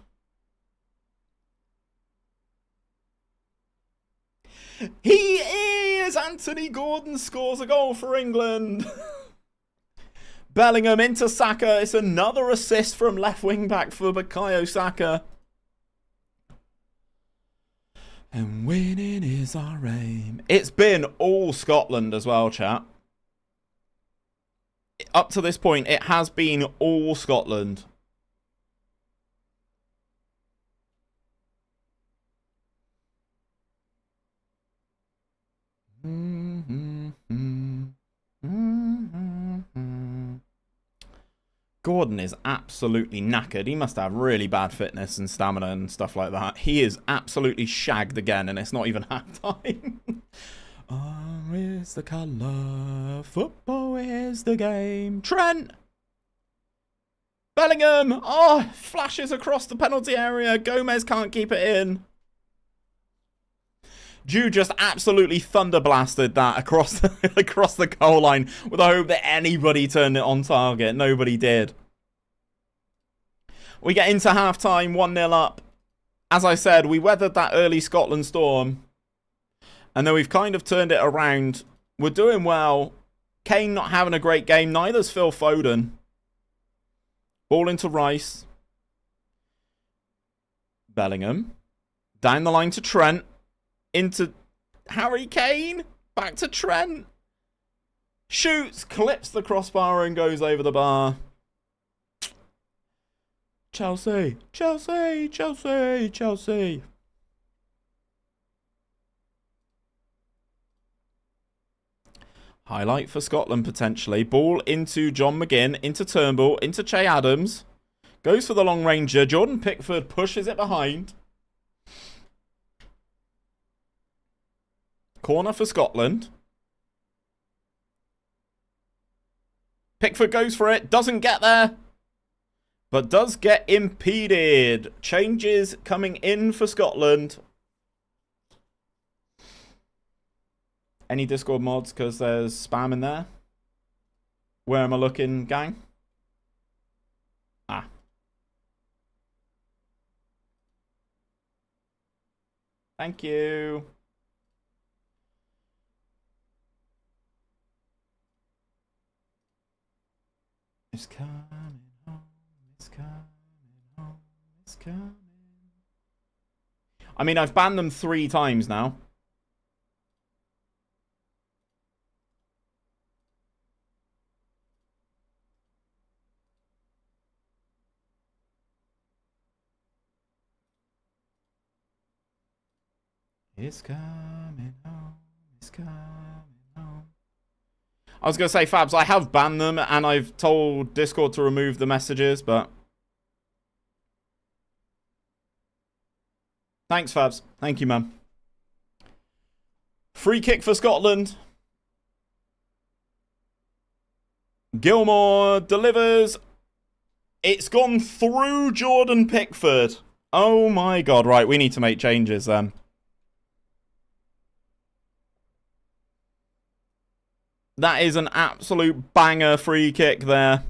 He is! Anthony Gordon scores a goal for England. Bellingham into Saka. It's another assist from left wing back for Bukayo Saka. And winning is our aim. It's been all Scotland as well, chat. Up to this point, it has been all Scotland. Gordon is absolutely knackered. He must have really bad fitness and stamina and stuff like that. He is absolutely shagged again, and it's not even half time. Is the colour, football is the game. Trent! Bellingham! Oh, flashes across the penalty area. Gomez can't keep it in. Jude just absolutely thunderblasted that across the goal line with the hope that anybody turned it on target. Nobody did. We get into half-time, 1-0 up. As I said, we weathered that early Scotland storm. And then we've kind of turned it around. We're doing well. Kane not having a great game. Neither's Phil Foden. Ball into Rice. Bellingham. Down the line to Trent. Into Harry Kane. Back to Trent. Shoots. Clips the crossbar and goes over the bar. Chelsea. Chelsea. Chelsea. Chelsea. Highlight for Scotland potentially. Ball into John McGinn. Into Turnbull. Into Che Adams. Goes for the long ranger. Jordan Pickford pushes it behind. Corner for Scotland. Pickford goes for it. Doesn't get there. But does get impeded. Changes coming in for Scotland. Any Discord mods? Because there's spam in there. Where am I looking, gang? Thank you. It's coming home. It's coming home. It's coming. I mean, I've banned them 3 times now. It's coming home. It's coming home. I was going to say, Fabs, I have banned them, and I've told Discord to remove the messages, but... Thanks, Fabs. Thank you, man. Free kick for Scotland. Gilmour delivers. It's gone through Jordan Pickford. Oh, my God. Right, we need to make changes, then. That is an absolute banger free kick there.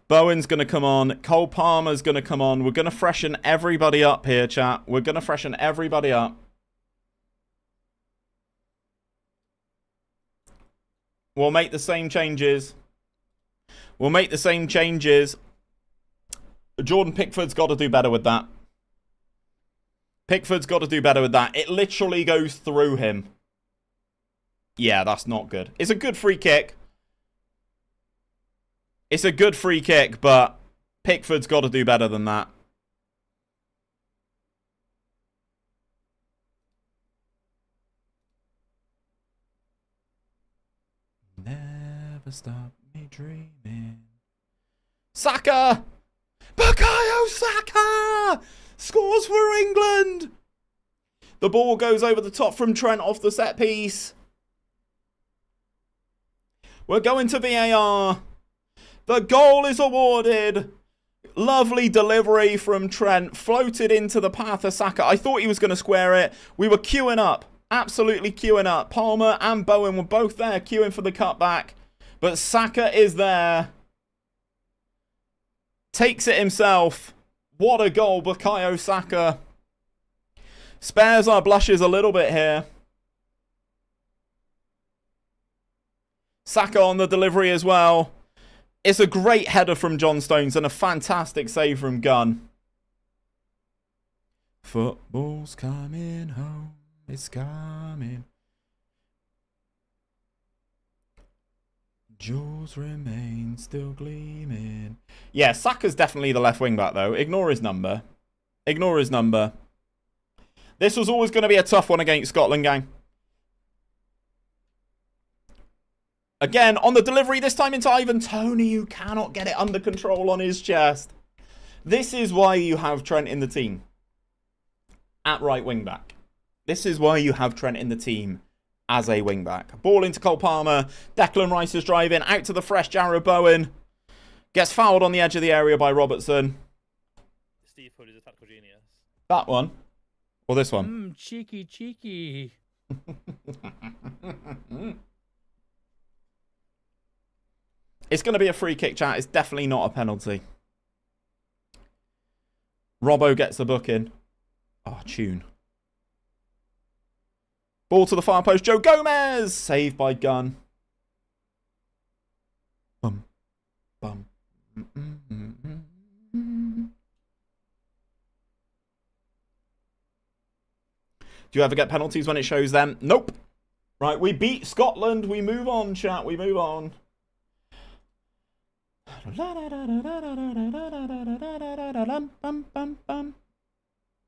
Bowen's going to come on. Cole Palmer's going to come on. We're going to freshen everybody up here, chat. We're going to freshen everybody up. We'll make the same changes. We'll make the same changes. Jordan Pickford's got to do better with that. Pickford's got to do better with that. It literally goes through him. Yeah, that's not good. It's a good free kick. It's a good free kick, but Pickford's got to do better than that. Never stop me dreaming. Saka! Bukayo Saka! Scores for England! The ball goes over the top from Trent off the set piece. We're going to VAR. The goal is awarded. Lovely delivery from Trent. Floated into the path of Saka. I thought he was going to square it. We were queuing up. Absolutely queuing up. Palmer and Bowen were both there queuing for the cutback. But Saka is there. Takes it himself. What a goal, Bukayo Saka. Spares our blushes a little bit here. Saka on the delivery as well. It's a great header from John Stones and a fantastic save from Gunn. Football's coming home. It's coming. Jewels remain still gleaming. Yeah, Saka's definitely the left wing back though. Ignore his number. Ignore his number. This was always going to be a tough one against Scotland, gang. Again, on the delivery, this time into Ivan Toney, who cannot get it under control on his chest. This is why you have Trent in the team. At right wing back. This is why you have Trent in the team as a wing back. Ball into Cole Palmer. Declan Rice is driving. Out to the fresh Jarrod Bowen. Gets fouled on the edge of the area by Robertson. Steve Hood is a tactical genius. That one. Or this one. Cheeky, cheeky. It's going to be a free kick, chat. It's definitely not a penalty. Robbo gets the booking. Oh, tune. Ball to the far post. Joe Gomez. Saved by Gunn. Bum. Bum. Do you ever get penalties when it shows them? Nope. Right, we beat Scotland. We move on, chat. We move on.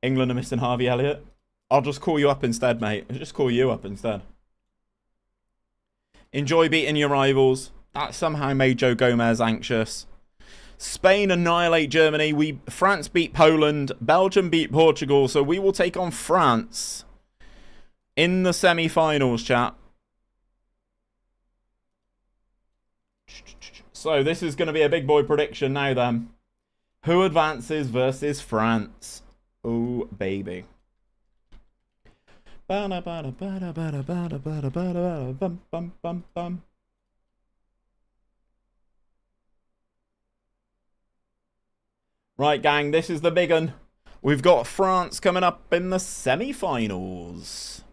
England are missing Harvey Elliott. I'll just call you up instead, mate. I'll just call you up instead. Enjoy beating your rivals. That somehow made Joe Gomez anxious. Spain annihilate Germany. France beat Poland. Belgium beat Portugal. So we will take on France in the semi-finals, chat. So this is going to be a big boy prediction now then. Who advances versus France? Oh, baby. Right, gang, this is the big one. We've got France coming up in the semi-finals.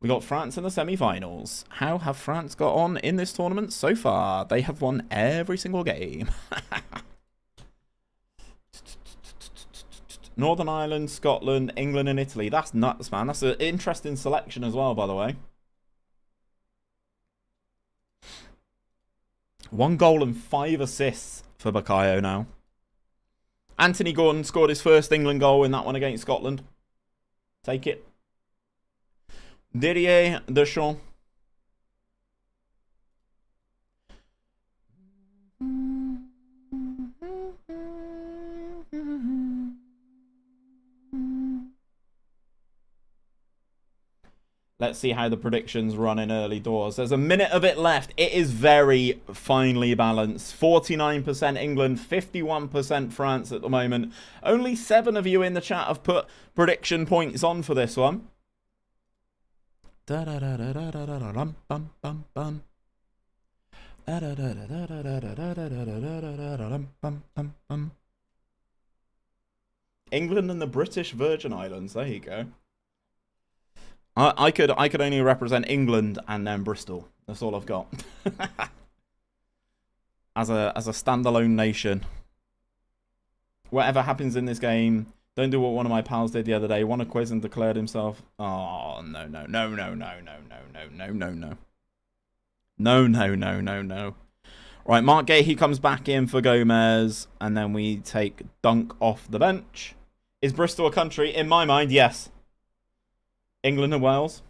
We got France in the semi-finals. How have France got on in this tournament so far? They have won every single game. Northern Ireland, Scotland, England and Italy. That's nuts, man. That's an interesting selection as well, by the way. 1 goal and 5 assists for 𝘼𝙗𝙤𝙪 now. Anthony Gordon scored his first England goal in that one against Scotland. Take it. 𝘼𝙗𝙤𝙪. Let's see how the predictions run in early doors. There's a minute of it left. It is very finely balanced. 49% England, 51% France at the moment. Only 7 of you in the chat have put prediction points on for this one. England and the British Virgin Islands. There you go. I could only represent England and then Bristol. That's all I've got. as a standalone nation. Whatever happens in this game, don't do what one of my pals did the other day. Won a quiz and declared himself. Oh no. No. Right, Mark Gahey comes back in for Gomez, and then we take Dunk off the bench. Is Bristol a country? In my mind, yes. England and Wales.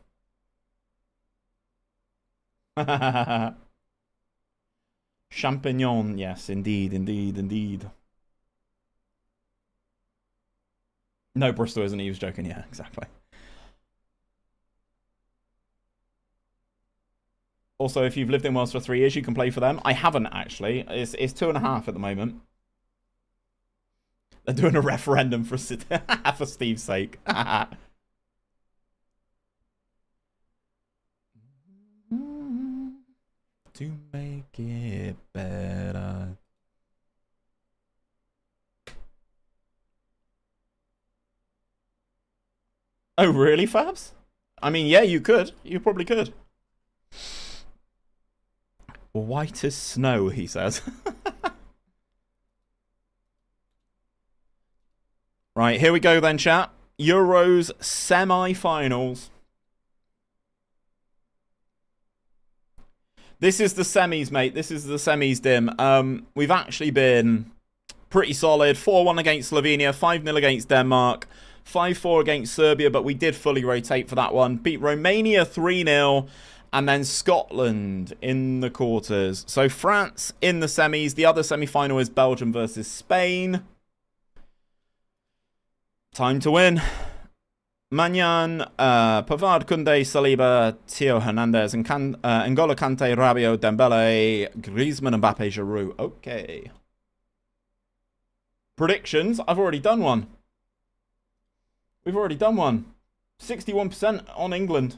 Champignon, yes, indeed. No, Bristol isn't. He was joking. Yeah, exactly. Also, if you've lived in Wales for 3 years, you can play for them. I haven't, actually. It's 2.5 at the moment. They're doing a referendum for Steve's sake. To make it better. Oh, really, Fabs? I mean, yeah, you could. You probably could. White as snow, he says. Right, here we go then, chat. Euros semi-finals. This is the semis, mate. This is the semis, Dim. We've actually been pretty solid. 4-1 against Slovenia, 5-0 against Denmark, 5-4 against Serbia, but we did fully rotate for that one. Beat Romania 3-0, and then Scotland in the quarters. So France in the semis. The other semi-final is Belgium versus Spain. Time to win. Maignan, Pavard, Koundé, Saliba, Theo Hernandez, and N'Golo Kante, Rabiot, Dembele, Griezmann, Mbappe, Giroud. Okay. Predictions. I've already done one. We've already done one. 61% on England.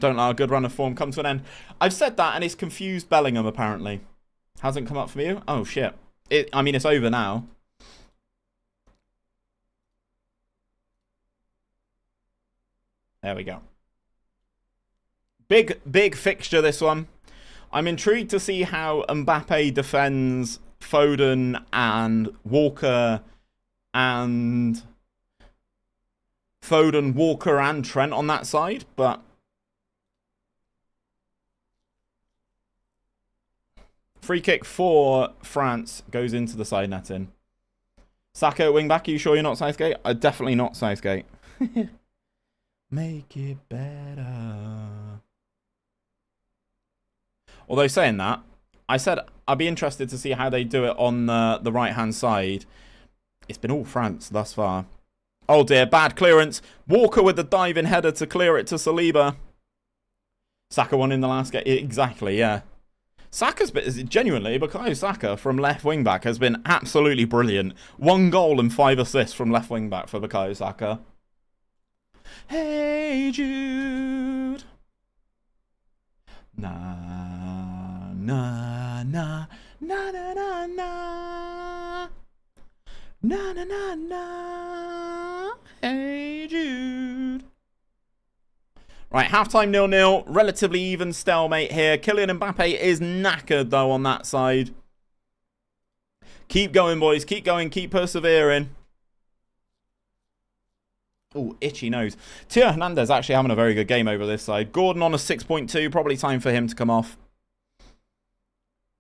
Don't allow a good run of form come to an end. I've said that and it's confused Bellingham apparently. Hasn't come up for you? Oh shit. I mean, it's over now. There we go. Big fixture, this one. I'm intrigued to see how Mbappe defends Foden and Walker and Trent on that side, but free kick for France goes into the side netting. Saka at wing back. Are you sure you're not Southgate? Definitely not Southgate. Make it better. Although saying that, I said I'd be interested to see how they do it on the right-hand side. It's been all France thus far. Oh dear, bad clearance. Walker with the diving header to clear it to Saliba. Saka won in the last game. Exactly, yeah. Saka's been, genuinely, Bukayo Saka from left wing back has been absolutely brilliant. 1 goal and 5 assists from left wing back for Bukayo Saka. Hey Jude. Na na na na na na na na na na na. Hey Jude. Right, halftime 0-0. Relatively even stalemate here. Kylian Mbappe is knackered though on that side. Keep going, boys. Keep going. Keep persevering. Oh, itchy nose. 𝘼𝙗𝙤𝙪 𝙈𝙚 actually having a very good game over this side. Gordon on a 6.2. Probably time for him to come off.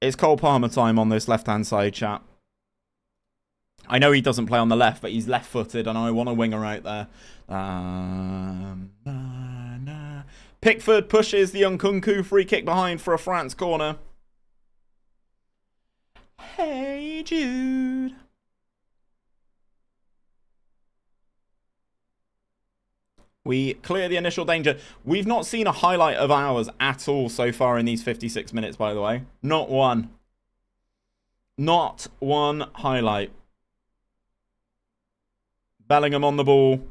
It's Cole Palmer time on this left-hand side, chat. I know he doesn't play on the left, but he's left-footed, and I want a winger out there. Pickford pushes the Nkunku free kick behind for a France corner. Hey, Jude. We clear the initial danger. We've not seen a highlight of ours at all so far in these 56 minutes, by the way. Not one. Not one highlight. Bellingham on the ball.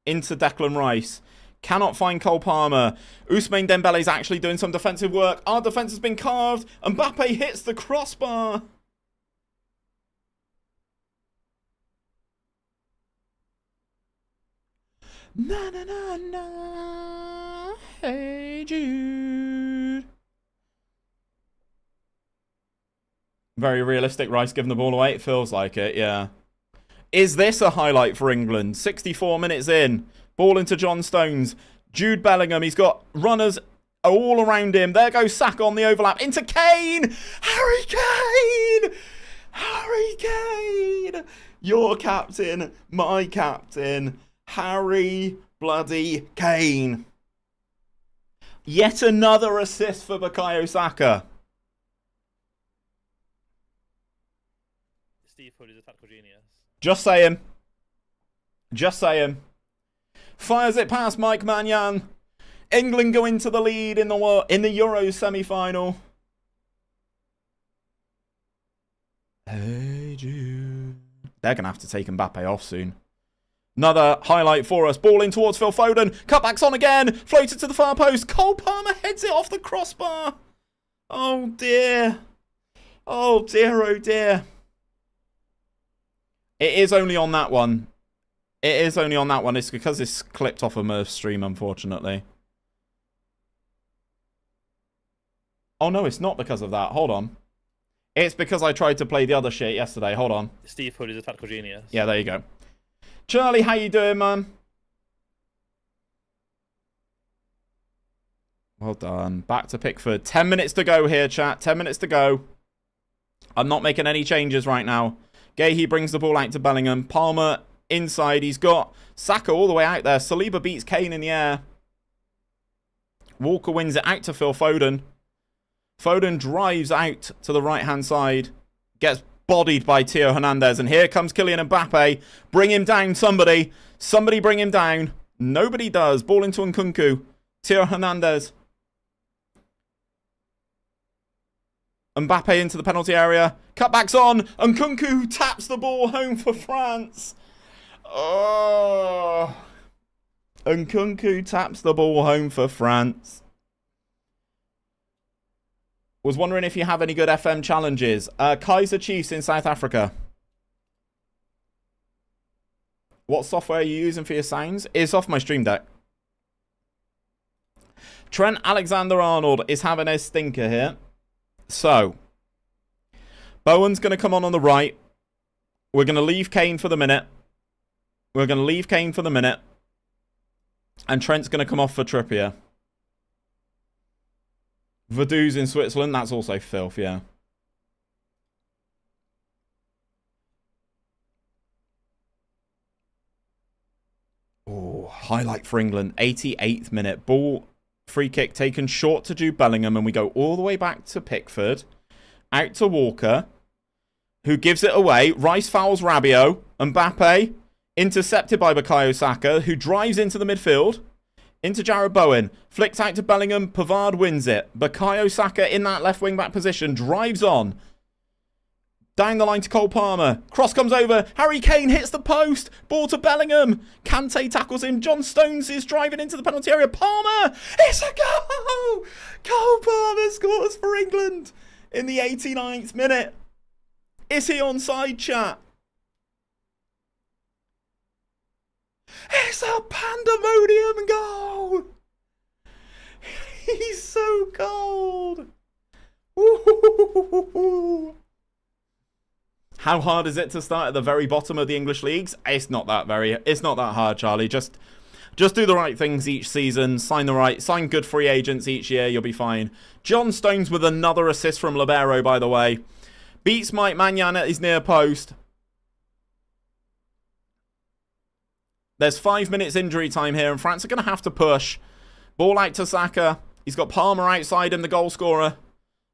Into Declan Rice. Cannot find Cole Palmer. Ousmane Dembele's actually doing some defensive work. Our defense has been carved. Mbappe hits the crossbar. Na na na na. Hey Jude. Very realistic. Rice giving the ball away. It feels like it, yeah. Is this a highlight for England? 64 minutes in. Ball into John Stones. Jude Bellingham. He's got runners all around him. There goes Saka on the overlap. Into Kane. Harry Kane. Harry Kane. Your captain. My captain. Harry bloody Kane. Yet another assist for Bukayo Saka. 𝘼𝙗𝙗𝙪𝙩 is a tactical genius. Just saying. Just saying. Fires it past Mike Maignan. England go into the lead in the Euros semi-final. Hey Jude. They're going to have to take Mbappe off soon. Another highlight for us. Ball in towards Phil Foden. Cutbacks on again. Floated to the far post. Cole Palmer heads it off the crossbar. Oh dear. Oh dear, oh dear. It is only on that one. It is only on that one. It's because it's clipped off of Murph's stream, unfortunately. Oh no, it's not because of that. Hold on. It's because I tried to play the other shit yesterday. Hold on. 𝘼𝙗𝙗𝙪𝙩 is a tactical genius. Yeah, there you go. Charlie, how you doing, man? Well done. Back to Pickford. 10 minutes to go here, chat. 10 minutes to go. I'm not making any changes right now. Guéhi brings the ball out to Bellingham. Palmer inside. He's got Saka all the way out there. Saliba beats Kane in the air. Walker wins it out to Phil Foden. Foden drives out to the right-hand side. Gets bodied by 𝘼𝙗𝙤𝙪 𝙈𝙚. And here comes Kylian Mbappe. Bring him down, somebody. Somebody bring him down. Nobody does. Ball into Nkunku. 𝘼𝙗𝙤𝙑. Mbappe into the penalty area. Cutbacks on. Nkunku taps the ball home for France. Oh. Nkunku taps the ball home for France. Was wondering if you have any good FM challenges. Kaiser Chiefs in South Africa. What software are you using for your sounds? It's off my Stream Deck. Trent Alexander-Arnold is having a stinker here. So, Bowen's going to come on the right. We're going to leave Kane for the minute. We're going to leave Kane for the minute. And Trent's going to come off for Trippier. Vaduz in Switzerland. That's also filth, yeah. Oh, highlight for England. 88th minute. Ball, free kick taken short to Jude Bellingham. And we go all the way back to Pickford. Out to Walker, who gives it away. Rice fouls Rabiot. Mbappe, intercepted by Bukayo Saka, who drives into the midfield. Into Jarrod Bowen. Flicked out to Bellingham. Pavard wins it. Bukayo Saka in that left wing back position. Drives on. Down the line to Cole Palmer. Cross comes over. Harry Kane hits the post. Ball to Bellingham. Kante tackles him. John Stones is driving into the penalty area. Palmer. It's a goal. Cole Palmer scores for England. in the 89th minute. Is he onside, chat? It's a pandemonium goal. He's so cold. Ooh. How hard is it to start at the very bottom of the English leagues? It's not that hard, Charlie. Just do the right things each season. Sign good free agents each year. You'll be fine. John Stones with another assist from Libero, by the way. Beats Mike Magnan at his near post. There's 5 minutes injury time here, and France are going to have to push. Ball out to Saka. He's got Palmer outside him, the goal scorer.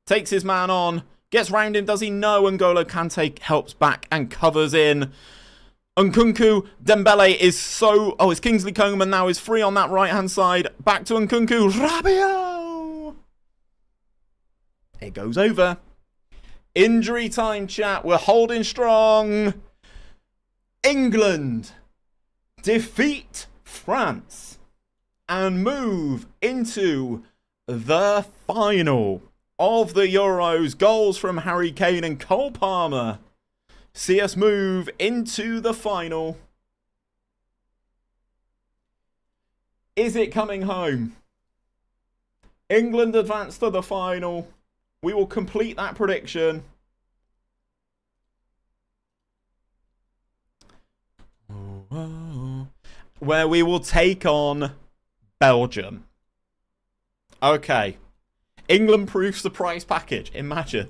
Takes his man on. Gets round him. Does he? No. N'Golo Kante helps back and covers in. Nkunku Dembele is so... Oh, it's Kingsley Coman now is free on that right-hand side. Back to Nkunku. Rabiot! It goes over. Injury time, chat. We're holding strong. England defeat France and move into the final of the Euros. Goals from Harry Kane and Cole Palmer see us move into the final. Is it coming home? England advance to the final. We will complete that prediction. Where we will take on Belgium. Okay. England proofs the prize package. Imagine.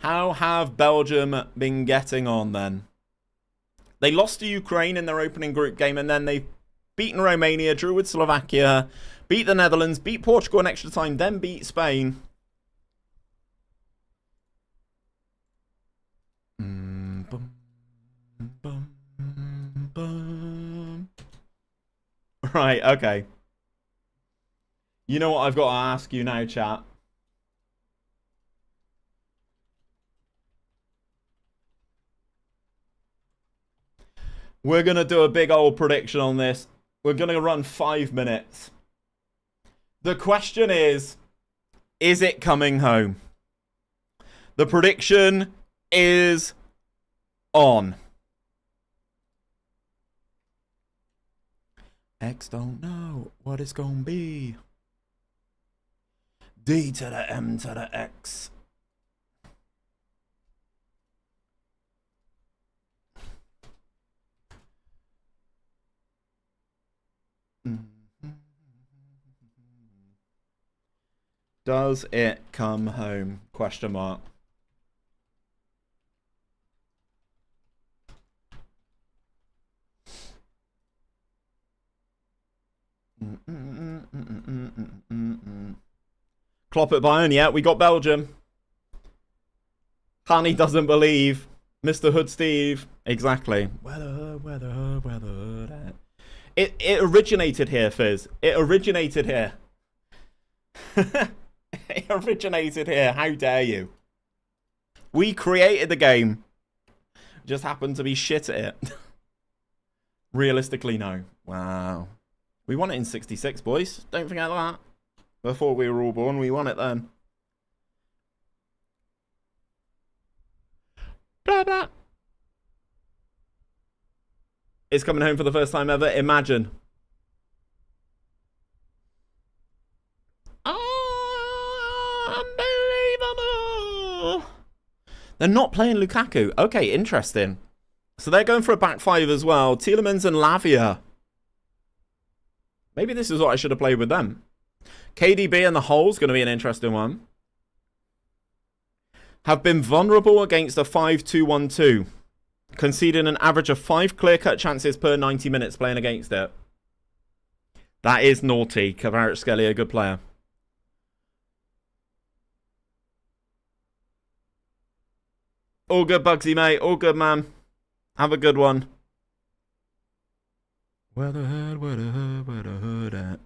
How have Belgium been getting on then? They lost to Ukraine in their opening group game, and then they've beaten Romania, drew with Slovakia, beat the Netherlands, beat Portugal in extra time, then beat Spain. Right, okay. You know what I've got to ask you now, chat? We're going to do a big old prediction on this. We're going to run 5 minutes. The question is it coming home? The prediction is on. X don't know what it's going to be. D to the M to the X. Does it come home? Question mark. Klopp at Bayern, yeah, we got Belgium. Honey doesn't believe. Mr. Hood Steve. Exactly. Weather. It originated here, Fizz. It originated here. It originated here. How dare you? We created the game. Just happened to be shit at it. Realistically, no. Wow. We won it in 66, boys. Don't forget that. Before we were all born, we won it then. Blah, blah. It's coming home for the first time ever. Imagine. Unbelievable. They're not playing Lukaku. Okay, interesting. So they're going for a back five as well. Tielemans and Lavia. Maybe this is what I should have played with them. KDB and the hole's going to be an interesting one. Have been vulnerable against a 5-2-1-2. Conceding an average of 5 clear-cut chances per 90 minutes playing against it. That is naughty. Kvaratskhelia, a good player. All good, Bugsy, mate. All good, man. Have a good one. Where the hood at?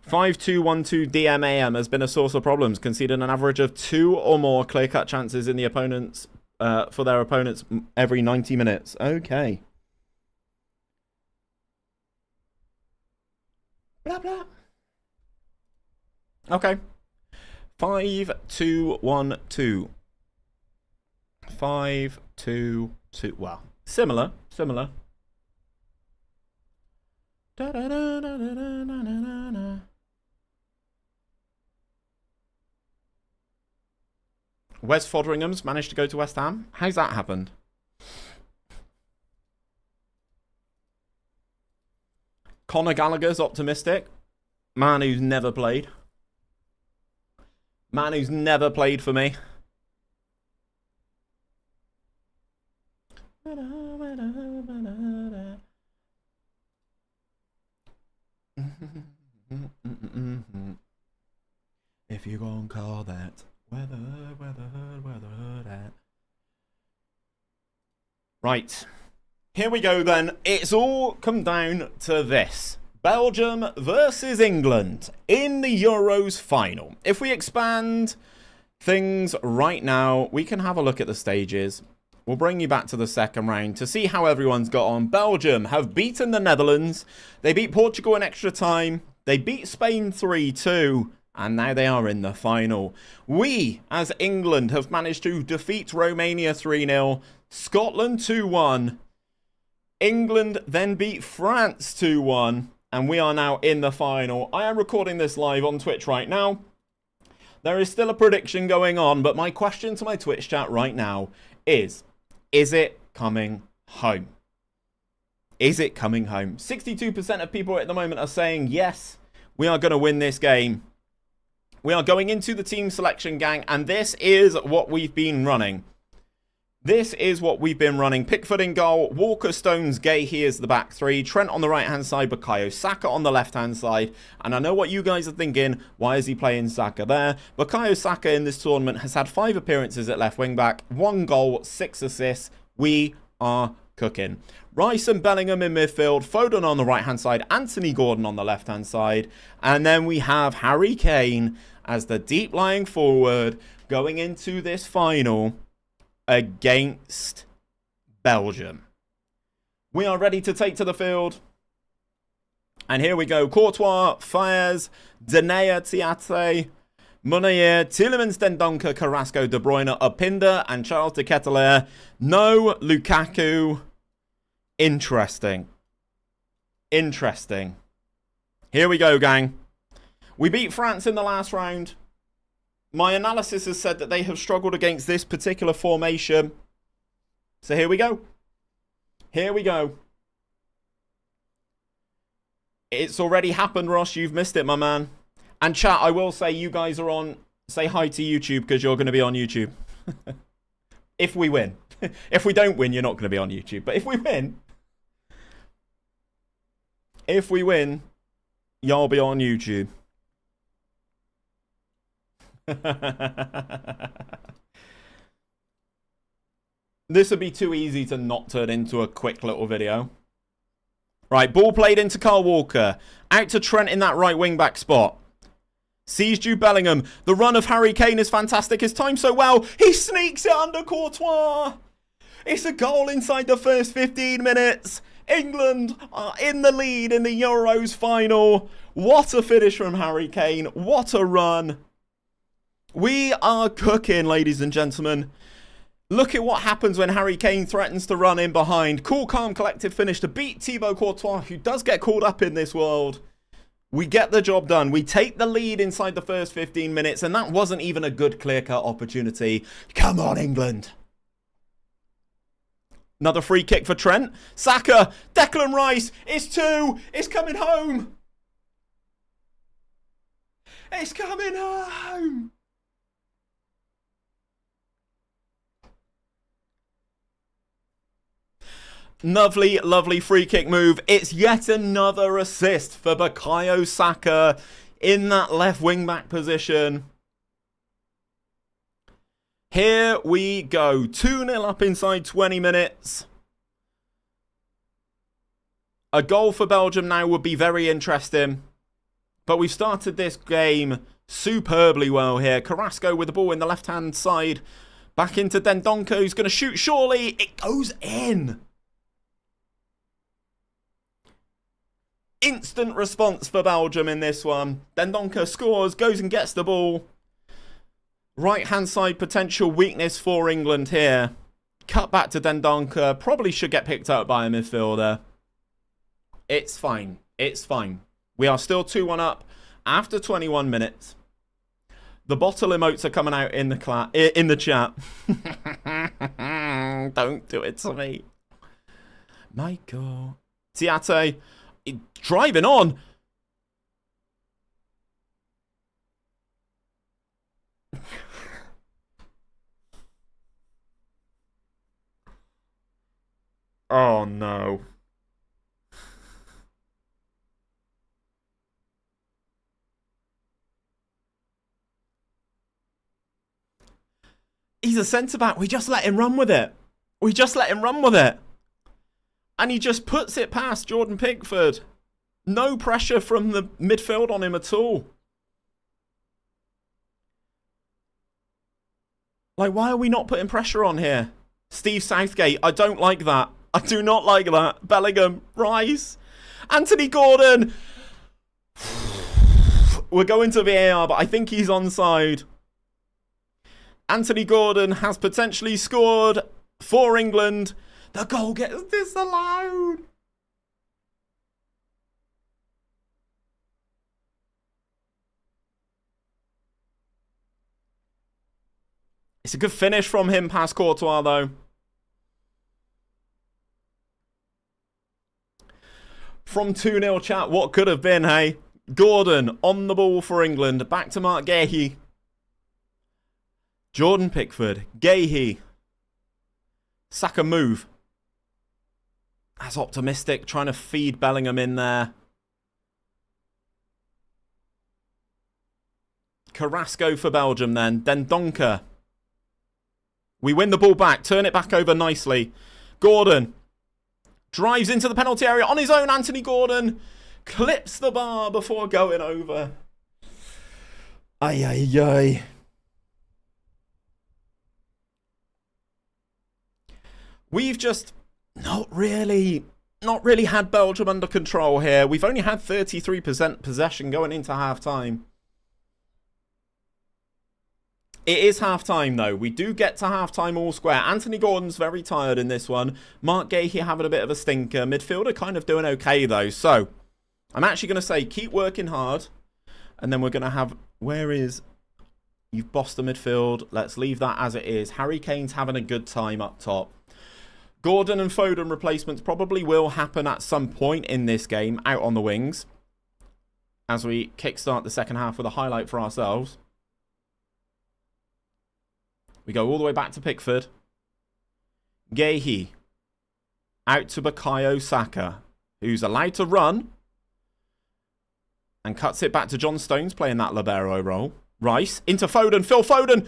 5-2-1-2 DMAM has been a source of problems, conceding an average of 2 or more clear-cut chances in the opponents for their opponents every 90 minutes. Okay. Blah, blah. Okay. 5-2-1-2. 5-2-2. Well, similar. Wes Fotheringham's managed to go to West Ham. How's that happened? Conor Gallagher's optimistic. Man who's never played. Man who's never played for me. If you gon' call that weather that. Right. Here we go then. It's all come down to this. Belgium versus England in the Euros final. If we expand things right now, we can have a look at the stages. We'll bring you back to the second round to see how everyone's got on. Belgium have beaten the Netherlands. They beat Portugal in extra time. They beat Spain 3-2. And now they are in the final. We, as England, have managed to defeat Romania 3-0. Scotland 2-1. England then beat France 2-1. And we are now in the final. I am recording this live on Twitch right now. There is still a prediction going on, but my question to my Twitch chat right now is it coming home? Is it coming home? 62% of people at the moment are saying, yes, we are going to win this game. We are going into the team selection, gang, and this is what we've been running. Pickford in goal, Walker, Stones, Gay here's the back three, Trent on the right-hand side, Bukayo Saka on the left-hand side. And I know what you guys are thinking, why is he playing Saka there? Bukayo Saka in this tournament has had 5 appearances at left wing-back, 1 goal, 6 assists. We are cooking. Rice and Bellingham in midfield, Foden on the right-hand side, Anthony Gordon on the left-hand side. And then we have Harry Kane as the deep-lying forward going into this final against Belgium. We are ready to take to the field. And here we go. Courtois, Fires, Denea, Tiate, Munayer, Tielemans, Dendoncker, Carrasco, De Bruyne, Opinda, and Charles de Ketelaere. No Lukaku. Interesting. Here we go, gang. We beat France in the last round. My analysis has said that they have struggled against this particular formation. So here we go. It's already happened, Ross. You've missed it, my man. And chat, I will say you guys are on... Say hi to YouTube because you're going to be on YouTube. If we win. If we don't win, you're not going to be on YouTube. But if we win, y'all be on YouTube. This would be too easy to not turn into a quick little video. Right, ball played into Kyle Walker. Out to Trent in that right wing back spot. Sees Jude Bellingham. The run of Harry Kane is fantastic. His time so well. He sneaks it under Courtois. It's a goal inside the first 15 minutes. England are in the lead in the Euros final. What a finish from Harry Kane. What a run. We are cooking, ladies and gentlemen. Look at what happens when Harry Kane threatens to run in behind. Cool, calm, collective finish to beat Thibaut Courtois, who does get called up in this world. We get the job done. We take the lead inside the first 15 minutes, and that wasn't even a good clear-cut opportunity. Come on, England. Another free kick for Trent. Saka, Declan Rice, it's 2. It's coming home. It's coming home. Lovely, lovely free kick move. It's yet another assist for Bukayo Saka in that left wing back position. Here we go. 2-0 up inside 20 minutes. A goal for Belgium now would be very interesting. But we've started this game superbly well here. Carrasco with the ball in the left-hand side. Back into Dendoncker, who's going to shoot. Surely it goes in. Instant response for Belgium in this one. 𝘼𝙗𝙤𝙪 scores, goes and gets the ball. Right-hand side potential weakness for England here. Cut back to 𝘼𝙗𝙤𝙪. Probably should get picked up by a midfielder. It's fine. It's fine. We are still 2-1 up after 21 minutes. The bottle emotes are coming out in the chat. Don't do it to me. Michael. 𝘼𝙗𝙤𝙪 driving on. Oh no. He's a centre-back. We just let him run with it. We just let him run with it. And he just puts it past Jordan Pickford. No pressure from the midfield on him at all. Like, why are we not putting pressure on here? Steve Southgate, I don't like that. I do not like that. Bellingham, Rice, Anthony Gordon. We're going to VAR, but I think he's onside. Anthony Gordon has potentially scored for England. The goal gets disallowed. It's a good finish from him past Courtois, though. From 2-0 chat, what could have been, hey? Gordon on the ball for England. Back to Mark Guéhi. Jordan Pickford. Guéhi. Saka move. That's optimistic. Trying to feed Bellingham in there. Carrasco for Belgium then. 𝘼𝙗𝙤𝙪. We win the ball back. Turn it back over nicely. Gordon. Drives into the penalty area on his own. Anthony Gordon clips the bar before going over. Ay, ay, ay. We've just not really had Belgium under control here. We've only had 33% possession going into half-time. It is half-time, though. We do get to half-time all square. Anthony Gordon's very tired in this one. Mark Guéhi having a bit of a stinker. Midfielder kind of doing okay, though. So, I'm actually going to say keep working hard. And then we're going to have... Where is... You've bossed the midfield. Let's leave that as it is. Harry Kane's having a good time up top. Gordon and Foden replacements probably will happen at some point in this game out on the wings. As we kickstart the second half with a highlight for ourselves. We go all the way back to Pickford. Guéhi. Out to Bukayo Saka. Who's allowed to run. And cuts it back to John Stones playing that libero role. Rice into Foden. Phil Foden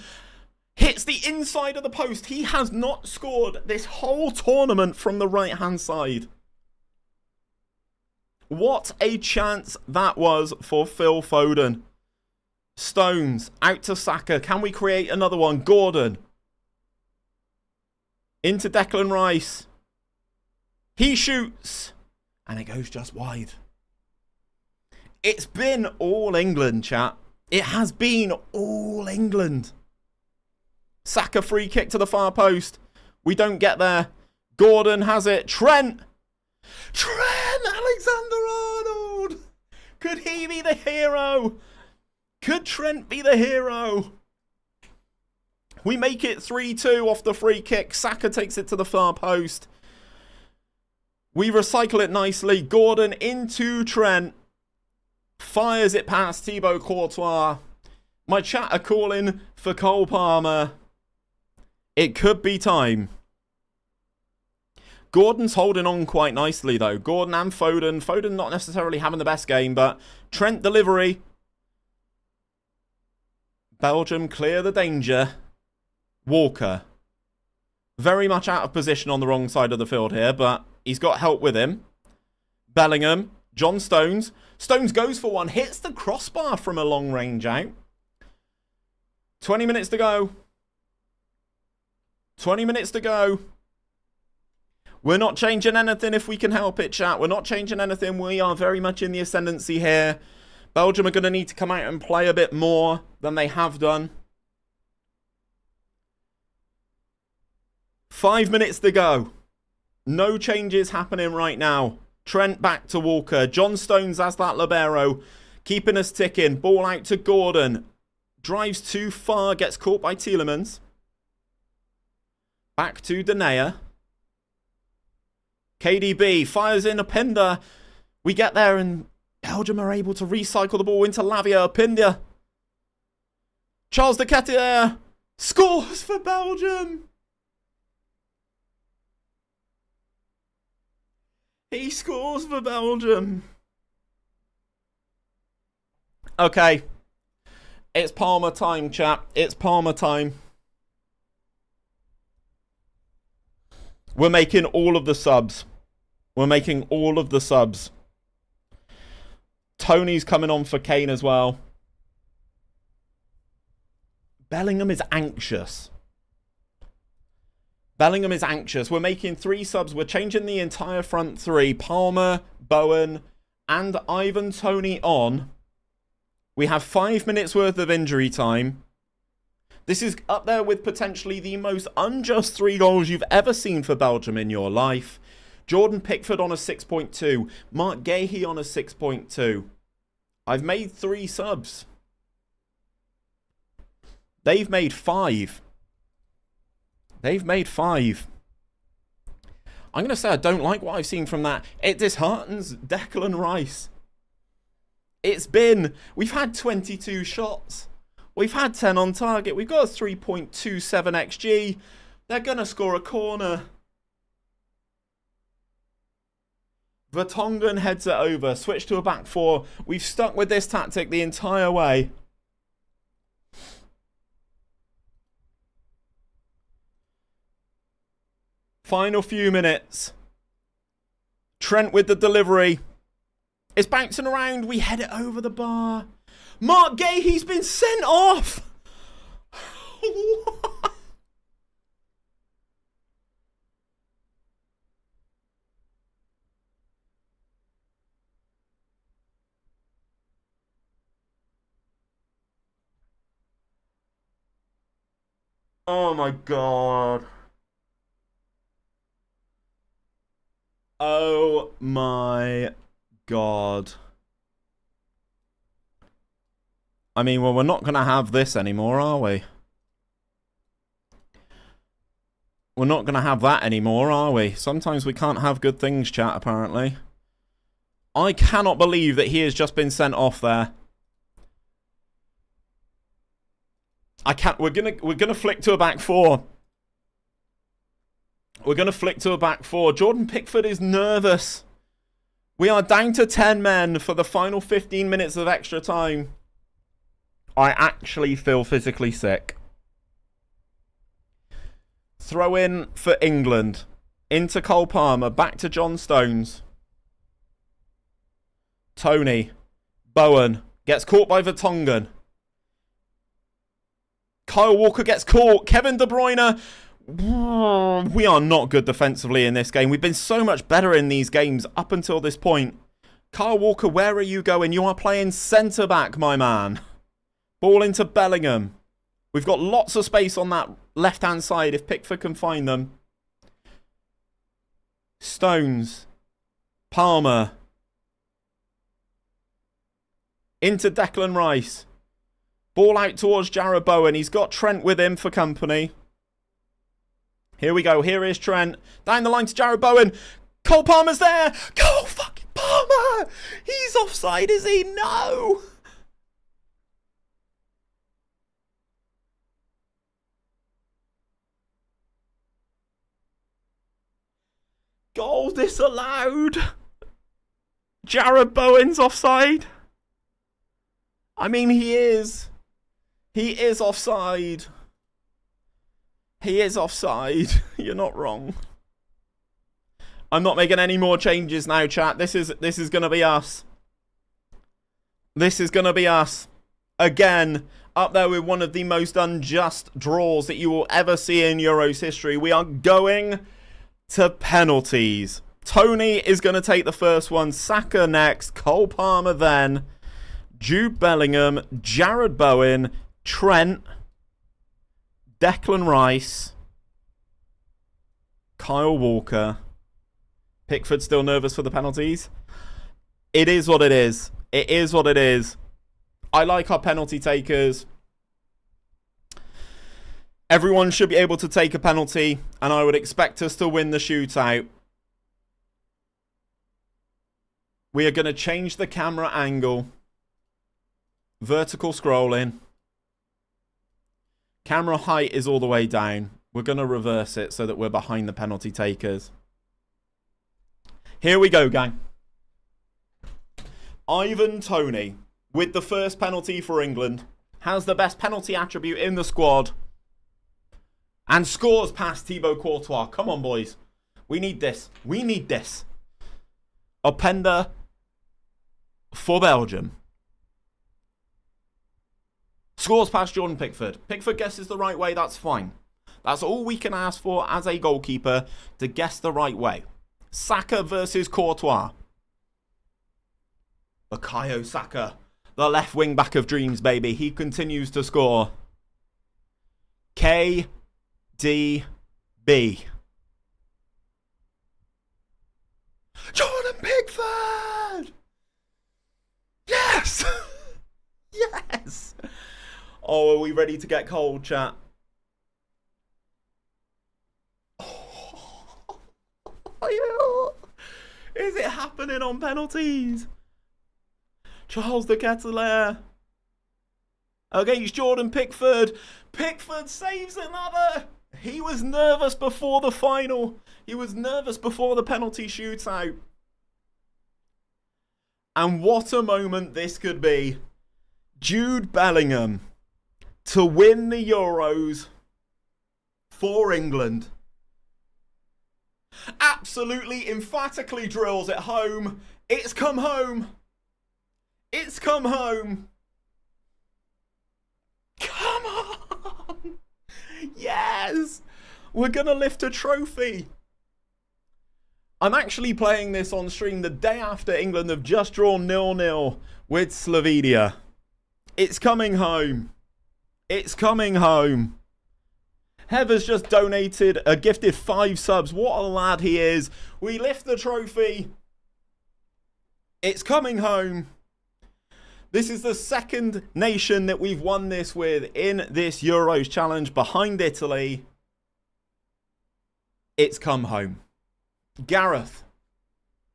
hits the inside of the post. He has not scored this whole tournament from the right-hand side. What a chance that was for Phil Foden. Stones out to Saka. Can we create another one? Gordon. Into Declan Rice. He shoots. And it goes just wide. It's been all England, chat. It has been all England. Saka free kick to the far post. We don't get there. Gordon has it. Trent Alexander-Arnold. Could he be the hero? Could Trent be the hero? We make it 3-2 off the free kick. Saka takes it to the far post. We recycle it nicely. Gordon into Trent. Fires it past Thibaut Courtois. My chat are calling for Cole Palmer. It could be time. Gordon's holding on quite nicely, though. Gordon and Foden. Foden not necessarily having the best game, but Trent delivery. Belgium clear the danger. Walker. Very much out of position on the wrong side of the field here, but he's got help with him. Bellingham. John Stones. Stones goes for one. Hits the crossbar from a long range out. 20 minutes to go. 20 minutes to go. We're not changing anything if we can help it, chat. We're not changing anything. We are very much in the ascendancy here. Belgium are going to need to come out and play a bit more than they have done. 5 minutes to go. No changes happening right now. Trent back to Walker. John Stones as that libero. Keeping us ticking. Ball out to Gordon. Drives too far. Gets caught by 𝘼𝙗𝙤𝙪. Back to Denea. KDB fires in 𝘼𝙗𝙤𝙪. We get there and Belgium are able to recycle the ball into Lavia. 𝘼𝙗𝙤𝙪. Charles de Ketelaere scores for Belgium. He scores for Belgium. Okay. It's Palmer time, chap. It's Palmer time. We're making all of the subs. We're making all of the subs. Tony's coming on for Kane as well. Bellingham is anxious. Bellingham is anxious. We're making 3 subs. We're changing the entire front 3. Palmer, Bowen, and Ivan Toney on. We have 5 minutes worth of injury time. This is up there with potentially the most unjust 3 goals you've ever seen for Belgium in your life. Jordan Pickford on a 6.2. Mark Guéhi on a 6.2. I've made 3 subs. They've made 5. They've made 5. I'm going to say I don't like what I've seen from that. It disheartens Declan Rice. We've had 22 shots. We've had 10 on target. We've got a 3.27 XG. They're going to score a corner. Vertonghen heads it over. Switch to a back 4. We've stuck with this tactic the entire way. Final few minutes. Trent with the delivery. It's bouncing around. We head it over the bar. Mark Guéhi's been sent off. Oh my God. Oh my God. I mean, well, we're not going to have this anymore, are we? We're not going to have that anymore, are we? Sometimes we can't have good things, chat, apparently. I cannot believe that he has just been sent off there. I can't. We're gonna flick to a back 4. We're going to flick to a back 4. Jordan Pickford is nervous. We are down to 10 men for the final 15 minutes of extra time. I actually feel physically sick. Throw in for England. Into Cole Palmer. Back to John Stones. Tony. Bowen. Gets caught by Vertonghen. Kyle Walker gets caught. Kevin De Bruyne. We are not good defensively in this game. We've been so much better in these games up until this point. Kyle Walker, where are you going? You are playing centre-back, my man. Ball into Bellingham. We've got lots of space on that left-hand side if Pickford can find them. Stones. Palmer. Into Declan Rice. Ball out towards Jarrod Bowen. He's got Trent with him for company. Here we go. Here is Trent. Down the line to Jarrod Bowen. Cole Palmer's there. Cole fucking Palmer. He's offside, is he? No. Goal disallowed. Jarrod Bowen's offside. I mean, he is. He is offside. He is offside. You're not wrong. I'm not making any more changes now, chat. This is going to be us. This is going to be us. Again, up there with one of the most unjust draws that you will ever see in Euros history. We are going to penalties. Tony is going to take the first one. Saka next. Cole Palmer then. Jude Bellingham. Jarrod Bowen. Trent. Declan Rice. Kyle Walker. Pickford still nervous for the penalties. It is what it is. It is what it is. I like our penalty takers. Everyone should be able to take a penalty, and I would expect us to win the shootout. We are going to change the camera angle. Vertical scrolling. Camera height is all the way down. We're going to reverse it so that we're behind the penalty takers. Here we go, gang. Ivan Toney, with the first penalty for England, has the best penalty attribute in the squad. And scores past Thibaut Courtois. Come on, boys. We need this. We need this. Openda for Belgium. Scores past Jordan Pickford. Pickford guesses the right way. That's fine. That's all we can ask for as a goalkeeper, to guess the right way. Saka versus Courtois. Bukayo Saka. The left wing back of dreams, baby. He continues to score. KDB. Jordan Pickford! Yes! Yes! Oh, are we ready to get cold, chat? Oh, is it happening on penalties? Charles de Ketelaere against Jordan Pickford. Pickford saves another. He was nervous before the final. He was nervous before the penalty shootout. And what a moment this could be. Jude Bellingham to win the Euros for England. Absolutely emphatically drills it home. It's come home. It's come home. Come on. Yes. We're going to lift a trophy. I'm actually playing this on stream the day after England have just drawn 0-0 with Slovenia. It's coming home. It's coming home. Heather's just donated a gifted 5 subs. What a lad he is. We lift the trophy. It's coming home. This is the second nation that we've won this with in this Euros challenge, behind Italy. It's come home. Gareth,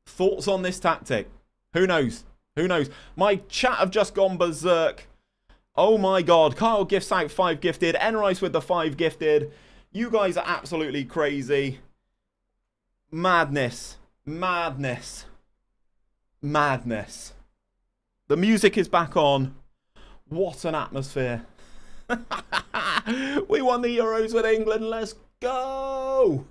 thoughts on this tactic? Who knows? Who knows? My chat have just gone berserk. Oh my god. Kyle gifts out 5 gifted. Enrice with the 5 gifted. You guys are absolutely crazy. Madness. Madness. Madness. The music is back on. What an atmosphere. We won the Euros with England. Let's go.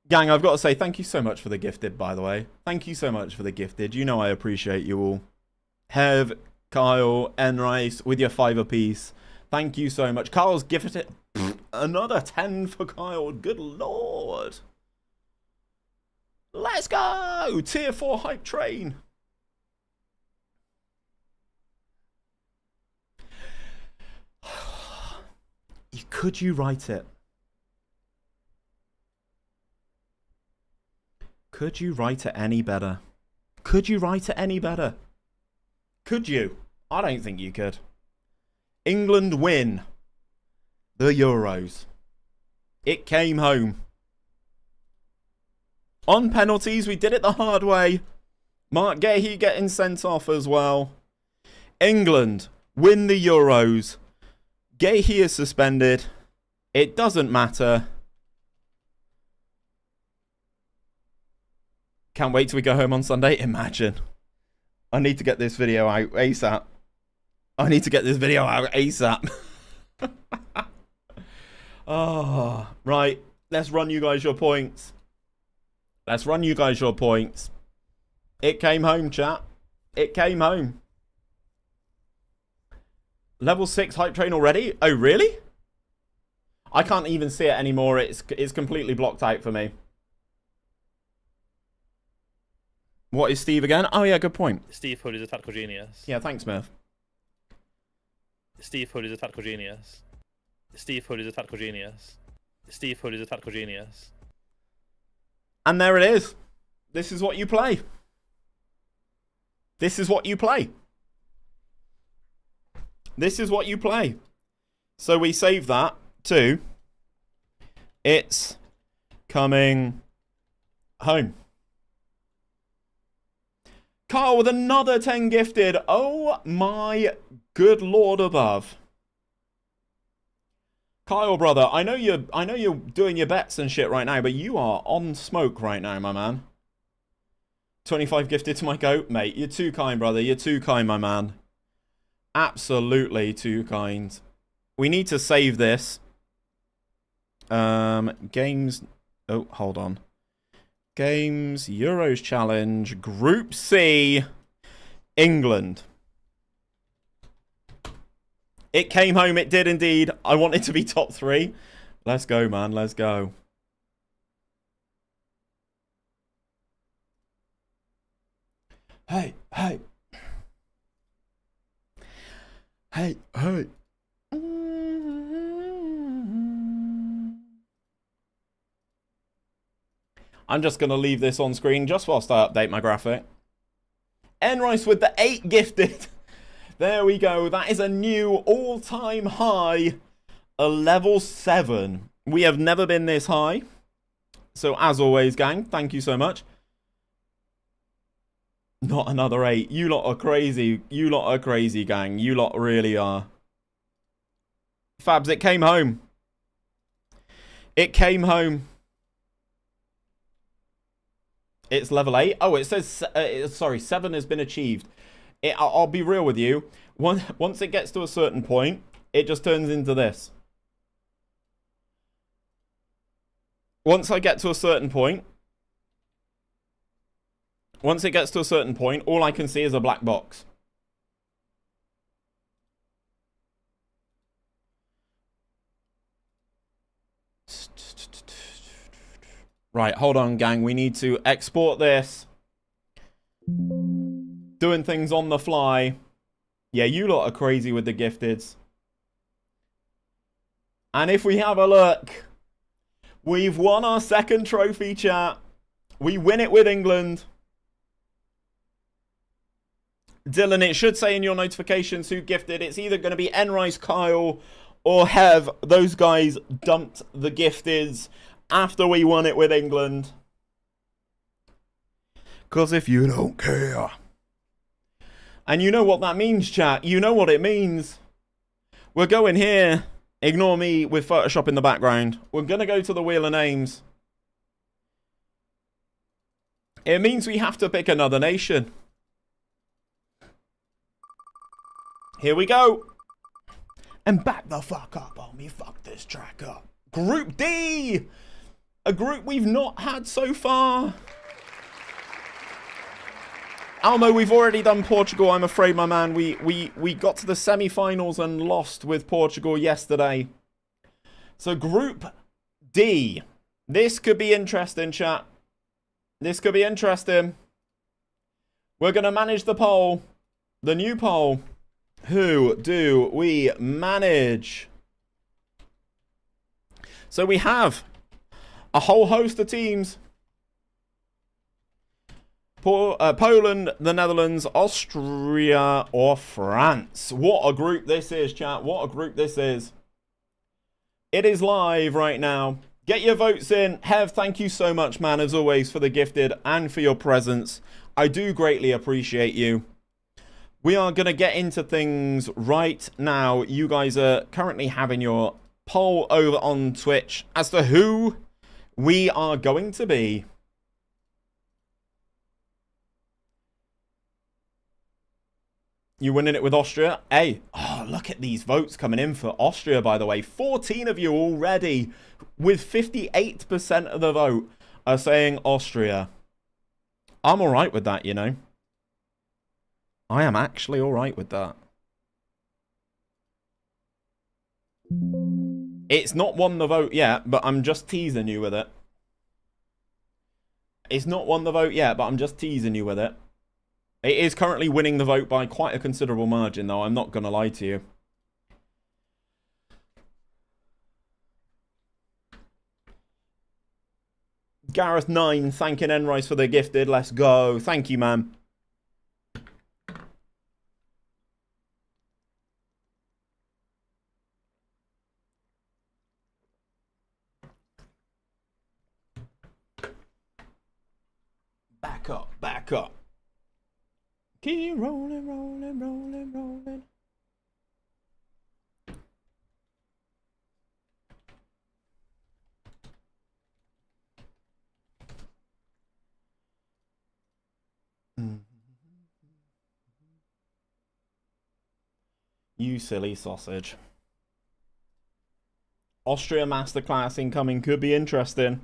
Gang, I've got to say thank you so much for the gifted, by the way. Thank you so much for the gifted. You know I appreciate you all. Hev, Kyle, Enrice, with your 5 apiece. Thank you so much. Kyle's gifted it. Another 10 for Kyle. Good lord. Let's go. Tier 4 hype train. Could you write it? Could you write it any better? Could you write it any better? Could you? I don't think you could. England win the Euros. It came home. On penalties, we did it the hard way. Mark Gahey getting sent off as well. England win the Euros. Gahey is suspended. It doesn't matter. Can't wait till we go home on Sunday. Imagine. I need to get this video out ASAP. I need to get this video out ASAP. Oh, right. Let's run you guys your points. Let's run you guys your points. It came home, chat. It came home. Level 6 hype train already? Oh, really? I can't even see it anymore. It's completely blocked out for me. What is Steve again? Oh, yeah, good point. 𝘼𝙗𝙤𝙪 is a tactical genius. Yeah, thanks, Smith. 𝘼𝙗𝙤𝙪 is a tactical genius. 𝘼𝙗𝙤𝙪 is a tactical genius. 𝘼𝙗𝙤𝙪 is a tactical genius. And there it is. This is what you play. This is what you play. This is what you play. So we save that to it's coming home. Kyle with another 10 gifted. Oh my good lord above. Kyle, brother, I know you're doing your bets and shit right now, but you are on smoke right now, my man. 25 gifted to my goat, mate. You're too kind, brother. You're too kind, my man. Absolutely too kind. We need to save this. Games. Oh, hold on. Games, Euros Challenge, Group C, England. It came home, it did indeed. I want it to be top 3. Let's go, man, let's go. Hey, hey. Hey, hey. I'm just going to leave this on screen just whilst I update my graphic. 𝘼𝙗𝙤𝙪 with the 8 gifted. There we go. That is a new all-time high. A level 7. We have never been this high. So as always, gang, thank you so much. Not another 8. You lot are crazy. You lot are crazy, gang. You lot really are. Fabs, it came home. It came home. It's level 8. Oh, it says, sorry, 7 has been achieved. I'll be real with you. Once it gets to a certain point, it just turns into this. Once I get to a certain point, all I can see is a black box. Right, hold on, gang. We need to export this. Doing things on the fly. Yeah, you lot are crazy with the gifteds. And if we have a look, we've won our second trophy, chat. We win it with England. Dylan, it should say in your notifications who gifted. It's either going to be 𝘼𝙗𝙤𝙪, Kyle, or Hev. Those guys dumped the gifteds after we won it with England. Because if you don't care. And you know what that means, chat. You know what it means. We're going here. Ignore me with Photoshop in the background. We're going to go to the Wheel of Names. It means we have to pick another nation. Here we go. And back the fuck up on me. Fuck this track up. Group D. A group we've not had so far. Almo, we've already done Portugal, I'm afraid, my man. We got to the semi-finals and lost with Portugal yesterday. So Group D. This could be interesting, chat. This could be interesting. We're going to manage the poll. The new poll. Who do we manage? So we have a whole host of teams. Poland, the Netherlands, Austria, or France. What a group this is, chat. What a group this is. It is live right now. Get your votes in. Hev, thank you so much, man, as always, for the gifted and for your presence. I do greatly appreciate you. We are going to get into things right now. You guys are currently having your poll over on Twitch as to who we are going to be. You winning it with Austria? Hey, oh, look at these votes coming in for Austria, by the way. 14 of you already, with 58% of the vote, are saying Austria. I'm all right with that, you know. I am actually all right with that. It's not won the vote yet, but I'm just teasing you with it. It's not won the vote yet, but I'm just teasing you with it. It is currently winning the vote by quite a considerable margin, though. I'm not going to lie to you. Gareth9 thanking Enrice for the gifted. Let's go. Thank you, man. Back up, back up. Keep rolling, rolling, rolling, rolling. You silly sausage. Austria masterclass incoming, could be interesting.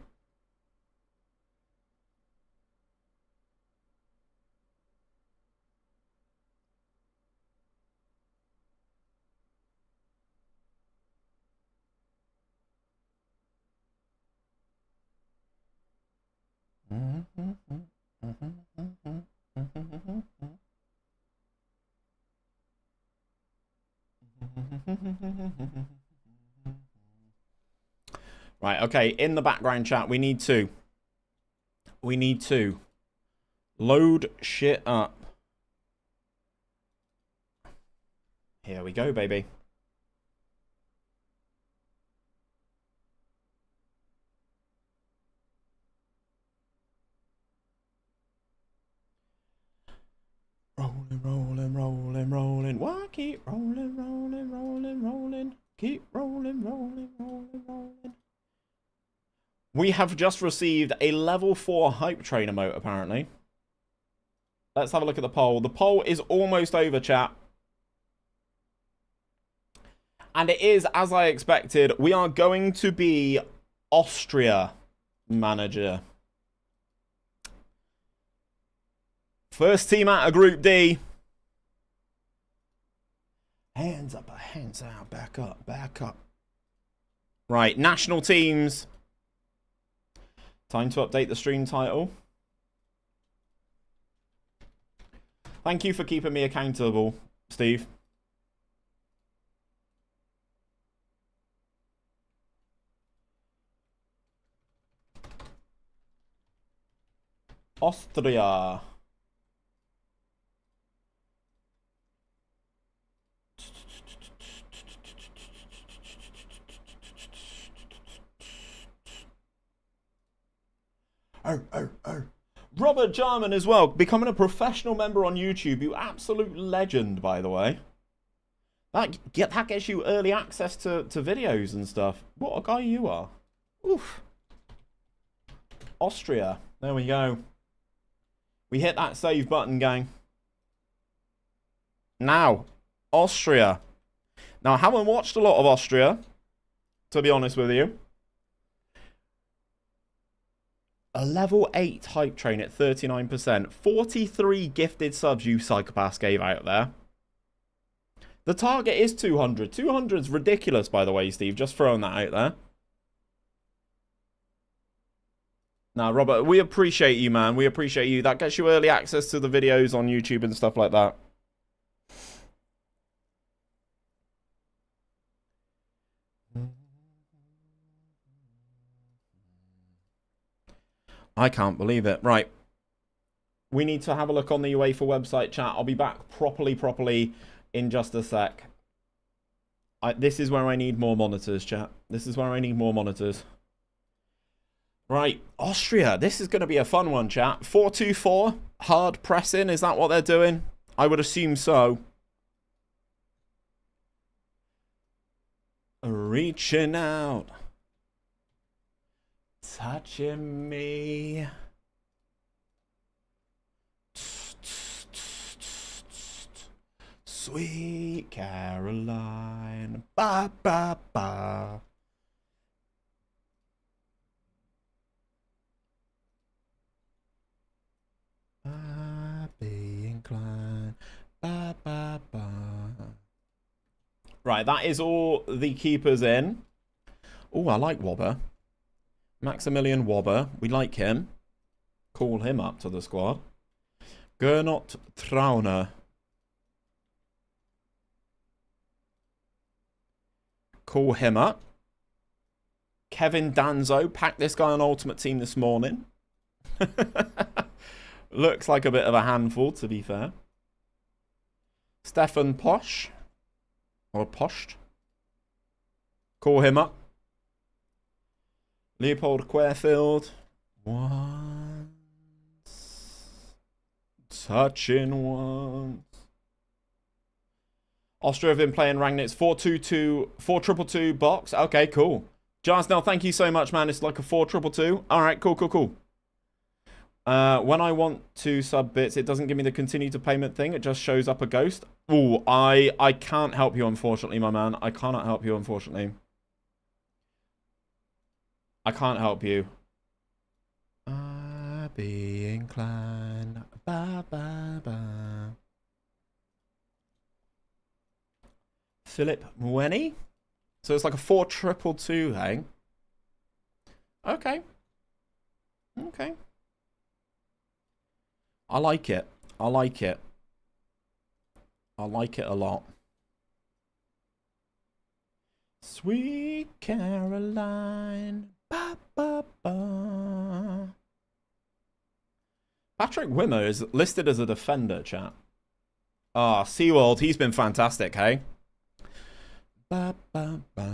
Right, okay, in the background chat, we need to load shit up. Here we go, baby. Rolling, rolling, rolling, rolling. Why keep rolling, rolling, rolling, rolling? Keep rolling, rolling, rolling, rolling. We have just received a level 4 hype train emote, apparently. Let's have a look at the poll. The poll is almost over, chat. And it is, as I expected, we are going to be Austria manager. First team out of Group D. Hands up, hands out, back up, back up. Right, national teams. Time to update the stream title. Thank you for keeping me accountable, Steve. Austria. Robert Jarman as well, becoming a professional member on YouTube. You absolute legend, by the way. That gets you early access to videos and stuff. What a guy you are. Oof. Austria. There we go. We hit that save button, gang. Now, Austria. Now, I haven't watched a lot of Austria, to be honest with you. A level 8 hype train at 39%. 43 gifted subs you psychopaths gave out there. The target is 200. 200's ridiculous, by the way, Steve. Just throwing that out there. Now, Robert, we appreciate you, man. We appreciate you. That gets you early access to the videos on YouTube and stuff like that. I can't believe it. Right. We need to have a look on the UEFA website, chat. I'll be back properly in just a sec. This is where I need more monitors, chat. This is where I need more monitors. Right. Austria. This is going to be a fun one, chat. 4-2-4. Hard pressing. Is that what they're doing? I would assume so. Reaching out. Touching me. Sweet Caroline. Ba, ba, ba. Be inclined. Ba, ba, ba. Right, that is all the keepers in. Oh, I like Wobber. Maximilian Wobber. We like him. Call him up to the squad. Gernot Trauner. Call him up. Kevin Danzo. Packed this guy on Ultimate Team this morning. Looks like a bit of a handful, to be fair. Stefan Posch. Or Poscht. Call him up. Leopold Querfield. Once. Touching once. Austria have been playing Ragnitz 4-2-2, 4-2-2 box. Okay, cool. Jarsnell, thank you so much, man. It's like a 4-2-2. Alright, cool, cool, cool. When I want to sub bits, it doesn't give me the continue to payment thing. It just shows up a ghost. Ooh, I can't help you, unfortunately, my man. I cannot help you, unfortunately. I can't help you. I be inclined. Ba, ba, ba. Philip Mweni? So it's like a 4-2-2, hey? Okay. Okay. I like it. I like it. I like it a lot. Sweet Caroline. Ba, ba, ba. Patrick Wimmer is listed as a defender, chat. Ah, SeaWorld, he's been fantastic, hey? Ba, ba, ba.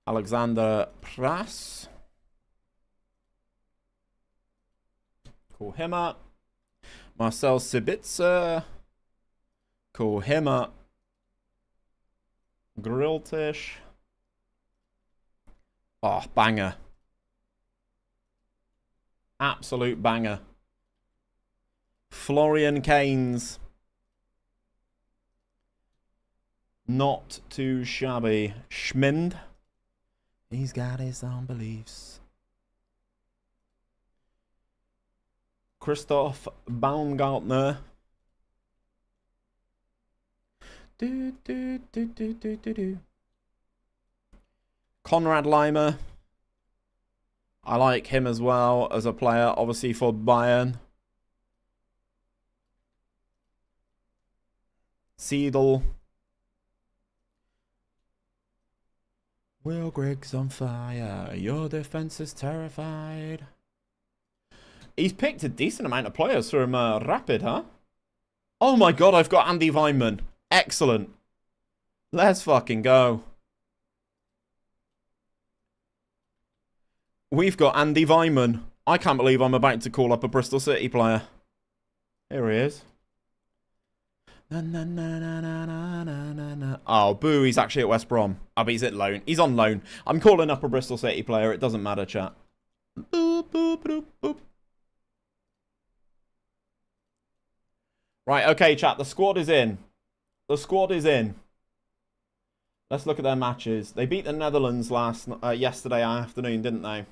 Alexander Prass. Call him up. Marcel Sibitzer. Call him up. Grilltish. Oh, banger. Absolute banger. Florian Keynes. Not too shabby. Schmind. He's got his own beliefs. Christoph Baumgartner. Konrad Leimer. I like him as well as a player, obviously for Bayern. Seidel. Will Griggs on fire. Your defense is terrified. He's picked a decent amount of players from Rapid, huh? Oh my god, I've got Andy Weinman. Excellent. Let's fucking go. We've got Andy Weinman. I can't believe I'm about to call up a Bristol City player. Here he is. Oh, boo, he's actually at West Brom. Oh, but he's at loan. He's on loan. I'm calling up a Bristol City player. It doesn't matter, chat. Boop, boop, boop, boop. Right, okay, chat. The squad is in. The squad is in. Let's look at their matches. They beat the Netherlands yesterday afternoon, didn't they?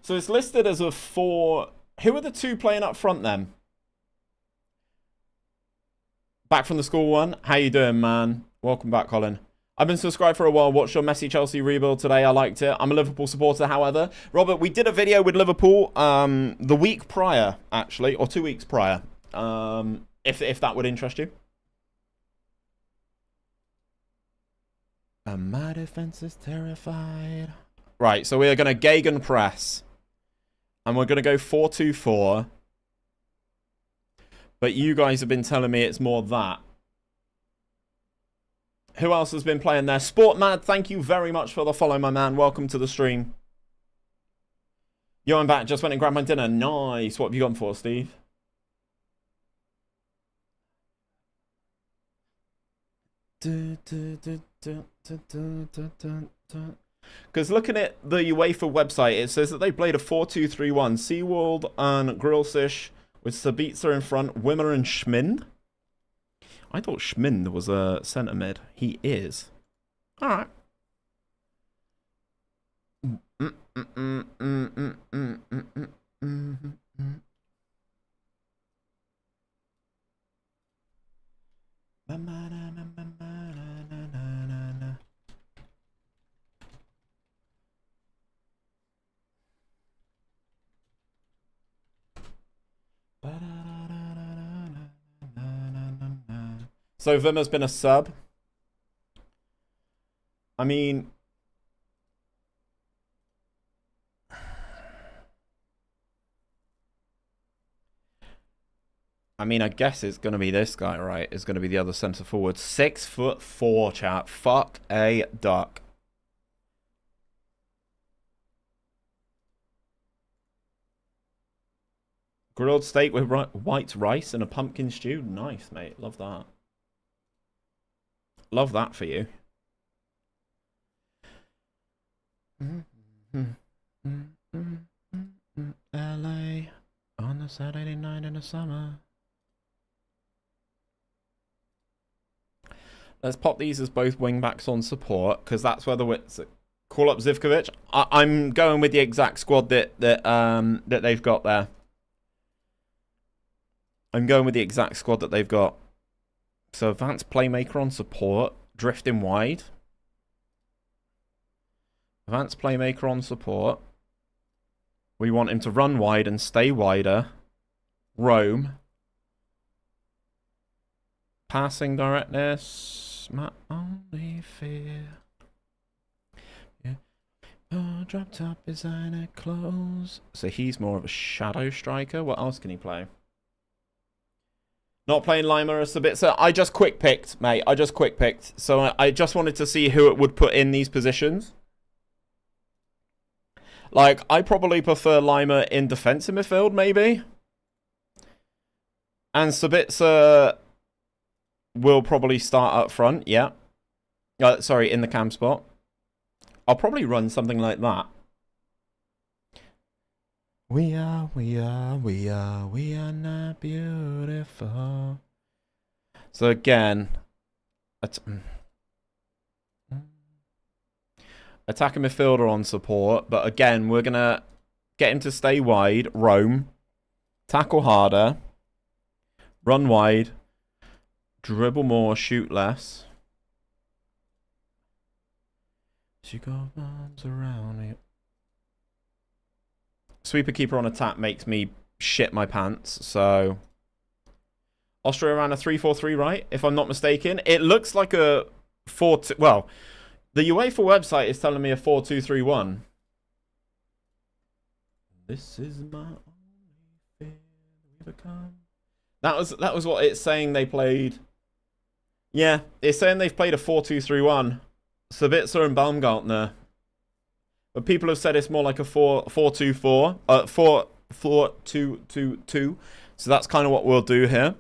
So it's listed as a 4. Who are the 2 playing up front then? Back from the school one. How you doing, man? Welcome back, Colin. I've been subscribed for a while. Watched your Messi Chelsea rebuild today. I liked it. I'm a Liverpool supporter, however. Robert, we did a video with Liverpool the week prior, actually, or 2 weeks prior. If that would interest you. And my defense is terrified. Right, so we are going to gegenpress. And we're going to go 4-2-4. But you guys have been telling me it's more that. Who else has been playing there? Sportmad, thank you very much for the follow, my man. Welcome to the stream. Yo, I'm back. Just went and grabbed my dinner. Nice. What have you gone for, Steve? Because looking at the UEFA website, it says that they played a 4-2-3-1. SeaWorld and Grillsish With Sabitzer in front, Wimmer and Schmind. I thought Schmind was a centre mid. He is. Alright. So Vimmer's been a sub. I mean, I guess it's going to be this guy, right? It's going to be the other centre forward. 6'4", chat. Fuck a duck. Grilled steak with white rice and a pumpkin stew. Nice, mate. Love that. Love that for you. LA on a Saturday night in the summer. Let's pop these as both wingbacks on support, because that's where the wits call up 𝘼𝙗𝙤𝙪. I'm going with the exact squad that they've got there. I'm going with the exact squad that they've got. So advanced playmaker on support, drifting wide. Advanced playmaker on support. We want him to run wide and stay wider. Roam. Passing directness. My only fear. Yeah. Oh, drop top designer clothes. So he's more of a shadow striker. What else can he play? Not playing 𝘼𝙗𝙤𝙪 as a bit. So I just quick picked, mate. I just quick picked. So I just wanted to see who it would put in these positions. Like, I probably prefer 𝘼𝙗𝙤𝙪 in defensive midfield, maybe. And Sabitzer will probably start up front, yeah. Sorry, in the cam spot. I'll probably run something like that. We are not beautiful. So again, attacking midfielder on support, but again, we're going to get him to stay wide, roam, tackle harder, run wide, dribble more, shoot less. She got arms around me. Sweeper keeper on attack makes me shit my pants, so Austria ran a 3-4-3, right? If I'm not mistaken. It looks like a 4-2... Well, the UEFA website is telling me a 4-2-3-1. This is my only fear we become. That was what it's saying they played. Yeah, it's saying they've played a 4-2-3-1. Sabitzer and Baumgartner. But people have said it's more like a 4-4-2-4. 4-4-2-2-2. So that's kind of what we'll do here.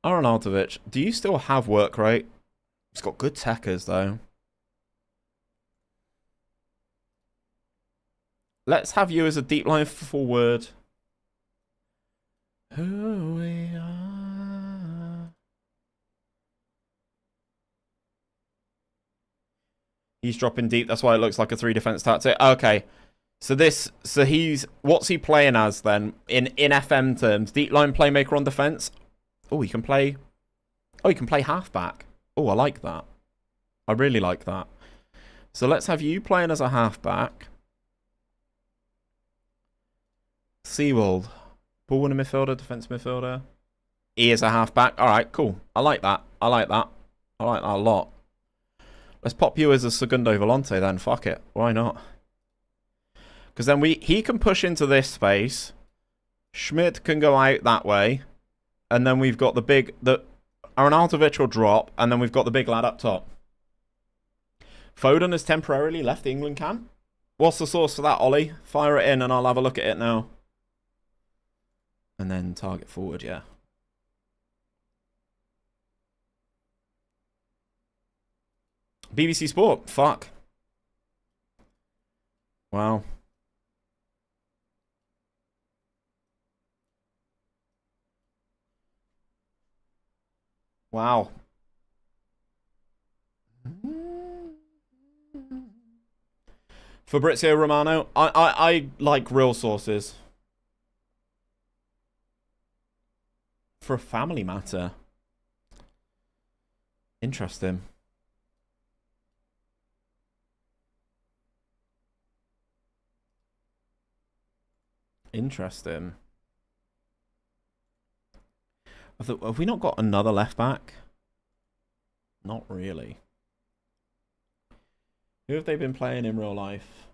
Arnautovic, do you still have work rate? He's got good techers, though. Let's have you as a deep line forward. Who we are. He's dropping deep. That's why it looks like a 3 defense tactic. Okay. So what's he playing as then? In FM terms, deep line playmaker on defense. Oh, he can play halfback. Oh, I like that. I really like that. So let's have you playing as a halfback. Seawald. Ball winner midfielder, defense midfielder. He is a halfback. Alright, cool. I like that. I like that. I like that a lot. Let's pop you as a segundo volante then. Fuck it. Why not? Because then he can push into this space. Schmidt can go out that way. And then we've got Arnautovic will drop. And then we've got the big lad up top. Foden has temporarily left the England camp. What's the source for that, Ollie? Fire it in and I'll have a look at it now. And then target forward, yeah. BBC Sport. Fuck. Wow. Wow. Fabrizio Romano. I like real sources. For a family matter. Interesting. Interesting. Have we not got another left back? Not really. Who have they been playing in real life?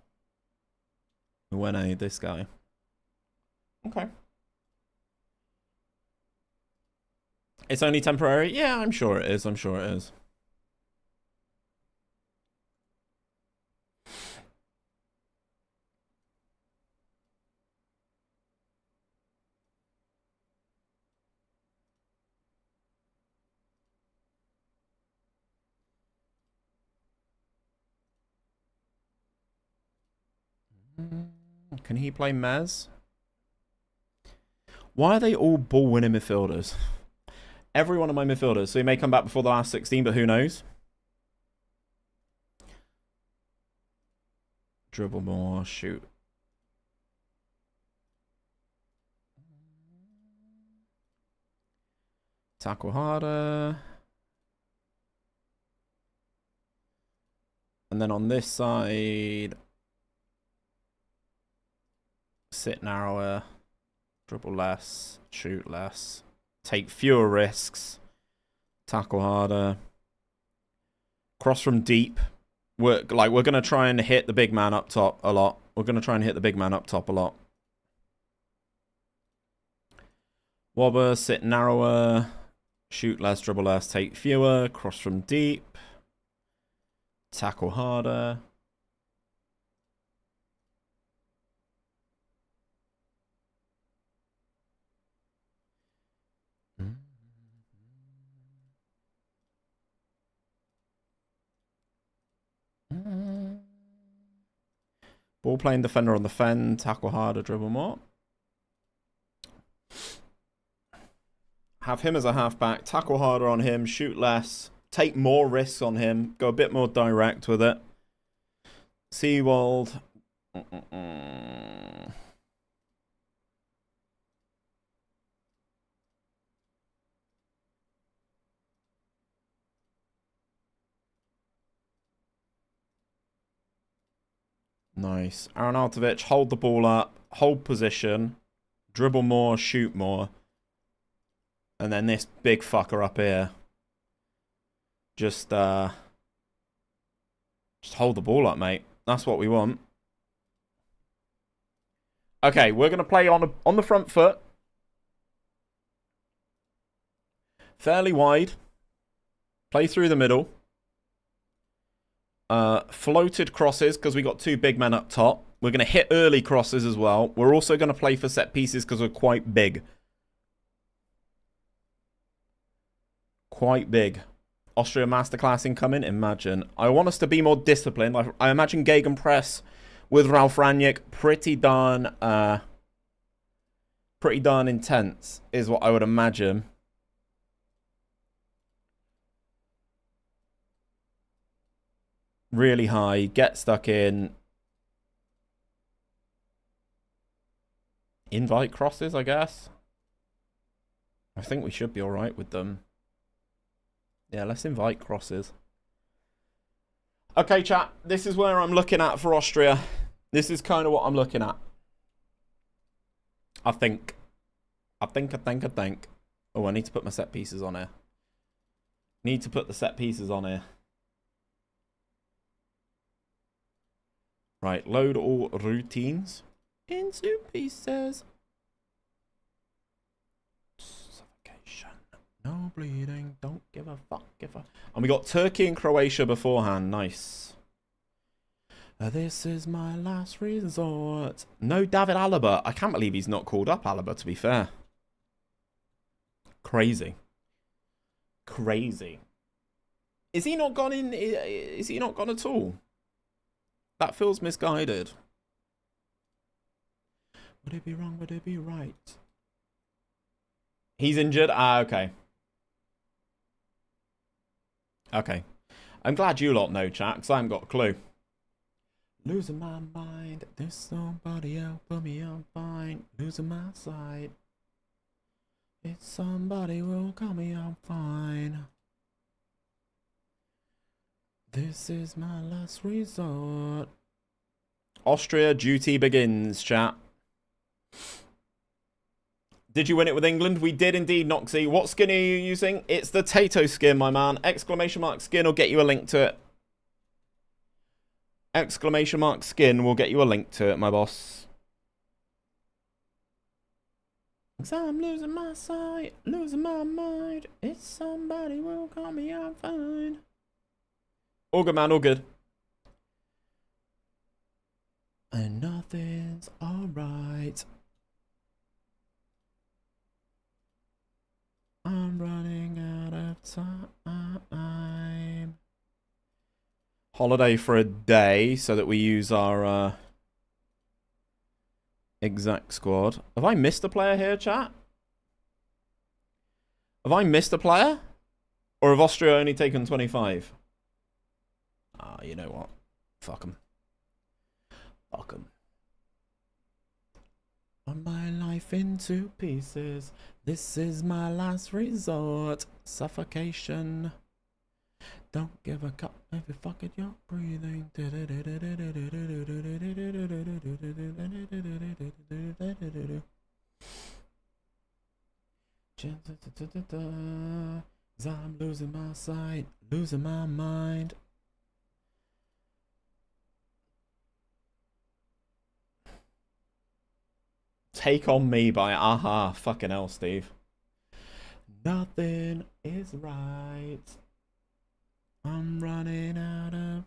Uwene, this guy. Okay. It's only temporary? Yeah, I'm sure it is. I'm sure it is. Can he play Mez? Why are they all ball-winning midfielders? Every one of my midfielders. So he may come back before the last 16, but who knows? Dribble more, shoot. Tackle harder. And then on this side, sit narrower, dribble less, shoot less, take fewer risks, tackle harder, cross from deep. We're gonna try and hit the big man up top a lot. We're gonna try and hit the big man up top a lot. Wobber, sit narrower, shoot less, dribble less, take fewer, cross from deep, tackle harder. Ball playing defender on the fend, tackle harder, dribble more. Have him as a halfback, tackle harder on him, shoot less, take more risks on him, go a bit more direct with it. Seawold. Nice. Arnautovic, hold the ball up, hold position, dribble more, shoot more. And then this big fucker up here. Just hold the ball up, mate. That's what we want. Okay, we're going to play on the front foot. Fairly wide. Play through the middle. Floated crosses because we got two big men up top. We're going to hit early crosses as well. We're also going to play for set pieces because we're quite big. Quite big. Austria masterclass incoming. Imagine. I want us to be more disciplined. I imagine Gegenpress with Ralf Rangnick pretty darn intense is what I would imagine. Really high. Get stuck in. Invite crosses, I guess. I think we should be alright with them. Yeah, let's invite crosses. Okay, chat. This is where I'm looking at for Austria. This is kind of what I'm looking at. I think. Oh, I need to put my set pieces on here. Need to put the set pieces on here. Right, load all routines into pieces. Suffocation. No bleeding. Don't give a fuck. And we got Turkey and Croatia beforehand. Nice. This is my last resort. No David Alaba. I can't believe he's not called up Alaba, to be fair. Crazy. Crazy. Is he not gone in? Is he not gone at all? That feels misguided. Would it be wrong? Would it be right? He's injured? Ah, okay. Okay. I'm glad you lot know, chat, because I haven't got a clue. Losing my mind. There's somebody out for me, I'm fine. Losing my sight. If somebody will call me, I'm fine. This is my last resort. Austria, duty begins, chat. Did you win it with England? We did indeed, Noxy. What skin are you using? It's the Tato skin, my man. Exclamation mark skin will get you a link to it. Exclamation mark skin will get you a link to it, my boss. Cause I'm losing my sight, losing my mind. If somebody will call me, I'm fine. All good, man, all good. And nothing's alright. I'm running out of time. Holiday for a day so that we use our exact squad. Have I missed a player here, chat? Have I missed a player? Or have Austria only taken 25? Ah, you know what? Fuck them. Fuck them. My life into pieces. This is my last resort. Suffocation. Don't give a cup if you fuck it, you're breathing. I'm losing my sight, losing my mind. Take on Me by Aha. Fucking hell, Steve. Nothing is right. I'm running out of...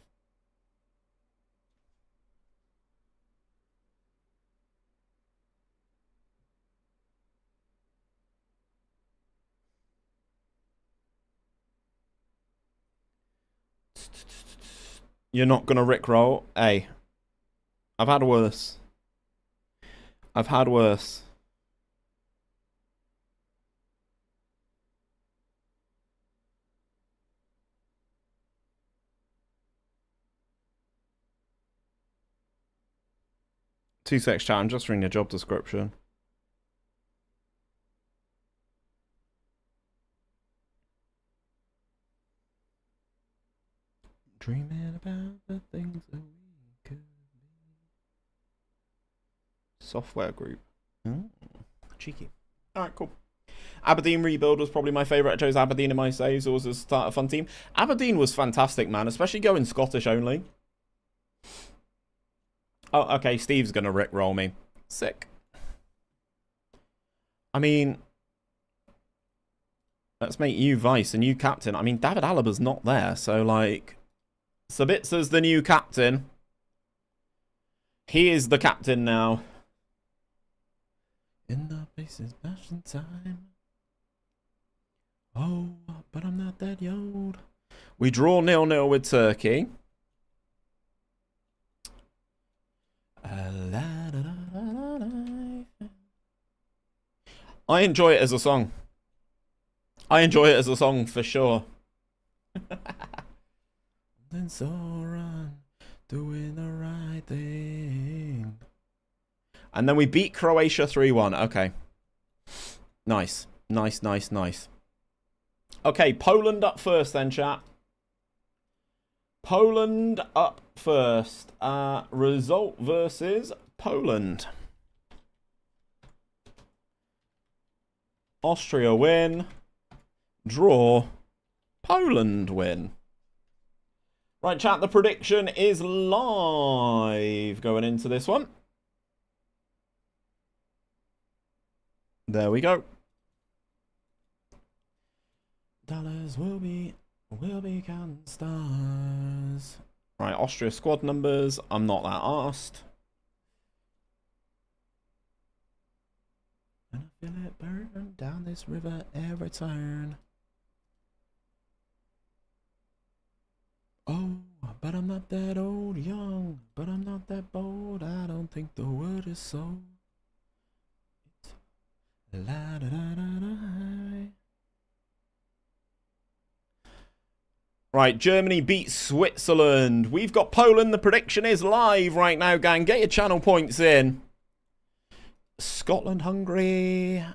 You're not gonna rickroll? Hey. I've had worse. I've had worse. Two secs, chat. I'm just reading the job description. Dreaming about the things that we could be. Software group. Cheeky. Alright, cool. Aberdeen rebuild was probably my favourite. I chose Aberdeen in my saves. It was a start a fun team. Aberdeen was fantastic, man. Especially going Scottish only. Oh, okay. Steve's going to rickroll me. Sick. I mean... Let's make you vice and you captain. I mean, David Alaba's not there. So, like... Sabitza's the new captain. He is the captain now. In the faces, passion time. Oh, but I'm not that old. We draw 0-0 with Turkey. I enjoy it as a song. I enjoy it as a song for sure. Then so run, doing the right thing. And then we beat Croatia 3-1. Okay. Nice. Nice, nice, nice. Okay, Poland up first then, chat. Poland up first. Result versus Poland. Austria win. Draw. Poland win. Right, chat, the prediction is live going into this one. There we go. Dollars will be counting stars. Right, Austria squad numbers. I'm not that arsed. And I feel it burn down this river every turn. Oh, but I'm not that old, young, but I'm not that bold. I don't think the word is so. La da da da da. Right, Germany beats Switzerland. We've got Poland. The prediction is live right now, gang. Get your channel points in. Scotland, Hungary.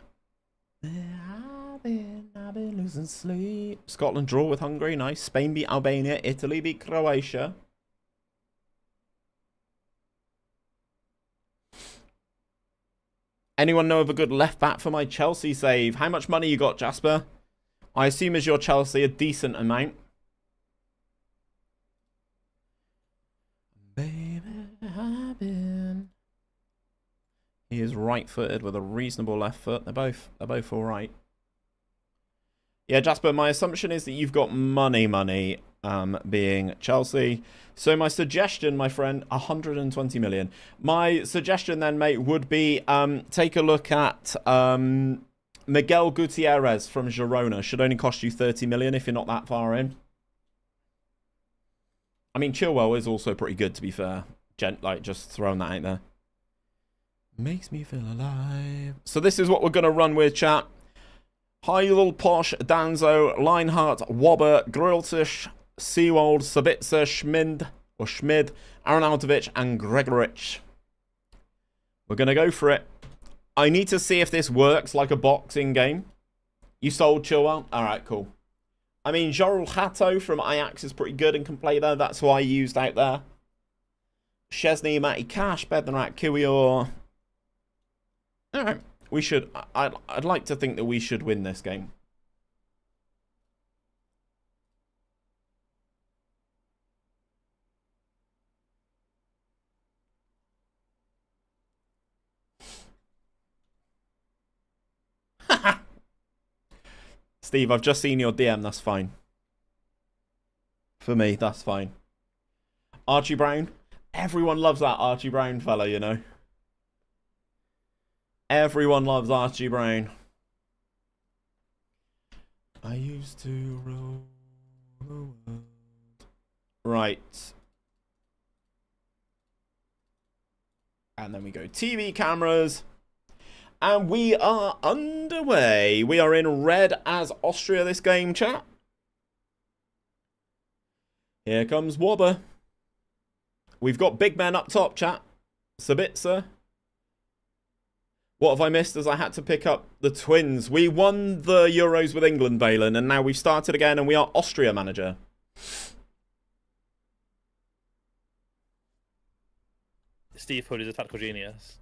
I've been losing sleep. Scotland draw with Hungary. Nice. Spain beat Albania. Italy beat Croatia. Anyone know of a good left back for my Chelsea save? How much money you got, Jasper? I assume as your Chelsea a decent amount. Baby, I've been... He is right-footed with a reasonable left foot. They're both all right. Yeah, Jasper, my assumption is that you've got money, being Chelsea. So my suggestion, my friend, 120 million. My suggestion then, mate, would be take a look at Miguel Gutierrez from Girona. Should only cost you 30 million if you're not that far in. I mean, Chilwell is also pretty good, to be fair. Like, just throwing that out there. Makes me feel alive. So this is what we're going to run with, chat. Heidel, Posh, Danzo, Leinhardt, Wobber, Griltish, Seawold, Sabitzer, Schmid, Arnautovic, and Gregorich. We're going to go for it. I need to see if this works like a boxing game. You sold Chilwell? Alright, cool. I mean, Jorel Hato from Ajax is pretty good and can play there. That's who I used out there. Szczesny, Matty Cash, Bednarak, Kiwior. Alright, we should... I'd like to think that we should win this game. Steve, I've just seen your DM, that's fine. For me, that's fine. Archie Brown. Everyone loves that Archie Brown fella, you know. Everyone loves Archie Brown. I used to rule the world. Right. And then we go TV cameras. And we are underway. We are in red as Austria this game, chat. Here comes Wobber. We've got big men up top, chat. Sabitzer. What have I missed as I had to pick up the twins? We won the Euros with England, Valen, and now we've started again and we are Austria manager. Steve Hood is a tactical genius.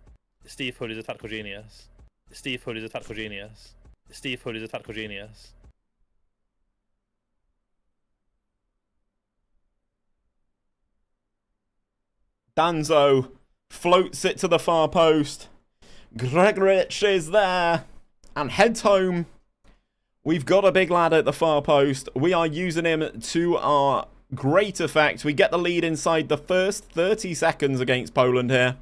Steve Hood is a tactical genius. Steve Hood is a tactical genius. Steve Hood is a tactical genius. Danzo floats it to the far post. Gregorich is there and heads home. We've got a big lad at the far post. We are using him to our great effect. We get the lead inside the first 30 seconds against Poland here.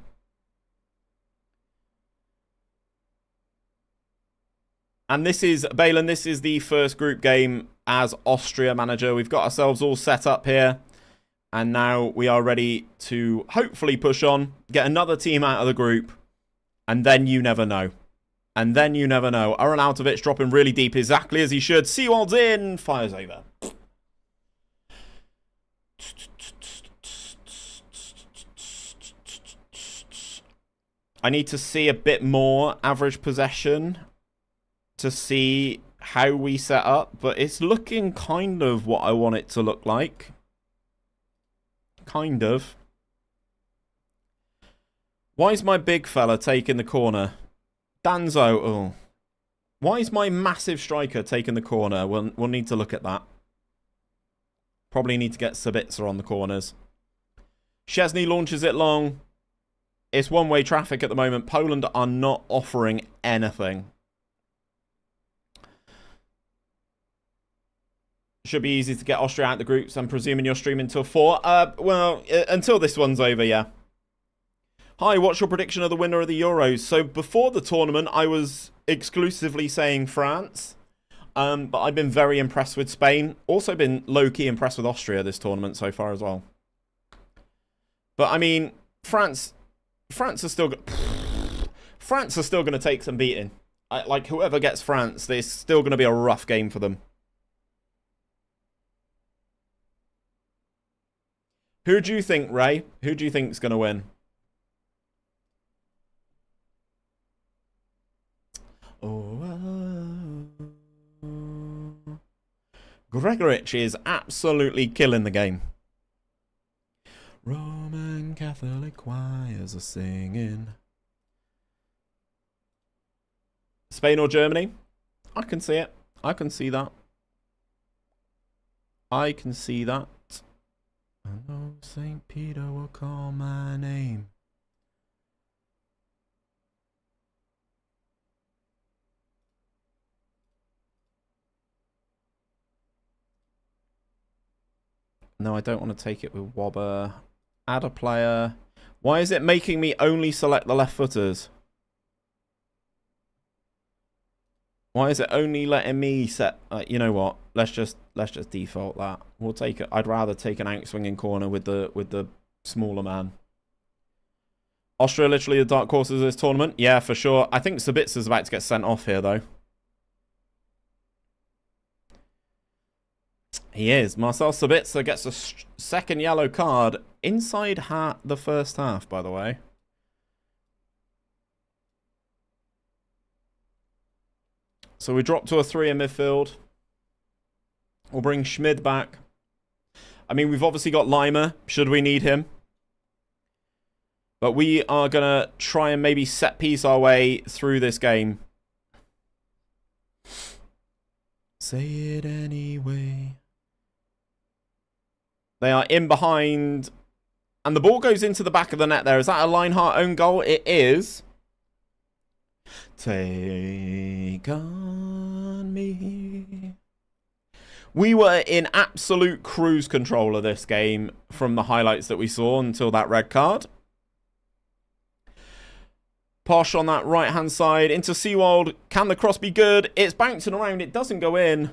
And this is, Balin, this is the first group game as Austria manager. We've got ourselves all set up here. And now we are ready to hopefully push on, get another team out of the group. And then you never know. And then you never know. Arnautovic dropping really deep, exactly as he should. Seawald's in, fires over. I need to see a bit more average possession to see how we set up, but it's looking kind of what I want it to look like. Kind of. Why is my big fella taking the corner? Danzo, oh. Why is my massive striker taking the corner? We'll need to look at that. Probably need to get Sabitzer on the corners. Szczesny launches it long. It's one-way traffic at the moment. Poland are not offering anything. Should be easy to get Austria out of the groups. I'm presuming you're streaming till 4. Well, until this one's over, yeah. Hi, what's your prediction of the winner of the Euros? So before the tournament, I was exclusively saying France. But I've been very impressed with Spain. Also been low-key impressed with Austria this tournament so far as well. But I mean, France are still going to take some beating. Like whoever gets France, there's still going to be a rough game for them. Who do you think, Ray? Who do you think's going to win? Gregorich is absolutely killing the game. Roman Catholic choirs are singing. Spain or Germany? I can see it. I can see that. I can see that. I know St. Peter will call my name. No, I don't want to take it with Wobber. Add a player. Why is it making me only select the left footers? Why is it only letting me set? You know what? Let's just default that. We'll take it. I'd rather take an outswinging corner with the smaller man. Austria literally the dark horses of this tournament. Yeah, for sure. I think Sabitza's about to get sent off here though. He is. Marcel Sabitzer gets a second yellow card inside the first half, by the way. So we drop to a 3 in midfield. We'll bring Schmid back. I mean, we've obviously got 𝘼𝙗𝙤𝙪, should we need him. But we are going to try and maybe set piece our way through this game. Say it anyway. They are in behind. And the ball goes into the back of the net there. Is that a 𝘼𝙗𝙤𝙪 own goal? It is. Take on me. We were in absolute cruise control of this game from the highlights that we saw until that red card. Posh on that right-hand side into 𝘼𝙗𝙤𝙪. Can the cross be good? It's bouncing around. It doesn't go in.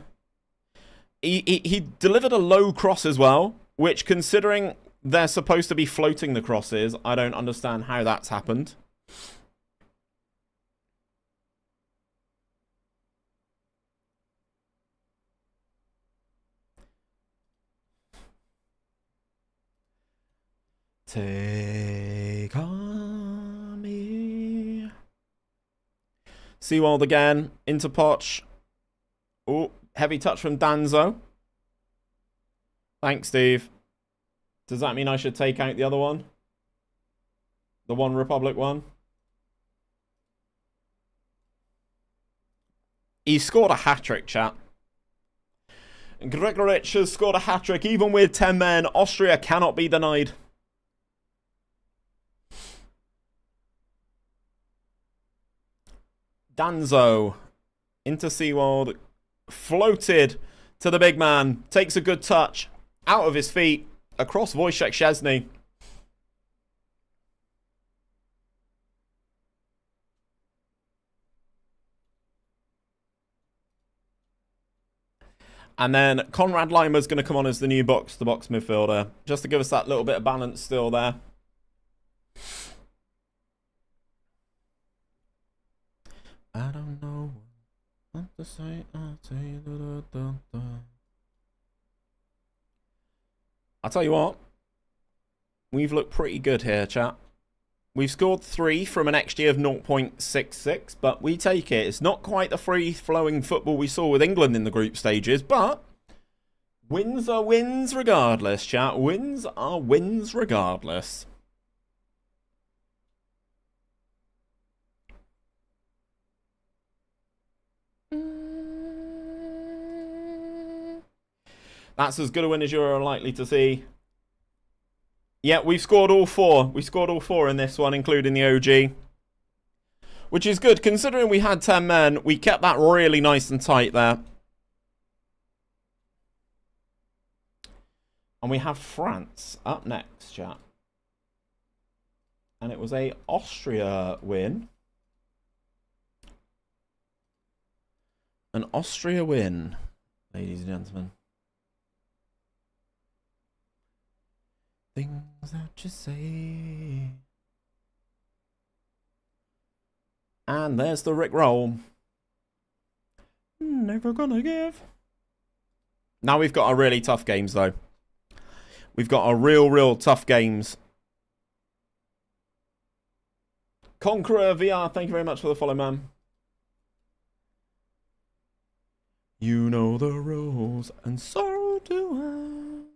He delivered a low cross as well, which, considering they're supposed to be floating the crosses, I don't understand how that's happened. Take on me. 𝘼𝙗𝙤𝙪 again. Into Poch. Oh, heavy touch from Danzo. Thanks, Steve. Does that mean I should take out the other one? The One Republic one? He scored a hat-trick, chat. Gregorich has scored a hat-trick. Even with 10 men, Austria cannot be denied. Danzo into 𝘼𝙗𝙤𝙪, floated to the big man, takes a good touch, out of his feet, across Wojciech Szczesny. And then Konrad 𝘼𝙗𝙪 is going to come on as the new box-to-box midfielder, just to give us that little bit of balance still there. I don't know what to say. I'll tell you what. We've looked pretty good here, chat. We've scored 3 from an XG of 0.66, but we take it. It's not quite the free-flowing football we saw with England in the group stages, but wins are wins regardless, chat. Wins are wins regardless. That's as good a win as you're likely to see. Yeah, we've scored all 4. We scored all 4 in this one, including the OG. Which is good. Considering we had 10 men, we kept that really nice and tight there. And we have France up next, chat. And it was a Austria win. An Austria win, ladies and gentlemen. Things that you say. And there's the Rick roll. Never gonna give. Now we've got our really tough games though. We've got a real tough games. Conqueror VR, thank you very much for the follow, man. You know the rules, and so do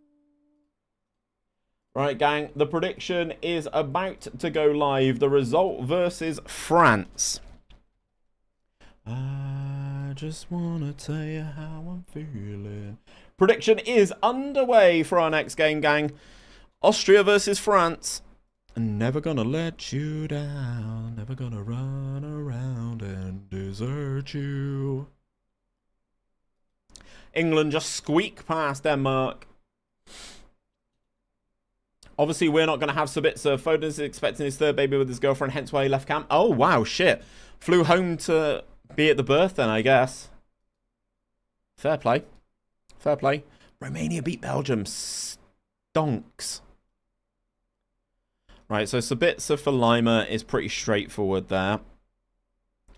I. Right, gang, the prediction is about to go live. The result versus France. I just want to tell you how I'm feeling. Prediction is underway for our next game, gang. Austria versus France. Never gonna let you down. Never gonna run around and desert you. England just squeak past Denmark. Obviously, we're not going to have Sabitzer. Foden's expecting his third baby with his girlfriend, hence why he left camp. Oh, wow, shit. Flew home to be at the birth then, I guess. Fair play. Fair play. Romania beat Belgium. Stonks. Right, so Sabitzer for Lima is pretty straightforward there.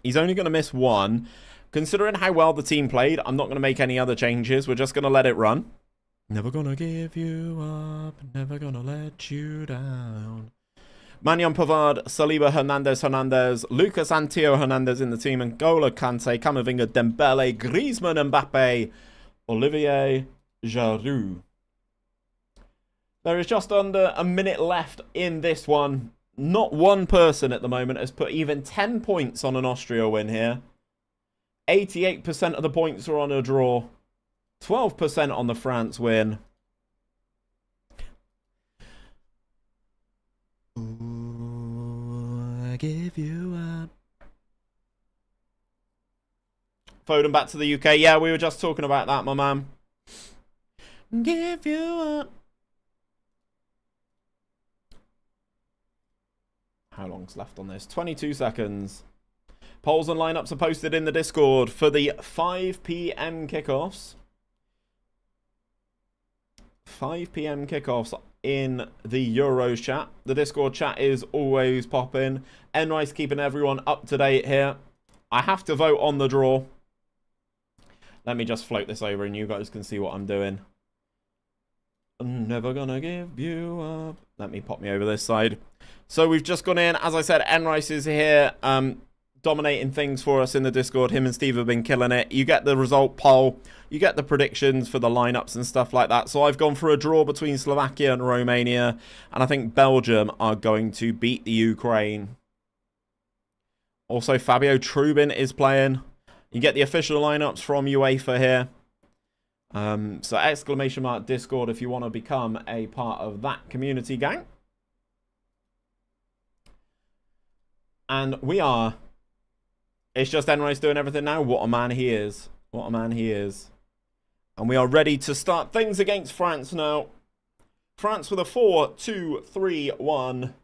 He's only going to miss one. Considering how well the team played, I'm not going to make any other changes. We're just going to let it run. Never gonna give you up, never gonna let you down. Mannion Pavard, Saliba, Hernandez, Lucas Antio Hernandez in the team, and N'Golo Kante, Camavinga, Dembele, Griezmann, Mbappe, Olivier Giroud. There is just under a minute left in this one. Not one person at the moment has put even 10 points on an Austria win here. 88% of the points are on a draw. 12% on the France win. Ooh, I give you up. Foden back to the UK. Yeah, we were just talking about that, my man. Give you up. How long's left on this? 22 seconds. Polls and lineups are posted in the Discord for the 5 p.m. kickoffs. 5 p.m. kickoffs in the Euros chat. The Discord chat is always popping. 𝘼𝙗𝙤𝙪 keeping everyone up to date here. I have to vote on the draw. Let me just float this over and you guys can see what I'm doing. I'm never gonna give you up. Let me pop me over this side. So we've just gone in. As I said, 𝘼𝙗𝙤𝙪 is here. Dominating things for us in the Discord. Him and Steve have been killing it. You get the result poll. You get the predictions for the lineups and stuff like that. So I've gone for a draw between Slovakia and Romania. And I think Belgium are going to beat the Ukraine. Also, Fabio Trubin is playing. You get the official lineups from UEFA here. So exclamation mark Discord if you want to become a part of that community, gang. And we are... It's just 𝘼𝙗𝙤𝙪 doing everything now. What a man he is. What a man he is. And we are ready to start things against France now. France with a 4-2-3-1.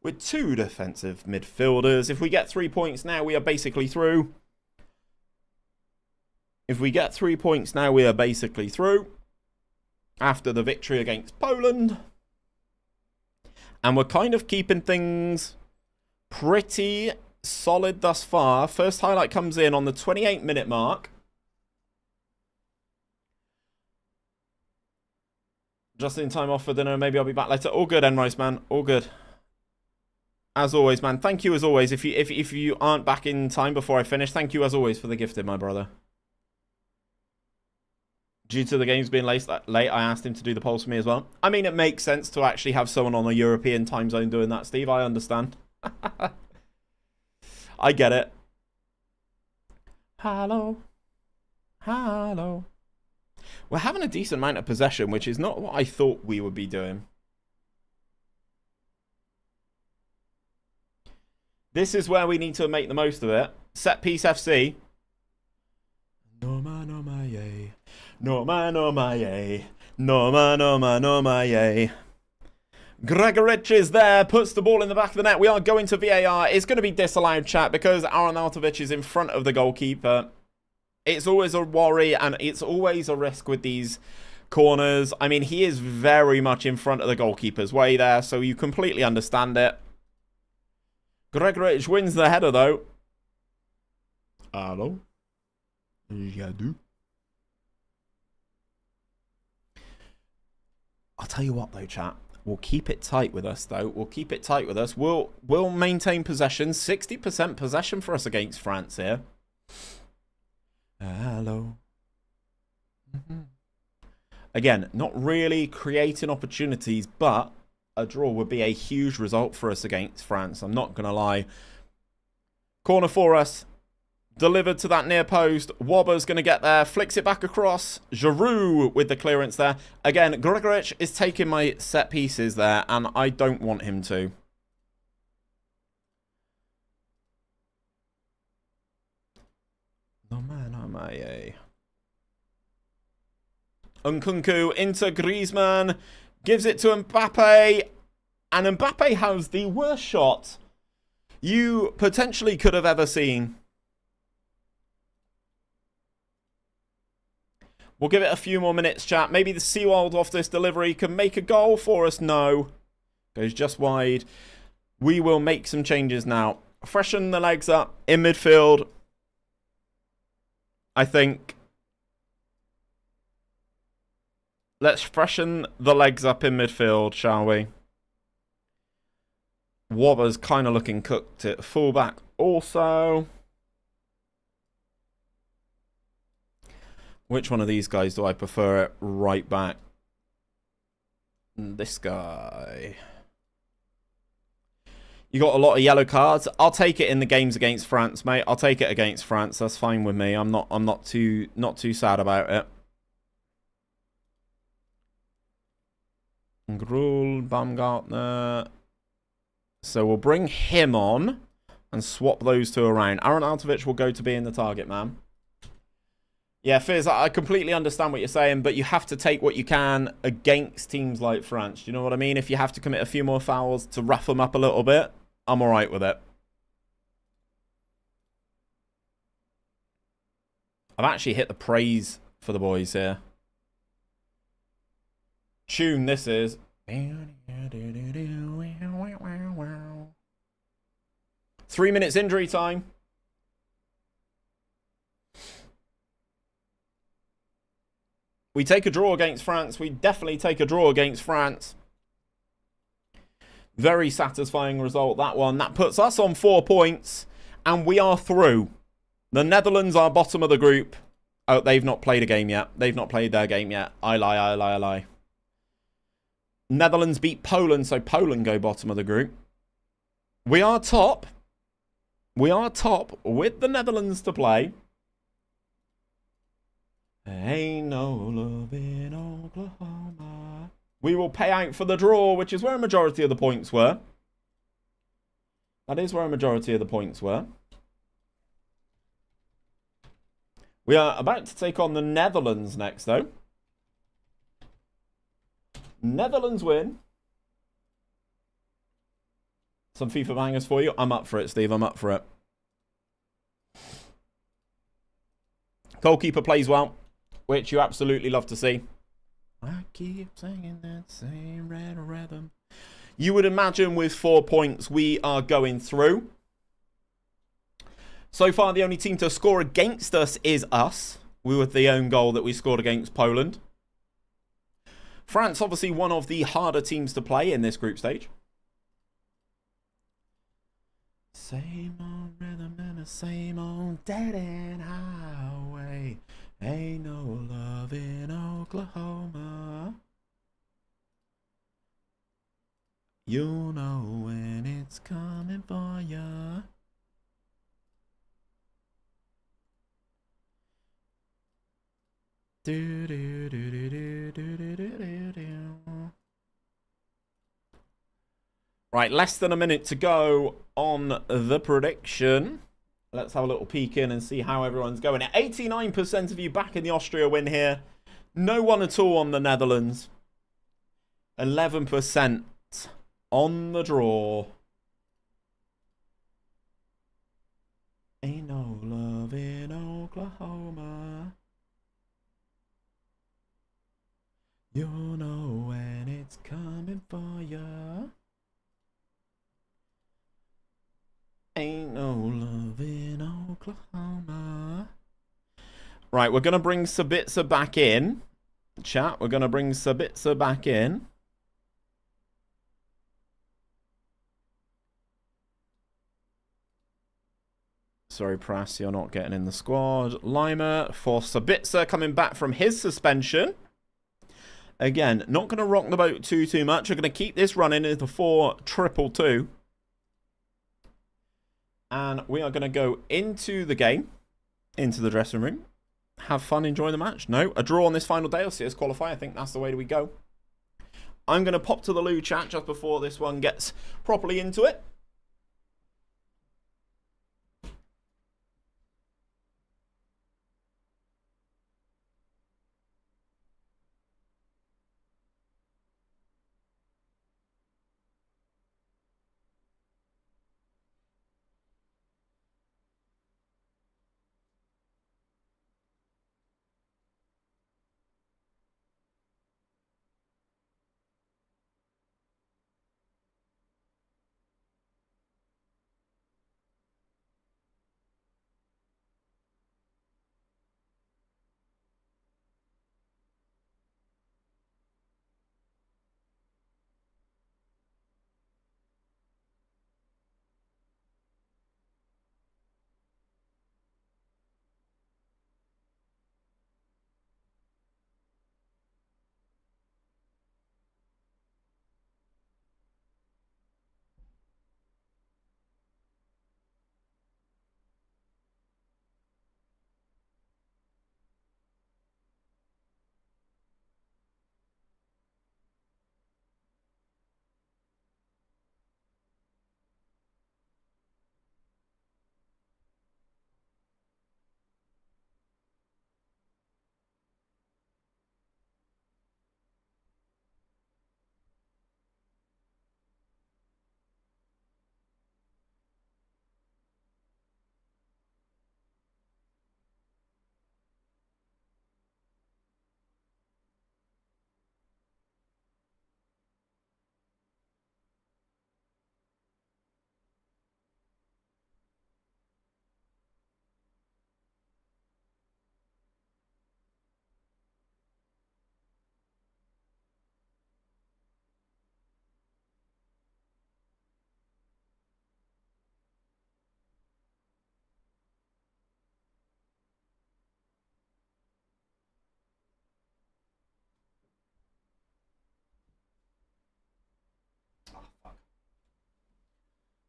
With two defensive midfielders. If we get 3 points now, we are basically through. If we get 3 points now, we are basically through. After the victory against Poland. And we're kind of keeping things pretty solid thus far. First highlight comes in on the 28-minute mark. Just in time off for dinner. Maybe I'll be back later. All good, 𝘼𝙗𝙤𝙪, man. All good. As always, man. Thank you as always. If you aren't back in time before I finish, thank you as always for the gifted, my brother. Due to the games being late, I asked him to do the polls for me as well. I mean, it makes sense to actually have someone on a European time zone doing that, Steve. I understand. I get it. Hello. Hello. We're having a decent amount of possession, which is not what I thought we would be doing. This is where we need to make the most of it. Set piece FC. Norma, Norma, yay. Norma, Norma, yay. Norma, Norma, Norma, yay. Gregoric is there, puts the ball in the back of the net. We are going to VAR. It's going to be disallowed, chat, because Arnautovic is in front of the goalkeeper. It's always a worry, and it's always a risk with these corners. I mean, he is very much in front of the goalkeeper's way there, so you completely understand it. Gregoric wins the header, though. Hello? Jadu. I'll tell you what though, chat. We'll keep it tight with us though. We'll keep it tight with us. We'll maintain possession. 60% possession for us against France here. Hello. Again, not really creating opportunities, but a draw would be a huge result for us against France. I'm not going to lie. Corner for us. Delivered to that near post. Wobber's going to get there. Flicks it back across. Giroud with the clearance there. Again, Grigoric is taking my set pieces there, and I don't want him to. No man, am I? Nkunku into Griezmann. Gives it to Mbappe. And Mbappe has the worst shot you potentially could have ever seen. We'll give it a few more minutes, chat. Maybe the Seawold off this delivery can make a goal for us. No. Goes just wide. We will make some changes now. Freshen the legs up in midfield. I think. Let's freshen the legs up in midfield, shall we? Wobber's kind of looking cooked at fullback also. Which one of these guys do I prefer at right back? This guy. You got a lot of yellow cards. I'll take it in the games against France, mate. I'll take it against France. That's fine with me. I'm not too sad about it. Gruel, Baumgartner. So we'll bring him on and swap those two around. Arnautovic will go to being the target man. Yeah, Fizz, I completely understand what you're saying, but you have to take what you can against teams like France. Do you know what I mean? If you have to commit a few more fouls to rough them up a little bit, I'm all right with it. I've actually hit the praise for the boys here. Tune this is. 3 minutes injury time. We take a draw against France. We definitely take a draw against France. Very satisfying result, that one. That puts us on 4 points. And we are through. The Netherlands are bottom of the group. Oh, they've not played a game yet. They've not played their game yet. I lie. Netherlands beat Poland, so Poland go bottom of the group. We are top. We are top with the Netherlands to play. Ain't no love in Oklahoma. We will pay out for the draw, which is where a majority of the points were. That is where a majority of the points were. We are about to take on the Netherlands next, though. Netherlands win. Some FIFA bangers for you. I'm up for it, Steve. I'm up for it. Goalkeeper plays well, which you absolutely love to see. I keep singing that same red rhythm. You would imagine with 4 points we are going through. So far, the only team to score against us is us. We were the own goal that we scored against Poland. France, obviously one of the harder teams to play in this group stage. Same old rhythm and the same old dead-end highway. Ain't no love in Oklahoma. You'll know when it's coming for ya. Do, do, do, do, do, do, do, do, do. Right, less than a minute to go on the prediction. Let's have a little peek in and see how everyone's going. 89% of you back in the Austria win here. No one at all on the Netherlands. 11% on the draw. Ain't no love in Oklahoma. You'll know when it's coming for ya. Ain't no love in Oklahoma. Right, we're going to bring Sabitzer back in. Chat, we're going to bring Sabitzer back in. Sorry, Prass, you're not getting in the squad. Lima for Sabitzer coming back from his suspension. Again, not going to rock the boat too much. We're going to keep this running into 4-2-2. And we are going to go into the game, into the dressing room. Have fun, enjoy the match. No, a draw on this final day. I'll see us qualify. I think that's the way we go. I'm going to pop to the Lou chat just before this one gets properly into it.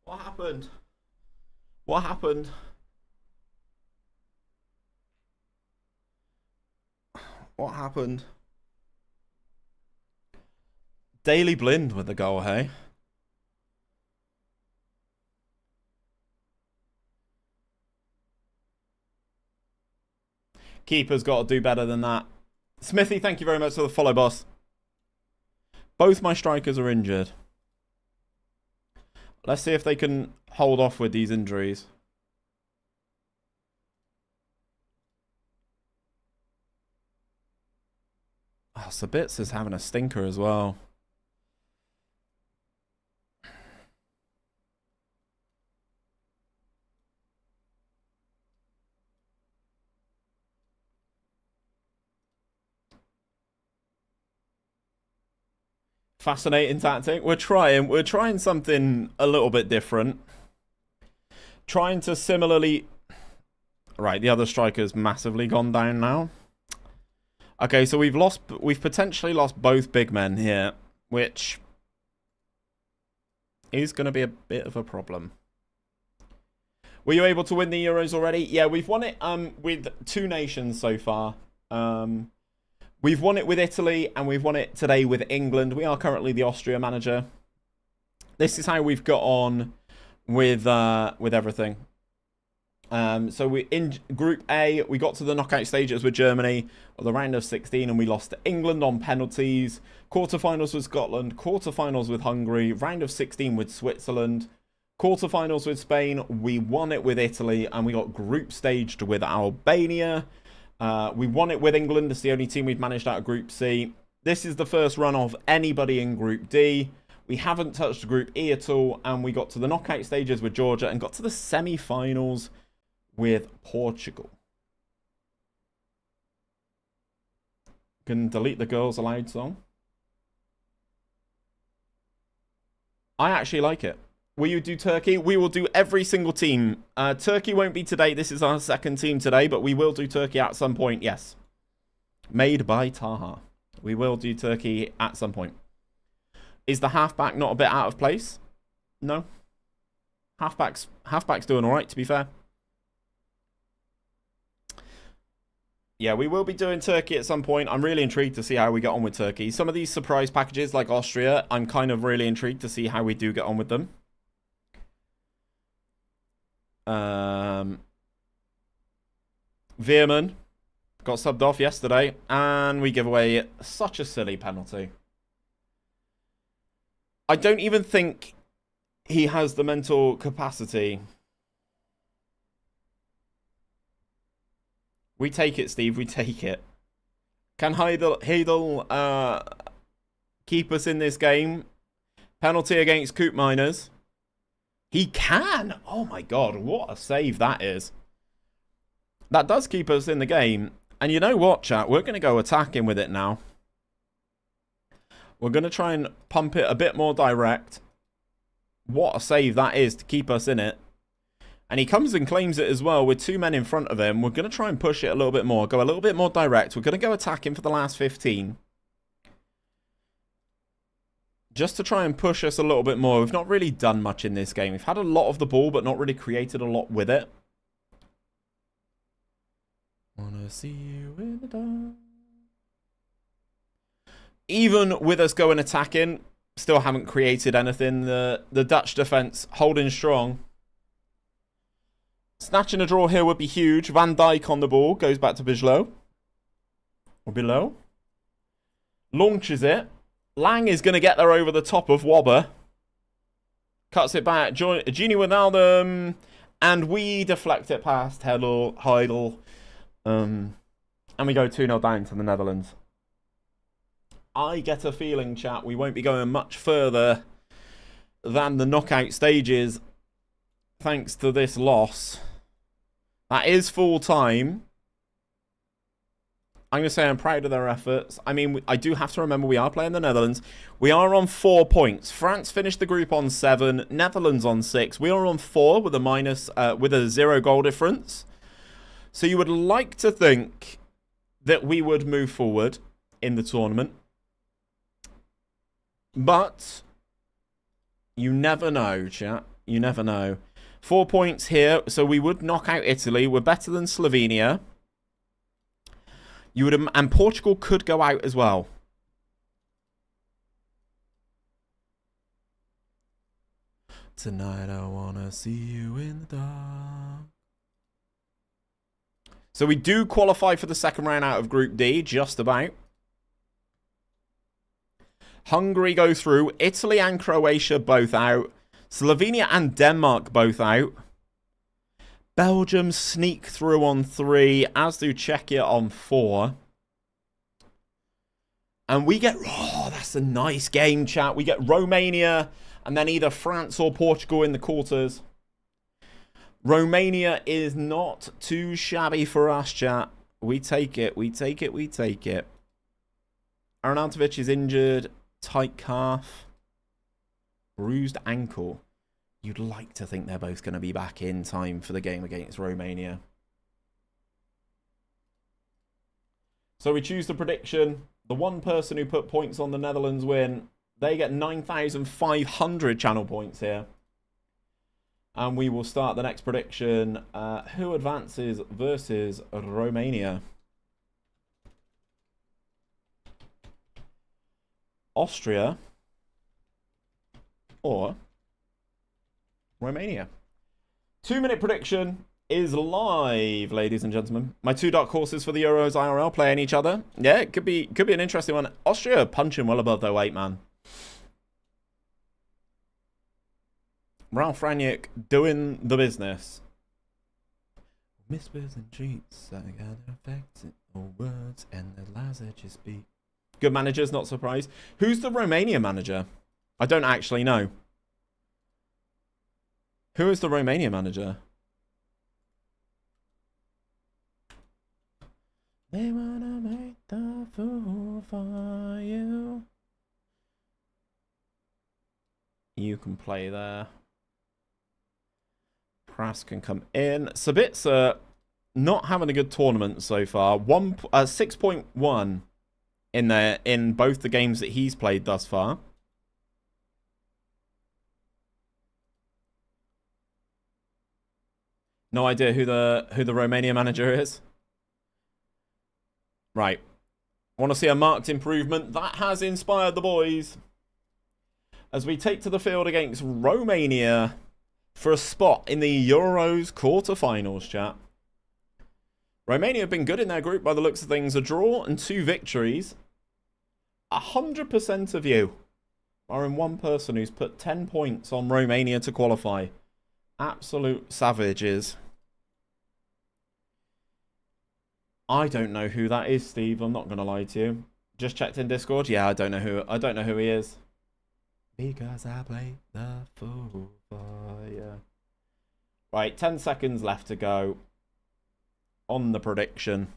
What happened? What happened? What happened? Daily Blind with the goal, hey? Keeper's got to do better than that. Smithy, thank you very much for the follow, boss. Both my strikers are injured. Let's see if they can hold off with these injuries. Oh, Sabitz is having a stinker as well. Fascinating tactic. We're trying something a little bit different. Trying to similarly... Right, the other striker's massively gone down now. Okay, so we've potentially lost both big men here, which is going to be a bit of a problem. Were you able to win the Euros already? Yeah, we've won it with 2 nations so far. We've won it with Italy, and we've won it today with England. We are currently the Austria manager. This is how we've got on with everything. So we in Group A, we got to the knockout stages with Germany, or the round of 16, and we lost to England on penalties. Quarterfinals with Scotland, quarterfinals with Hungary, round of 16 with Switzerland, quarterfinals with Spain. We won it with Italy, and we got group staged with Albania. We won it with England. It's the only team we've managed out of Group C. This is the first run of anybody in Group D. We haven't touched Group E at all, and we got to the knockout stages with Georgia and got to the semi-finals with Portugal. Can delete the Girls Aloud song. I actually like it. Will you do Turkey? We will do every single team. Turkey won't be today. This is our second team today, but we will do Turkey at some point, yes. Made by Taha. We will do Turkey at some point. Is the halfback not a bit out of place? No. Halfback's doing all right, to be fair. Yeah, we will be doing Turkey at some point. I'm really intrigued to see how we get on with Turkey. Some of these surprise packages, like Austria, I'm kind of really intrigued to see how we do get on with them. 𝘼𝙗𝙤𝙪 got subbed off yesterday, and we give away such a silly penalty. I don't even think he has the mental capacity. We take it, Steve. We take it. Can 𝘼𝙗𝙤𝙪 keep us in this game? Penalty against 𝘼𝙗𝙤𝙪. He can. Oh my god, what a save that is. That does keep us in the game. And you know what, chat? We're going to go attacking with it now. We're going to try and pump it a bit more direct. What a save that is to keep us in it. And he comes and claims it as well with 2 men in front of him. We're going to try and push it a little bit more. Go a little bit more direct. We're going to go attacking for the last 15. Just to try and push us a little bit more. We've not really done much in this game. We've had a lot of the ball, but not really created a lot with it. Wanna see you in the dark. Even with us going attacking, still haven't created anything. The Dutch defence holding strong. Snatching a draw here would be huge. Van Dijk on the ball. Goes back to Bijlow. Or below. Launches it. Lang is going to get there over the top of Wobber. Cuts it back. Gini Wijnaldum. And we deflect it past 𝘼𝙗𝙤𝙪. And we go 2-0 down to the Netherlands. I get a feeling, chat, we won't be going much further than the knockout stages thanks to this loss. That is full time. I'm going to say I'm proud of their efforts. I mean, I do have to remember we are playing the Netherlands. We are on 4 points. France finished the group on 7. Netherlands on 6. We are on 4 with a 0 goal difference. So you would like to think that we would move forward in the tournament. But you never know, chat. You never know. 4 points here, so we would knock out Italy. We're better than Slovenia. And Portugal could go out as well. Tonight I wanna see you in the dark. So we do qualify for the second round out of Group D, just about. Hungary go through. Italy and Croatia both out. Slovenia and Denmark both out. Belgium sneak through on 3, as do Czechia on 4. And we get... Oh, that's a nice game, chat. We get Romania and then either France or Portugal in the quarters. Romania is not too shabby for us, chat. We take it. We take it. We take it. Arnautovic is injured. Tight calf. Bruised ankle. You'd like to think they're both going to be back in time for the game against Romania. So we choose the prediction. The one person who put points on the Netherlands win. They get 9,500 channel points here. And we will start the next prediction. Who advances versus Romania? Austria or Romania? 2-minute prediction is live, ladies and gentlemen. My 2 dark horses for the Euros IRL playing each other. Yeah, it could be an interesting one. Austria punching well above their weight, man. Ralph Rangnick doing the business. Whispers and treats, I got effects in all words and the lies that you speak. Good managers, not surprised. Who's the Romania manager? I don't actually know. Who is the Romania manager? They wanna make the fool for you. You can play there. Pras can come in. Sabitzer not having a good tournament so far. 6.1 in both the games that he's played thus far. No idea who the Romania manager is. Right. Want to see a marked improvement. That has inspired the boys. As we take to the field against Romania for a spot in the Euros quarterfinals, chat. Romania have been good in their group by the looks of things. A draw and 2 victories. 100% of you are in one person who's put 10 points on Romania to qualify. Absolute savages. I don't know who that is, Steve. I'm not going to lie to you. Just checked in Discord. Yeah, I don't know who he is. Because I play the fool for you. Right, 10 seconds left to go on the prediction.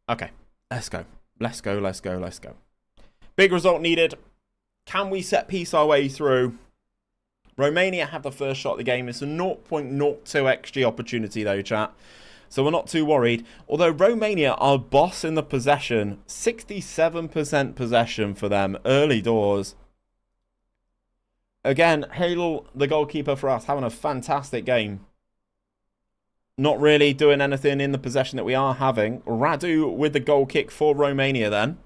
Okay, let's go. Let's go, let's go, let's go. Big result needed. Can we set piece our way through? Romania have the first shot of the game. It's a 0.02 XG opportunity though, chat. So we're not too worried. Although Romania are boss in the possession. 67% possession for them. Early doors. Again, Hdl, the goalkeeper for us, having a fantastic game. Not really doing anything in the possession that we are having. Radu with the goal kick for Romania then.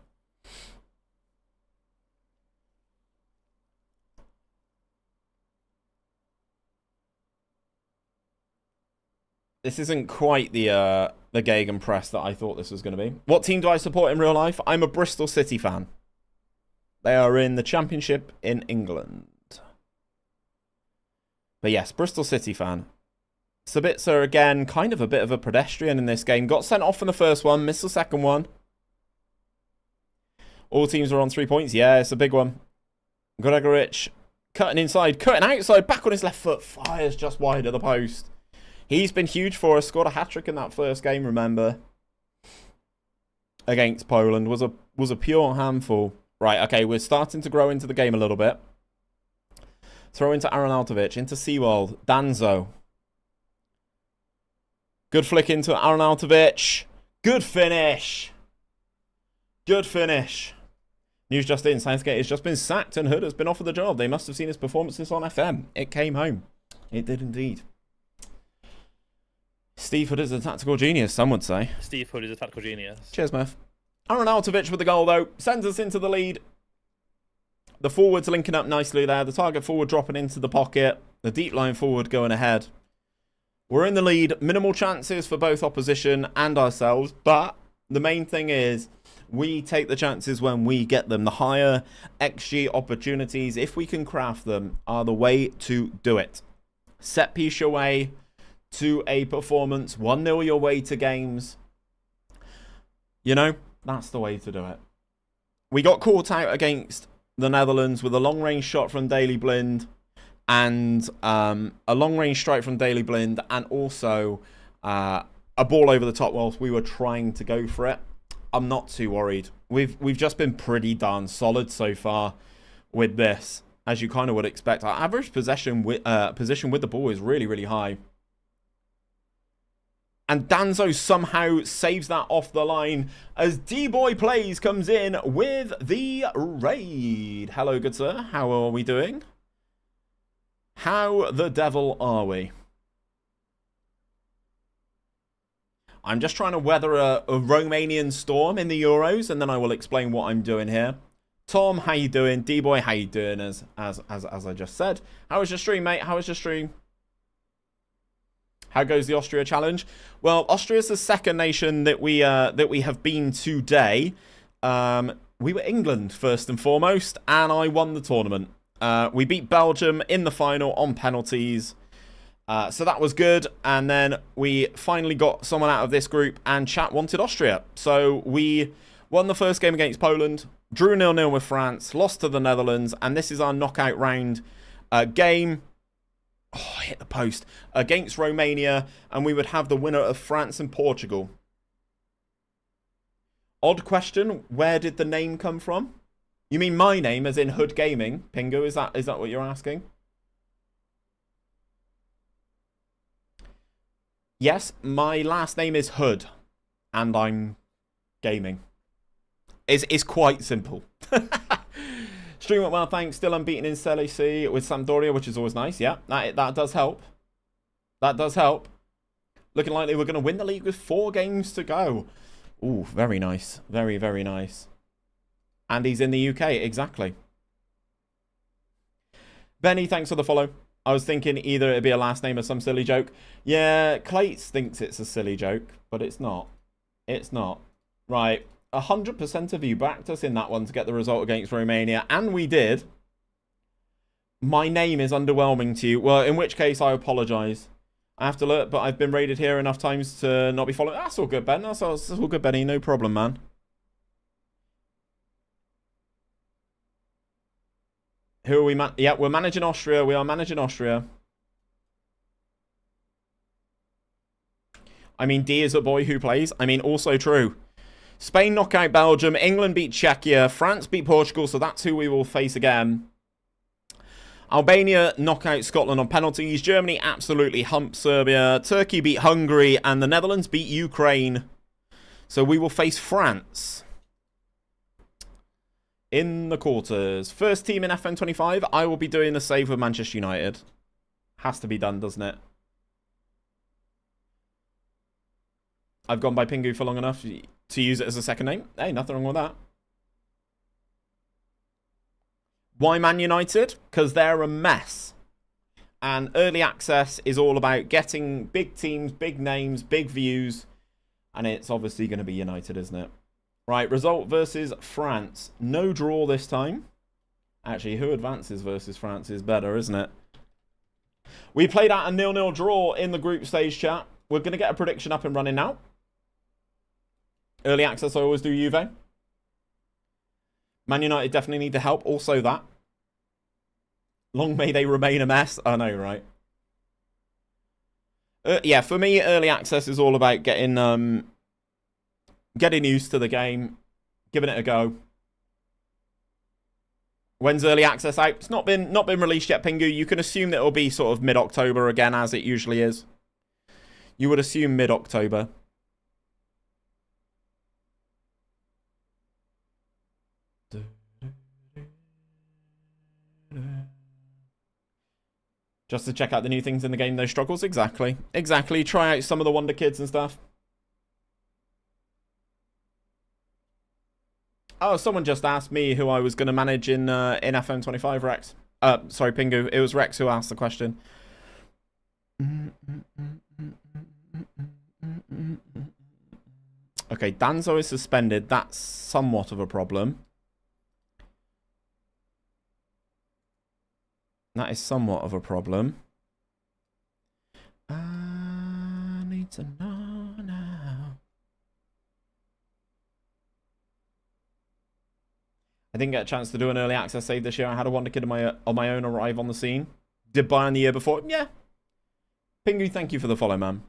This isn't quite the Gegenpress that I thought this was going to be. What team do I support in real life? I'm a Bristol City fan. They are in the Championship in England. But yes, Bristol City fan. Sabitzer, again, kind of a bit of a pedestrian in this game. Got sent off in the first one, missed the second one. All teams are on 3 points. Yeah, it's a big one. Gregoric cutting inside, cutting outside, back on his left foot. Fires just wide of the post. He's been huge for us. Scored a hat-trick in that first game, remember. Against Poland. Was a pure handful. Right, okay, we're starting to grow into the game a little bit. Throw into 𝘼𝙗𝙤𝙪, into 𝘼𝙗𝙤𝙪. Danzo. Good flick into 𝘼𝙗𝙤𝙪. Good finish. Good finish. News just in. Southgate has just been sacked and Hood has been offered the job. They must have seen his performances on FM. It came home. It did indeed. Steve Hood is a tactical genius, some would say. Steve Hood is a tactical genius. Cheers, Murph. 𝘼𝙗𝙤𝙪 with the goal, though. Sends us into the lead. The forwards linking up nicely there. The target forward dropping into the pocket. The deep line forward going ahead. We're in the lead. Minimal chances for both opposition and ourselves. But the main thing is we take the chances when we get them. The higher XG opportunities, if we can craft them, are the way to do it. Set piece your way to a performance. 1-0 your way to games. You know, that's the way to do it. We got caught out against the Netherlands with a long-range shot from 𝘼𝙗𝙤𝙪 and a long-range strike from 𝘼𝙗𝙤𝙪 and also a ball over the top whilst we were trying to go for it. I'm not too worried. We've just been pretty darn solid so far with this, as you kind of would expect. Our average position with the ball is really, really high. And Danzo somehow saves that off the line as D-Boy Plays comes in with the raid. Hello, good sir. How are we doing? How the devil are we? I'm just trying to weather a Romanian storm in the Euros, and then I will explain what I'm doing here. Tom, how you doing? D-Boy, how you doing? As I just said. How was your stream, mate? How was your stream? How goes the Austria challenge? Well, Austria's the second nation that we have been today. We were England first and foremost, and I won the tournament. We beat Belgium in the final on penalties. So that was good. And then we finally got someone out of this group, and chat wanted Austria. So we won the first game against Poland, drew 0-0 with France, lost to the Netherlands, and this is our knockout round game. Oh, hit the post. Against Romania, and we would have the winner of France and Portugal. Odd question, where did the name come from? You mean my name, as in Hood Gaming? Pingu, is that what you're asking? Yes, my last name is Hood, and I'm gaming. It's quite simple. Stream went well, thanks. Still unbeaten in Serie C with Sampdoria, which is always nice. Yeah, that does help. That does help. Looking like they were going to win the league with 4 games to go. Ooh, very nice. Very, very nice. And he's in the UK, exactly. Benny, thanks for the follow. I was thinking either it'd be a last name or some silly joke. Yeah, Clates thinks it's a silly joke, but it's not. It's not. Right. 100% of you backed us in that one to get the result against Romania, and we did. My name is underwhelming to you. Well, in which case, I apologise. I have to look, but I've been raided here enough times to not be following. That's all good, Ben. That's all good, Benny. No problem, man. Who are we? Yeah, we're managing Austria. We are managing Austria. I mean, D is a boy who plays. I mean, also true. Spain knock out Belgium. England beat Czechia. France beat Portugal, so that's who we will face again. Albania knock out Scotland on penalties. Germany absolutely hump Serbia. Turkey beat Hungary. And the Netherlands beat Ukraine. So we will face France in the quarters. First team in FN25. I will be doing the save with Manchester United. Has to be done, doesn't it? I've gone by Pingu for long enough to use it as a second name. Hey, nothing wrong with that. Why Man United? Because they're a mess. And early access is all about getting big teams, big names, big views. And it's obviously going to be United, isn't it? Right, result versus France. No draw this time. Actually, who advances versus France is better, isn't it? We played out a 0-0 draw in the group stage, chat. We're going to get a prediction up and running now. Early access, I always do Juve. Man United definitely need the help. Also that. Long may they remain a mess. I know, right? Yeah, for me, early access is all about getting used to the game, giving it a go. When's early access out? It's not been released yet, Pingu. You can assume that it'll be sort of mid-October again, as it usually is. You would assume mid-October. Just to check out the new things in the game, those struggles. Exactly. Exactly. Try out some of the Wonder Kids and stuff. Oh, someone just asked me who I was going to manage in FM25, Rex. Sorry, Pingu. It was Rex who asked the question. Okay, Danzo is suspended. That's somewhat of a problem. That is somewhat of a problem. I need to know now. I didn't get a chance to do an early access save this year. I had a Wonder Kid on my own arrive on the scene. Did Bayern the year before. Yeah. Pingu, thank you for the follow, man.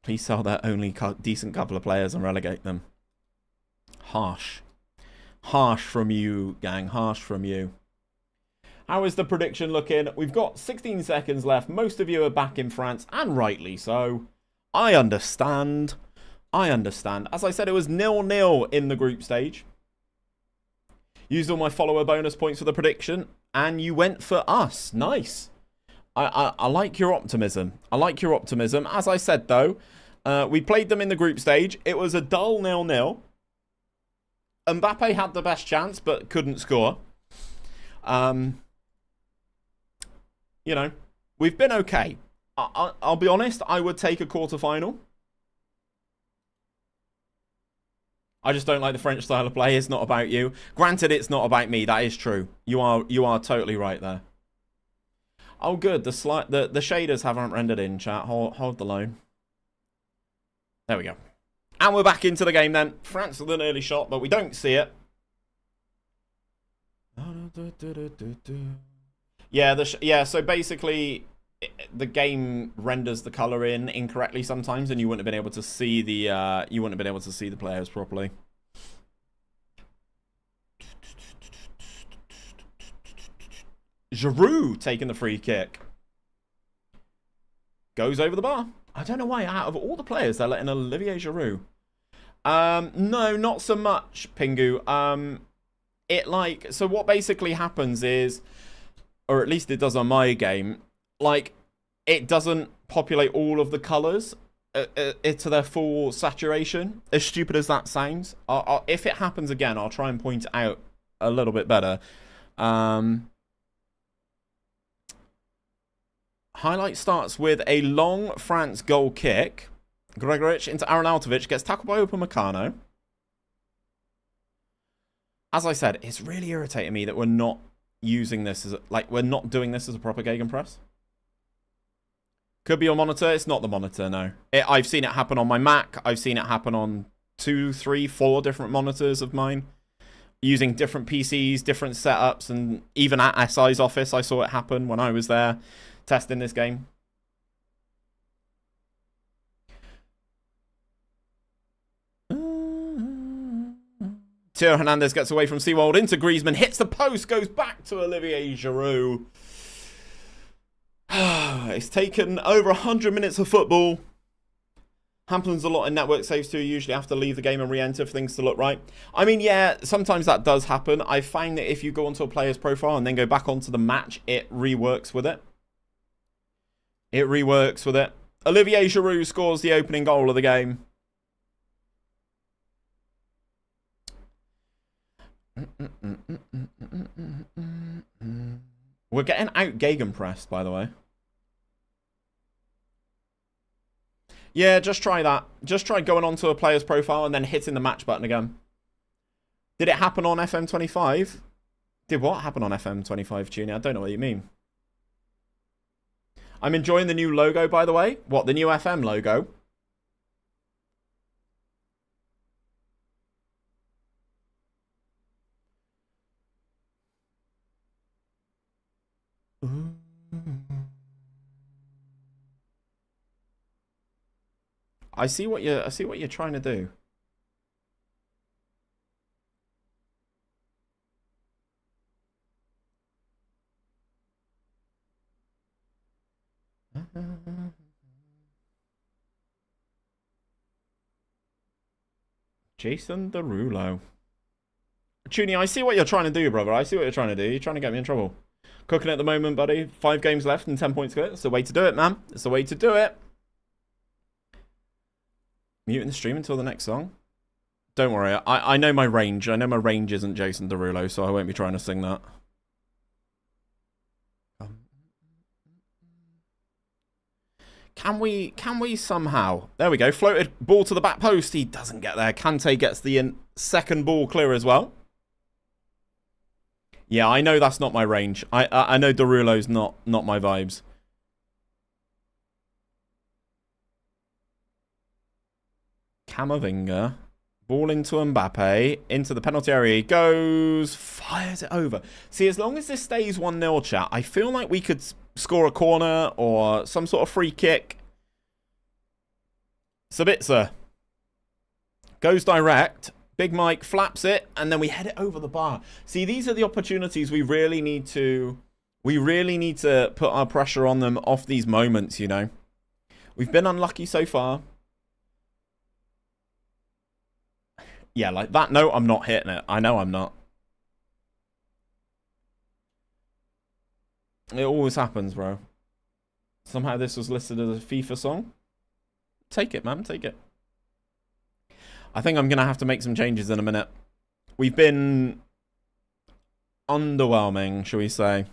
Please sell their only decent couple of players and relegate them. Harsh. Harsh from you, gang. Harsh from you. How is the prediction looking? We've got 16 seconds left. Most of you are back in France, and rightly so. I understand. I understand. As I said, it was 0-0 in the group stage. Used all my follower bonus points for the prediction, and you went for us. Nice. I like your optimism. I like your optimism. As I said, though, we played them in the group stage. It was a dull 0-0. Mbappe had the best chance, but couldn't score. You know, we've been okay. I'll be honest, I would take a quarter-final. I just don't like the French style of play. It's not about you. Granted, it's not about me. That is true. You are totally right there. Oh, good. The shaders haven't rendered in, chat. Hold the line. There we go. And we're back into the game then. France with an early shot, but we don't see it. Yeah, so basically the game renders the color in incorrectly sometimes, and you wouldn't have been able to see the players properly. Giroud taking the free kick. goes over the bar. I don't know why out of all the players they're letting Olivier Giroud. No, not so much, Pingu. So what basically happens is, or at least it does on my game, like, it doesn't populate all of the colours to their full saturation. As stupid as that sounds. If it happens again, I'll try and point it out a little bit better. Highlight starts with a long France goal kick. Gregoric into Arnautovic, gets tackled by 𝘼𝙗𝙤𝙪. As I said, it's really irritating me that we're not using this as we're not doing this as a proper gegenpress. Could be your monitor. It's not the monitor, no. I've seen it happen on my Mac. I've seen it happen on 2, 3, 4 different monitors of mine. Using different PCs, different setups, and even at SI's office, I saw it happen when I was there testing this game. Theo Hernandez gets away from 𝘼𝙗𝙤𝙪 into Griezmann, hits the post, goes back to Olivier Giroud. It's taken over 100 minutes of football. Happens a lot in network saves too. You usually have to leave the game and re-enter for things to look right. I mean, yeah, sometimes that does happen. I find that if you go onto a player's profile and then go back onto the match, it reworks with it. It reworks with it. Olivier Giroud scores the opening goal of the game. We're getting out gegenpressed, by the way. Yeah, just try that. Just try going onto a player's profile and then hitting the match button again. Did it happen on FM25? Did what happen on FM25, Tuning? I don't know what you mean. I'm enjoying the new logo, by the way. What, the new FM logo? I see what you're trying to do. Jason Derulo. Chuny, I see what you're trying to do, brother. I see what you're trying to do. You're trying to get me in trouble. Cooking at the moment, buddy. 5 games left and 10 points to go. It's the way to do it, man. It's the way to do it. Muting the stream until the next song. Don't worry. I know my range. I know my range isn't Jason Derulo, so I won't be trying to sing that. Can we somehow... There we go. Floated ball to the back post. He doesn't get there. Kante gets the second ball clear as well. Yeah, I know that's not my range. I know Derulo's not my vibes. Camavinga. Ball into Mbappe. Into the penalty area. He goes. Fires it over. See, as long as this stays 1-0, chat, I feel like we could score a corner or some sort of free kick. Sabitzer. Goes direct. Big Mike flaps it, and then we head it over the bar. See, these are the opportunities we really need to... We really need to put our pressure on them off these moments, you know. We've been unlucky so far. Yeah, like that note, I'm not hitting it. I know I'm not. It always happens, bro. Somehow this was listed as a FIFA song. Take it, man. Take it. I think I'm going to have to make some changes in a minute. We've been underwhelming, shall we say.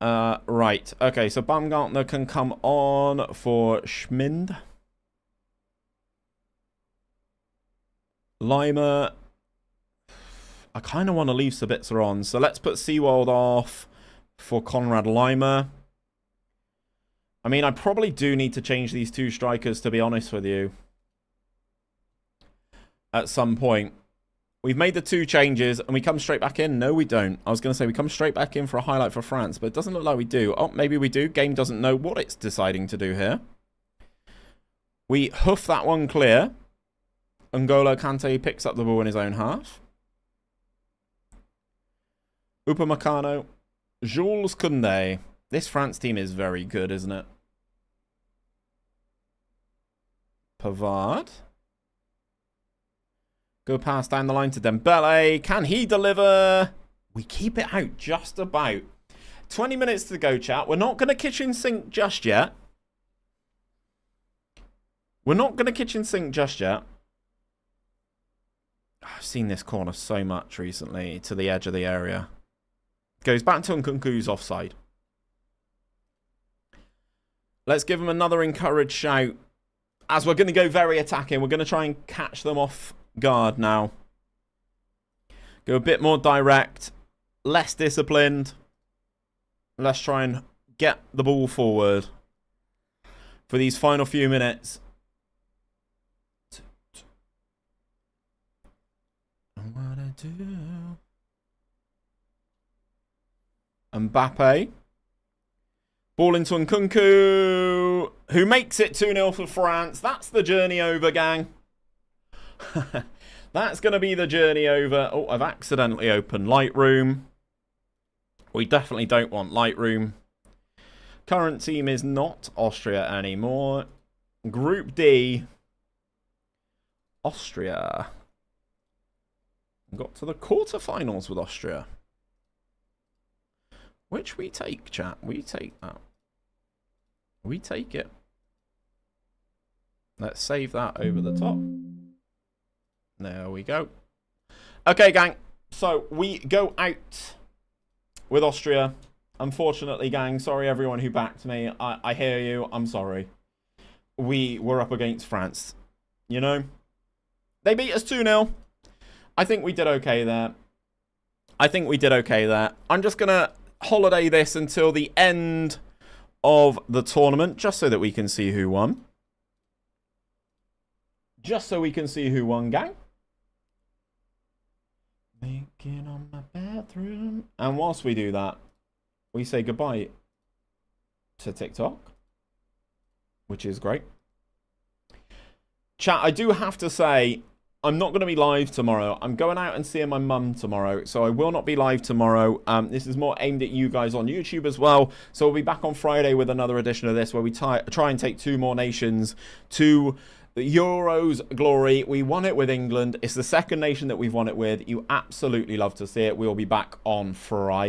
Right. Okay, so Baumgartner can come on for Schmind. Lima. I kind of want to leave Sabitzer on. So let's put 𝘼𝙗𝙤𝙪 off for Konrad Lima. I mean, I probably do need to change these 2 strikers, to be honest with you. At some point. We've made the 2 changes and we come straight back in. No, we don't. I was going to say we come straight back in for a highlight for France, but it doesn't look like we do. Oh, maybe we do. Game doesn't know what it's deciding to do here. We hoof that one clear. N'Golo Kante picks up the ball in his own half. 𝘼𝙗𝙤𝙪. Jules Koundé. This France team is very good, isn't it? Pavard. Go pass down the line to Dembele. Can he deliver? We keep it out just about. 20 minutes to go, chat. We're not going to kitchen sink just yet. We're not going to kitchen sink just yet. I've seen this corner so much recently to the edge of the area. Goes back to Nkunku's offside. Let's give him another encouraged shout. As we're going to go very attacking. We're going to try and catch them off guard now. Go a bit more direct. Less disciplined. Let's try and get the ball forward for these final few minutes. What I do. Mbappe. Ball into Nkunku, who makes it 2-0 for France. That's the journey over, gang. That's going to be the journey over. Oh, I've accidentally opened Lightroom. We definitely don't want Lightroom. Current team is not Austria anymore. Group D. Austria. Got to the quarterfinals with Austria. Which we take, chat. We take that. We take it. Let's save that over the top. There we go. Okay, gang. So we go out with Austria. Unfortunately, gang. Sorry, everyone who backed me. I hear you. I'm sorry. We were up against France. You know? They beat us 2-0. I think we did okay there. I'm just going to holiday this until the end of the tournament, just so that we can see who won. Just so we can see who won, gang. Making on my bathroom. And whilst we do that, we say goodbye to TikTok, which is great. Chat, I do have to say, I'm not going to be live tomorrow. I'm going out and seeing my mum tomorrow, so I will not be live tomorrow. This is more aimed at you guys on YouTube as well. So we'll be back on Friday with another edition of this, where we try and take 2 more nations to the Euros glory. We won it with England. It's the second nation that we've won it with. You absolutely love to see it. We'll be back on Friday.